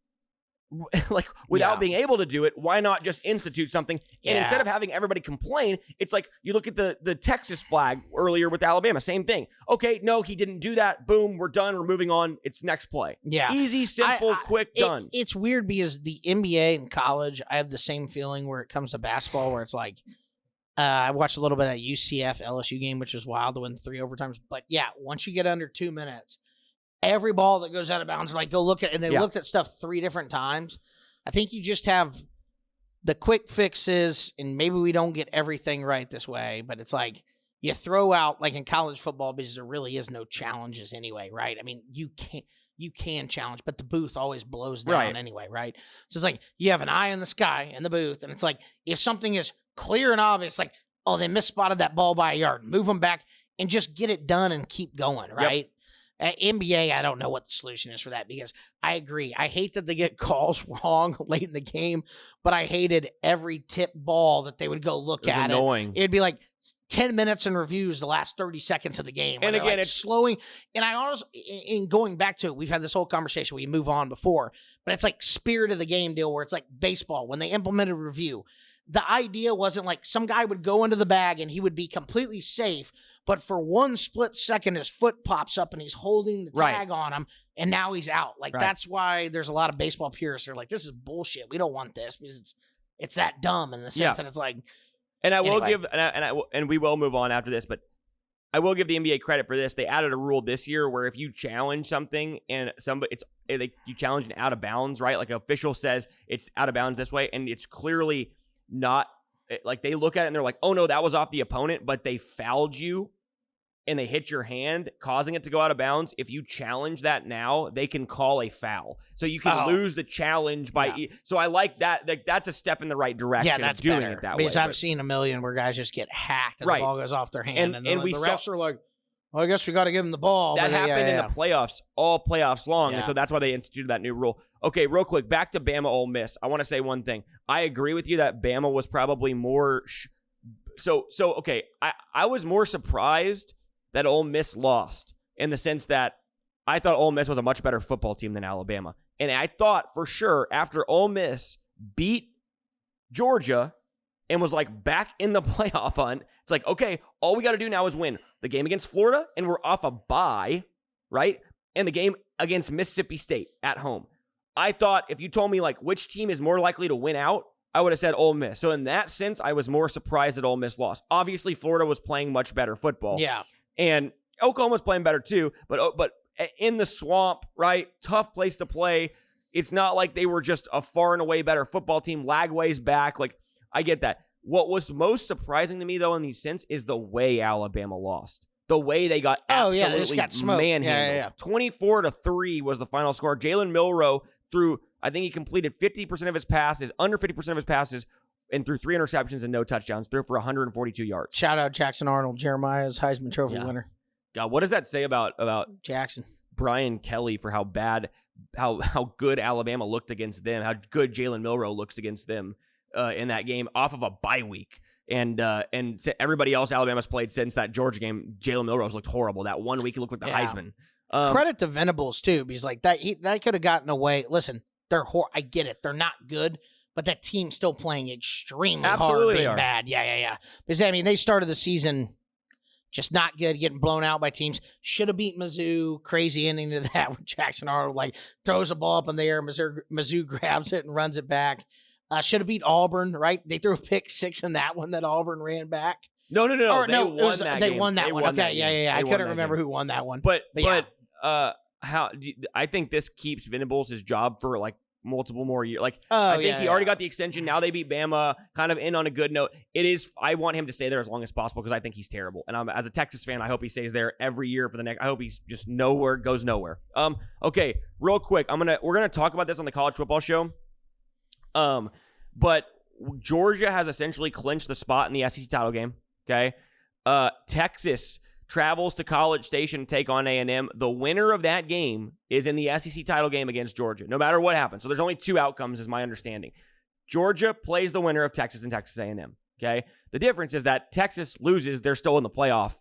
like without being able to do it, why not just institute something? And instead of having everybody complain, it's like you look at the Texas flag earlier with Alabama, same thing. Okay, no, he didn't do that. Boom, we're done. We're moving on. It's next play. Yeah, easy, simple, quick, done. It's weird because the NBA and college, I have the same feeling where it comes to basketball, where it's like I watched a little bit of that UCF LSU game, which was wild to win 3 overtimes. But yeah, once you get under 2 minutes, every ball that goes out of bounds, like go look at, and they Yeah. looked at stuff 3 different times. I think you just have the quick fixes, and maybe we don't get everything right this way, but it's like you throw out, like in college football, because there really is no challenges anyway, right? I mean, you can challenge, but the booth always blows down anyway, right? So it's like you have an eye in the sky in the booth, and it's like if something is clear and obvious, like, oh, they misspotted that ball by a yard, move them back and just get it done and keep going, right? Yep. At NBA, I don't know what the solution is for that, because I agree. I hate that they get calls wrong late in the game, but I hated every tip ball that they would go look at. Annoying. It'd be like 10 minutes in reviews the last 30 seconds of the game. And again, like it's slowing. And I honestly, in going back to it, we've had this whole conversation, we move on before, but it's like spirit of the game deal where it's like baseball. When they implemented review, the idea wasn't like some guy would go into the bag and he would be completely safe, but for one split second, his foot pops up and he's holding the tag on him, and now he's out. Like that's why there's a lot of baseball purists who are like, this is bullshit. We don't want this, because it's that dumb in the sense that it's like. And I will give, and we will move on after this, but I will give the NBA credit for this. They added a rule this year where if you challenge something and you challenge an out of bounds, right? Like an official says it's out of bounds this way, and it's clearly not. Like they look at it and they're like, oh no, that was off the opponent, but they fouled you and they hit your hand, causing it to go out of bounds. If you challenge that now, they can call a foul. So you can lose the challenge by. So I like that. Like that's a step in the right direction. Yeah, that's of doing better. It that because way. I've seen a million where guys just get hacked and the ball goes off their hand, and we the refs are like, well, I guess we got to give them the ball. That happened in the playoffs, all playoffs long, and so that's why they instituted that new rule. Okay, real quick, back to Bama Ole Miss. I want to say one thing. I agree with you that Bama was probably more. Okay, I was more surprised that Ole Miss lost, in the sense that I thought Ole Miss was a much better football team than Alabama. And I thought for sure after Ole Miss beat Georgia and was like back in the playoff hunt, it's like, okay, all we got to do now is win the game against Florida, and we're off a bye, right? And the game against Mississippi State at home. I thought if you told me like which team is more likely to win out, I would have said Ole Miss. So in that sense, I was more surprised that Ole Miss lost. Obviously, Florida was playing much better football. Yeah. And Oklahoma's playing better too, but in the swamp, right? Tough place to play. It's not like they were just a far and away better football team. Lagway's back. Like, I get that. What was most surprising to me, though, in these sense, is the way Alabama lost. The way they got absolutely they just got smoked. manhandled. 24-3 was the final score. Jalen Milroe threw, I think he completed 50% of his passes, under 50% of his passes, and threw 3 interceptions and no touchdowns. Threw for 142 yards. Shout out Jackson Arnold, Jeremiah's Heisman Trophy winner. God, what does that say about Jackson? Brian Kelly, for how good Alabama looked against them, how good Jalen Milroe looks against them in that game off of a bye week. And everybody else Alabama's played since that Georgia game, Jalen Milroe's looked horrible. That 1 week he looked like the Heisman. Credit to Venables too, because like that could have gotten away. Listen, I get it, they're not good, but that team's still playing extremely hard, being bad. Yeah. Because I mean, they started the season just not good, getting blown out by teams. Should have beat Mizzou. Crazy ending to that when Jackson Arnold like throws a ball up in the air. Mizzou grabs it and runs it back. Should have beat Auburn, right? They threw a pick 6 in that one that Auburn ran back. No. They won that one. Okay, yeah. I couldn't remember who won that one. But I think this keeps Venables' his job for like multiple more years. Like, I think he already got the extension. Now they beat Bama, kind of in on a good note. I want him to stay there as long as possible because I think he's terrible. And as a Texas fan, I hope he stays there every year for the next. I hope he's just goes nowhere. Okay, real quick, we're gonna talk about this on the college football show. But Georgia has essentially clinched the spot in the SEC title game. Okay, Texas travels to College Station to take on A&M. The winner of that game is in the SEC title game against Georgia, no matter what happens. So there's only 2 outcomes, is my understanding. Georgia plays the winner of Texas and Texas A&M, okay? The difference is that Texas loses, they're still in the playoff.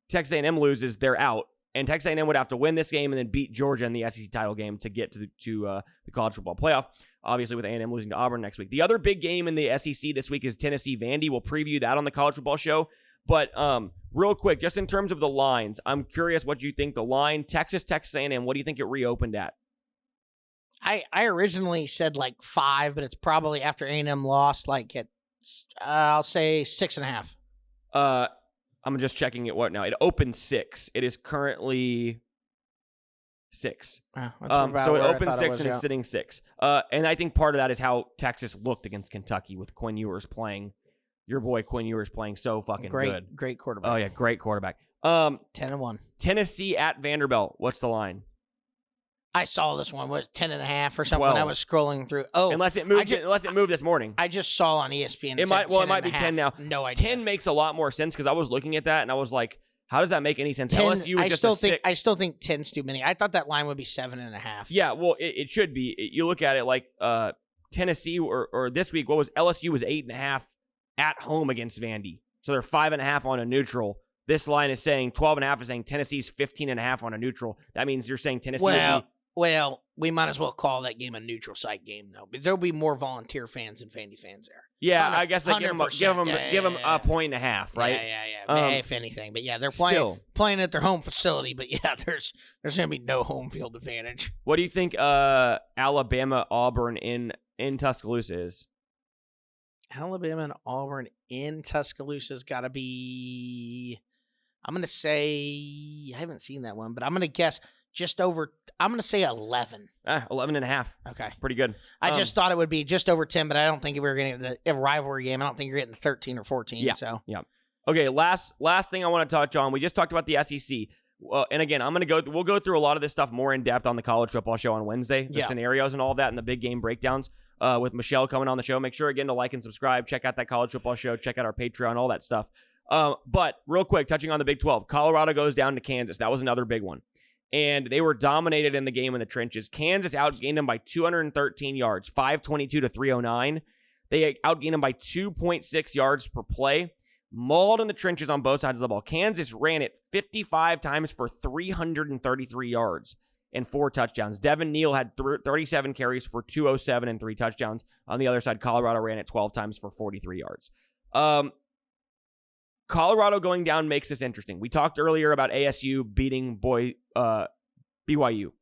Texas A&M loses, they're out. And Texas A&M would have to win this game and then beat Georgia in the SEC title game to get to the college football playoff, obviously with A&M losing to Auburn next week. The other big game in the SEC this week is Tennessee-Vandy. We'll preview that on the college football show. But real quick, just in terms of the lines, I'm curious what you think the line, Texas A&M, what do you think it reopened at? I originally said like 5, but it's probably after A&M lost like at, I'll say 6.5. I'm just checking it now. It opened 6. It is currently 6. That's So it opened 6 and it's sitting 6. And I think part of that is how Texas looked against Kentucky with Quinn Ewers playing. Your boy Quinn Ewers playing so fucking good. Great quarterback. Oh, yeah, great quarterback. 10-1. Tennessee at Vanderbilt. What's the line? I saw this one was 10.5 or something. 12. I was scrolling through. Oh, unless it moved this morning. I just saw on ESPN. It might be 10 now. No idea. 10 makes a lot more sense because I was looking at that and I was like, how does that make any sense? 10, LSU was I still think 10's too many. I thought that line would be 7.5. Yeah, well, it should be. You look at it like Tennessee or this week. What was LSU was 8.5 at home against Vandy, so they're 5.5 on a neutral. This line is saying 12.5 is saying Tennessee's 15.5 on a neutral. That means you're saying Tennessee. Well, we might as well call that game a neutral site game, though. But there'll be more volunteer fans than Vandy fans there. Yeah, I guess they give them a 1.5, right? Yeah. If anything, but yeah, they're playing at their home facility. But yeah, there's going to be no home field advantage. What do you think Alabama Auburn in Tuscaloosa is? Alabama and Auburn in Tuscaloosa has got to be. I'm going to say I haven't seen that one, but I'm going to guess. Just over, I'm going to say 11. 11.5. Okay. Pretty good. I just thought it would be just over 10, but I don't think we were getting a rivalry game. I don't think you're getting 13 or 14. Yeah. So. Yeah. Okay, last thing I want to touch on. We just talked about the SEC. And again, we'll go through a lot of this stuff more in depth on the college football show on Wednesday, the scenarios and all of that and the big game breakdowns with Michelle coming on the show. Make sure, again, to like and subscribe. Check out that college football show. Check out our Patreon, all that stuff. But real quick, touching on the Big 12, Colorado goes down to Kansas. That was another big one. And they were dominated in the game in the trenches. Kansas outgained them by 213 yards, 522 to 309. They outgained them by 2.6 yards per play. Mauled in the trenches on both sides of the ball. Kansas ran it 55 times for 333 yards and 4 touchdowns. Devin Neal had 37 carries for 207 and 3 touchdowns. On the other side, Colorado ran it 12 times for 43 yards. Colorado going down makes this interesting. We talked earlier about ASU beating BYU.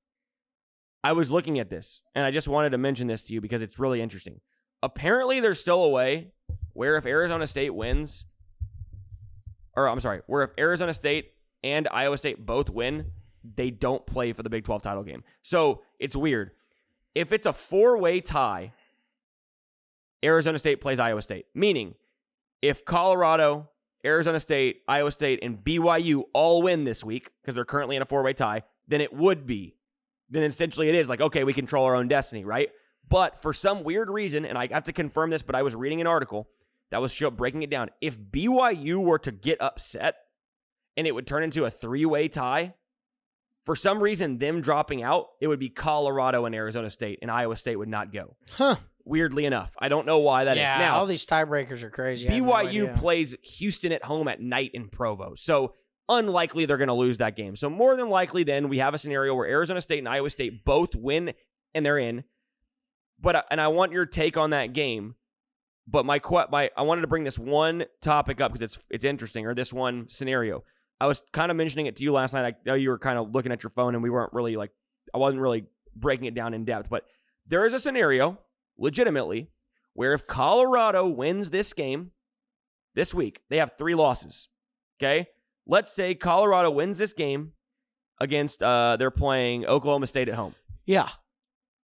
I was looking at this, and I just wanted to mention this to you because it's really interesting. Apparently, there's still a way where if Arizona State wins, where if Arizona State and Iowa State both win, they don't play for the Big 12 title game. So it's weird. If it's a 4-way tie, Arizona State plays Iowa State. Meaning, if Colorado, Arizona State, Iowa State, and BYU all win this week, because they're currently in a 4-way tie, then it would be. Then essentially it is like, okay, we control our own destiny, right? But for some weird reason, and I have to confirm this, but I was reading an article that was breaking it down. If BYU were to get upset and it would turn into a 3-way tie, for some reason, them dropping out, it would be Colorado and Arizona State, and Iowa State would not go. Huh. Weirdly enough. I don't know why that is. Now, all these tiebreakers are crazy. BYU plays Houston at home at night in Provo. So unlikely they're going to lose that game. So more than likely then we have a scenario where Arizona State and Iowa State both win and they're in. And I want your take on that game. But I wanted to bring this one topic up because it's interesting, or this one scenario. I was kind of mentioning it to you last night. I know you were kind of looking at your phone and we weren't really I wasn't really breaking it down in depth, but there is a scenario legitimately where if Colorado wins this game this week, they have 3 losses. Okay? Let's say Colorado wins this game against, they're playing Oklahoma State at home. Yeah.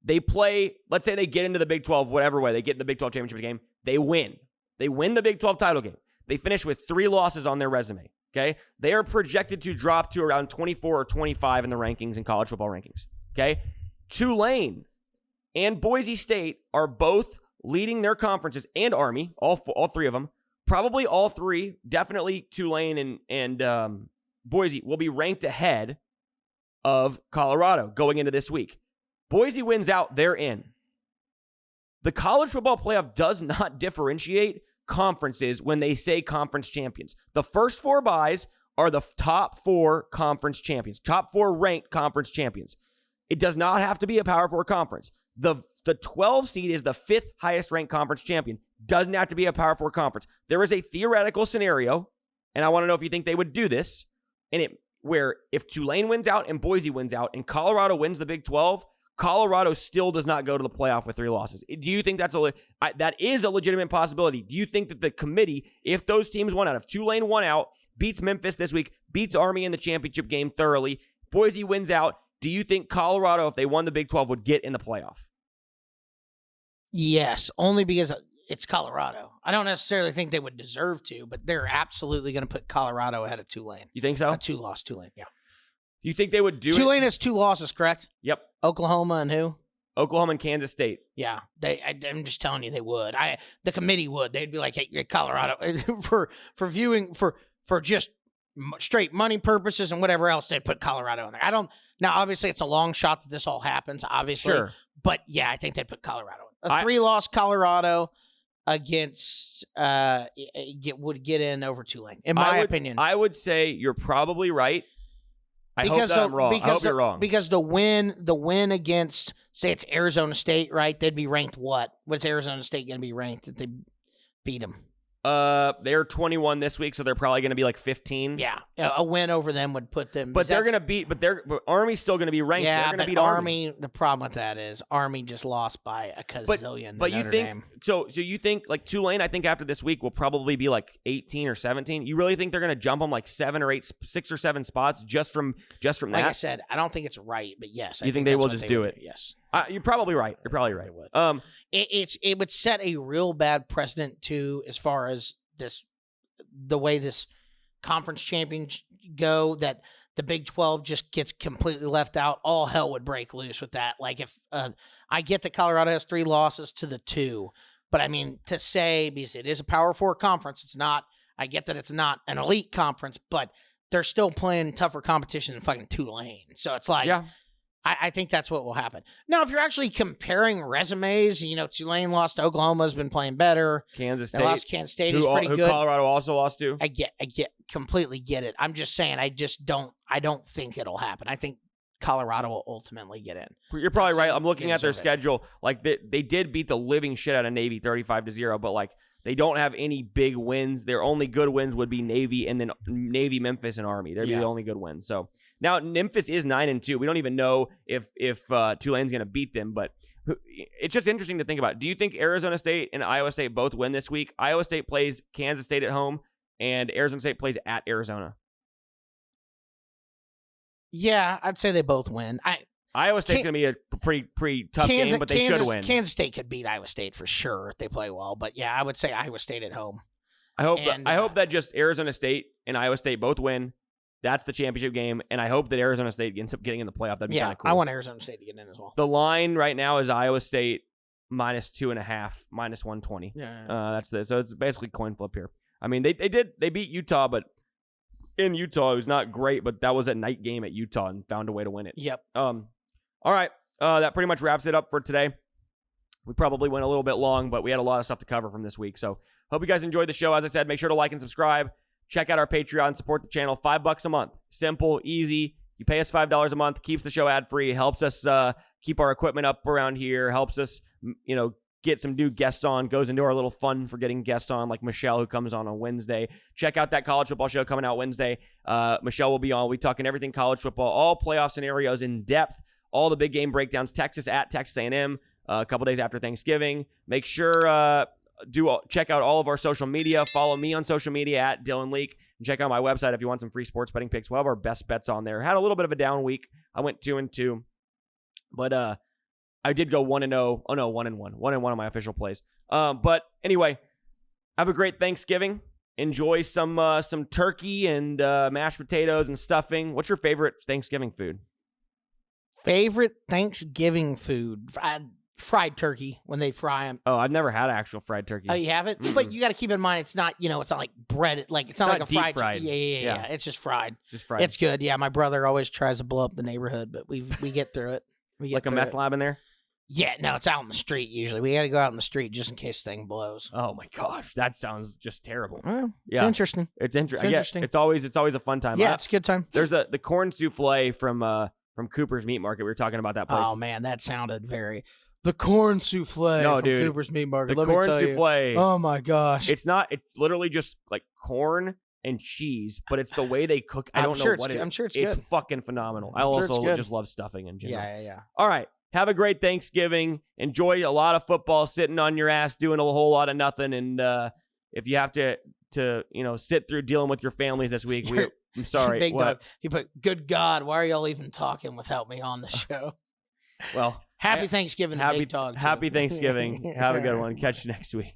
They play, let's say they get into the Big 12, whatever way, they get in the Big 12 championship game. They win. They win the Big 12 title game. They finish with 3 losses on their resume. Okay? They are projected to drop to around 24 or 25 in the rankings in college football rankings. Okay? Tulane and Boise State are both leading their conferences, and Army, all 3 of them. Probably all 3, definitely Tulane and Boise will be ranked ahead of Colorado going into this week. Boise wins out, they're in. The college football playoff does not differentiate conferences when they say conference champions. The first 4 byes are the top 4 conference champions, top 4 ranked conference champions. It does not have to be a Power 4 conference. The 12 seed is the 5th highest ranked conference champion. Doesn't have to be a Power 4 conference. There is a theoretical scenario, and I want to know if you think they would do this, where if Tulane wins out and Boise wins out and Colorado wins the Big 12, Colorado still does not go to the playoff with 3 losses. Do you think that is a legitimate possibility? Do you think that the committee, if those teams won out, if Tulane won out, beats Memphis this week, beats Army in the championship game thoroughly, Boise wins out, Do you think Colorado, if they won the Big 12, would get in the playoff? Yes, only because it's Colorado. I don't necessarily think they would deserve to, but they're absolutely going to put Colorado ahead of Tulane. You think so? A 2-loss Tulane, yeah. You think they would do Tulane it? has 2 losses, correct? Yep. Oklahoma and who? Oklahoma and Kansas State. Yeah, I'm just telling you, they would. The committee would. They'd be like, "Hey, Colorado," for viewing for just straight money purposes and whatever else. They'd put Colorado in there. I don't. Now, obviously, it's a long shot that this all happens. Obviously, Sure. But yeah, I think they'd put Colorado in. A 3-loss Colorado against would get in over Tulane, in my opinion. I would say you're probably right. I hope that I'm wrong. I hope you're wrong. Because the win against, say it's Arizona State, right? They'd be ranked what? What's Arizona State going to be ranked if they beat them? They're 21 this week, so they're probably going to be like 15. Yeah, a win over them would put them. But they're going to beat. But Army's still going to be ranked. Yeah, they're going to beat Army. The problem with that is Army just lost by a gazillion. But you Notre think Dame. so you think like Tulane? I think after this week will probably be like 18 or 17. You really think they're going to jump them like 7 or 8, 6 or 7 spots just from that? Like I said, I don't think it's right, but yes, you think they will just do it? Yes. You're probably right. You're probably right. It would set a real bad precedent too, as far as the way this conference champions go, that the Big 12 just gets completely left out. All hell would break loose with that. Like if I get that Colorado has 3 losses to the 2, but I mean to say, because it is a Power 4 conference, it's not. I get that it's not an elite conference, but they're still playing tougher competition than fucking Tulane. So it's like, yeah. I think that's what will happen. Now, if you're actually comparing resumes, Tulane lost to Oklahoma, has been playing better. Kansas State. They lost to Kansas State, who's pretty good. Who Colorado also lost to. I completely get it. I'm just saying, I don't think it'll happen. I think Colorado will ultimately get in. You're probably right. I'm looking at their schedule. Like they did beat the living shit out of Navy 35-0, but like they don't have any big wins. Their only good wins would be Navy and then Navy, Memphis, and Army. They'd be the only good wins. So. Now, Memphis is 9-2. We don't even know if Tulane's going to beat them, but it's just interesting to think about. Do you think Arizona State and Iowa State both win this week? Iowa State plays Kansas State at home, and Arizona State plays at Arizona. Yeah, I'd say they both win. Iowa State's going to be a pretty tough game, but they should win. Kansas State could beat Iowa State for sure if they play well, but yeah, I would say Iowa State at home. I hope that just Arizona State and Iowa State both win. That's the championship game, and I hope that Arizona State ends up getting in the playoff. That'd be kind of cool. I want Arizona State to get in as well. The line right now is Iowa State -2.5, -120. Yeah. So it's basically coin flip here. I mean, they beat Utah, but in Utah it was not great. But that was a night game at Utah and found a way to win it. Yep. All right. That pretty much wraps it up for today. We probably went a little bit long, but we had a lot of stuff to cover from this week. So hope you guys enjoyed the show. As I said, make sure to like and subscribe. Check out our Patreon, support the channel, $5 a month. Simple, easy. You pay us $5 a month, keeps the show ad-free, helps us keep our equipment up around here, helps us, get some new guests on, goes into our little fun for getting guests on, like Michelle, who comes on Wednesday. Check out that college football show coming out Wednesday. Michelle will be on. We'll be talking everything college football, all playoff scenarios in depth, all the big game breakdowns. Texas at Texas A&M a couple days after Thanksgiving. Make sure... check out all of our social media. Follow me on social media at Dylan Leak. And check out my website if you want some free sports betting picks. We'll have our best bets on there. Had a little bit of a down week. I went 2-2. But I did go 1-0. Oh, no, 1-1. 1-1 on my official plays. But anyway, have a great Thanksgiving. Enjoy some turkey and mashed potatoes and stuffing. What's your favorite Thanksgiving food? Favorite Thanksgiving food? Fried turkey when they fry them. Oh, I've never had actual fried turkey. Oh, you haven't? Mm-mm. But you got to keep in mind, it's not like bread. Like it's not like a deep fried. Yeah. It's just fried. It's good. Yeah, my brother always tries to blow up the neighborhood, but we get through it. Like a meth lab in there? Yeah, no, it's out in the street usually. We got to go out in the street just in case the thing blows. Oh my gosh, that sounds just terrible. It's interesting. It's interesting. It's always a fun time. Yeah, it's a good time. There's the corn souffle from Cooper's Meat Market. We were talking about that place. Oh man, that sounded very. The corn souffle from Cooper's Meat Market. The corn souffle. Oh, my gosh. It's literally just like corn and cheese, but it's the way they cook. I don't know what it is. I'm sure it's good. It's fucking phenomenal. I also just love stuffing in general. Yeah. All right. Have a great Thanksgiving. Enjoy a lot of football, sitting on your ass, doing a whole lot of nothing. And if you have to sit through dealing with your families this week, I'm sorry. Big what? Dog. He put, good God, why are y'all even talking without me on the show? Well, Happy Thanksgiving to Big Dog. Happy Thanksgiving. Have a good one. Catch you next week.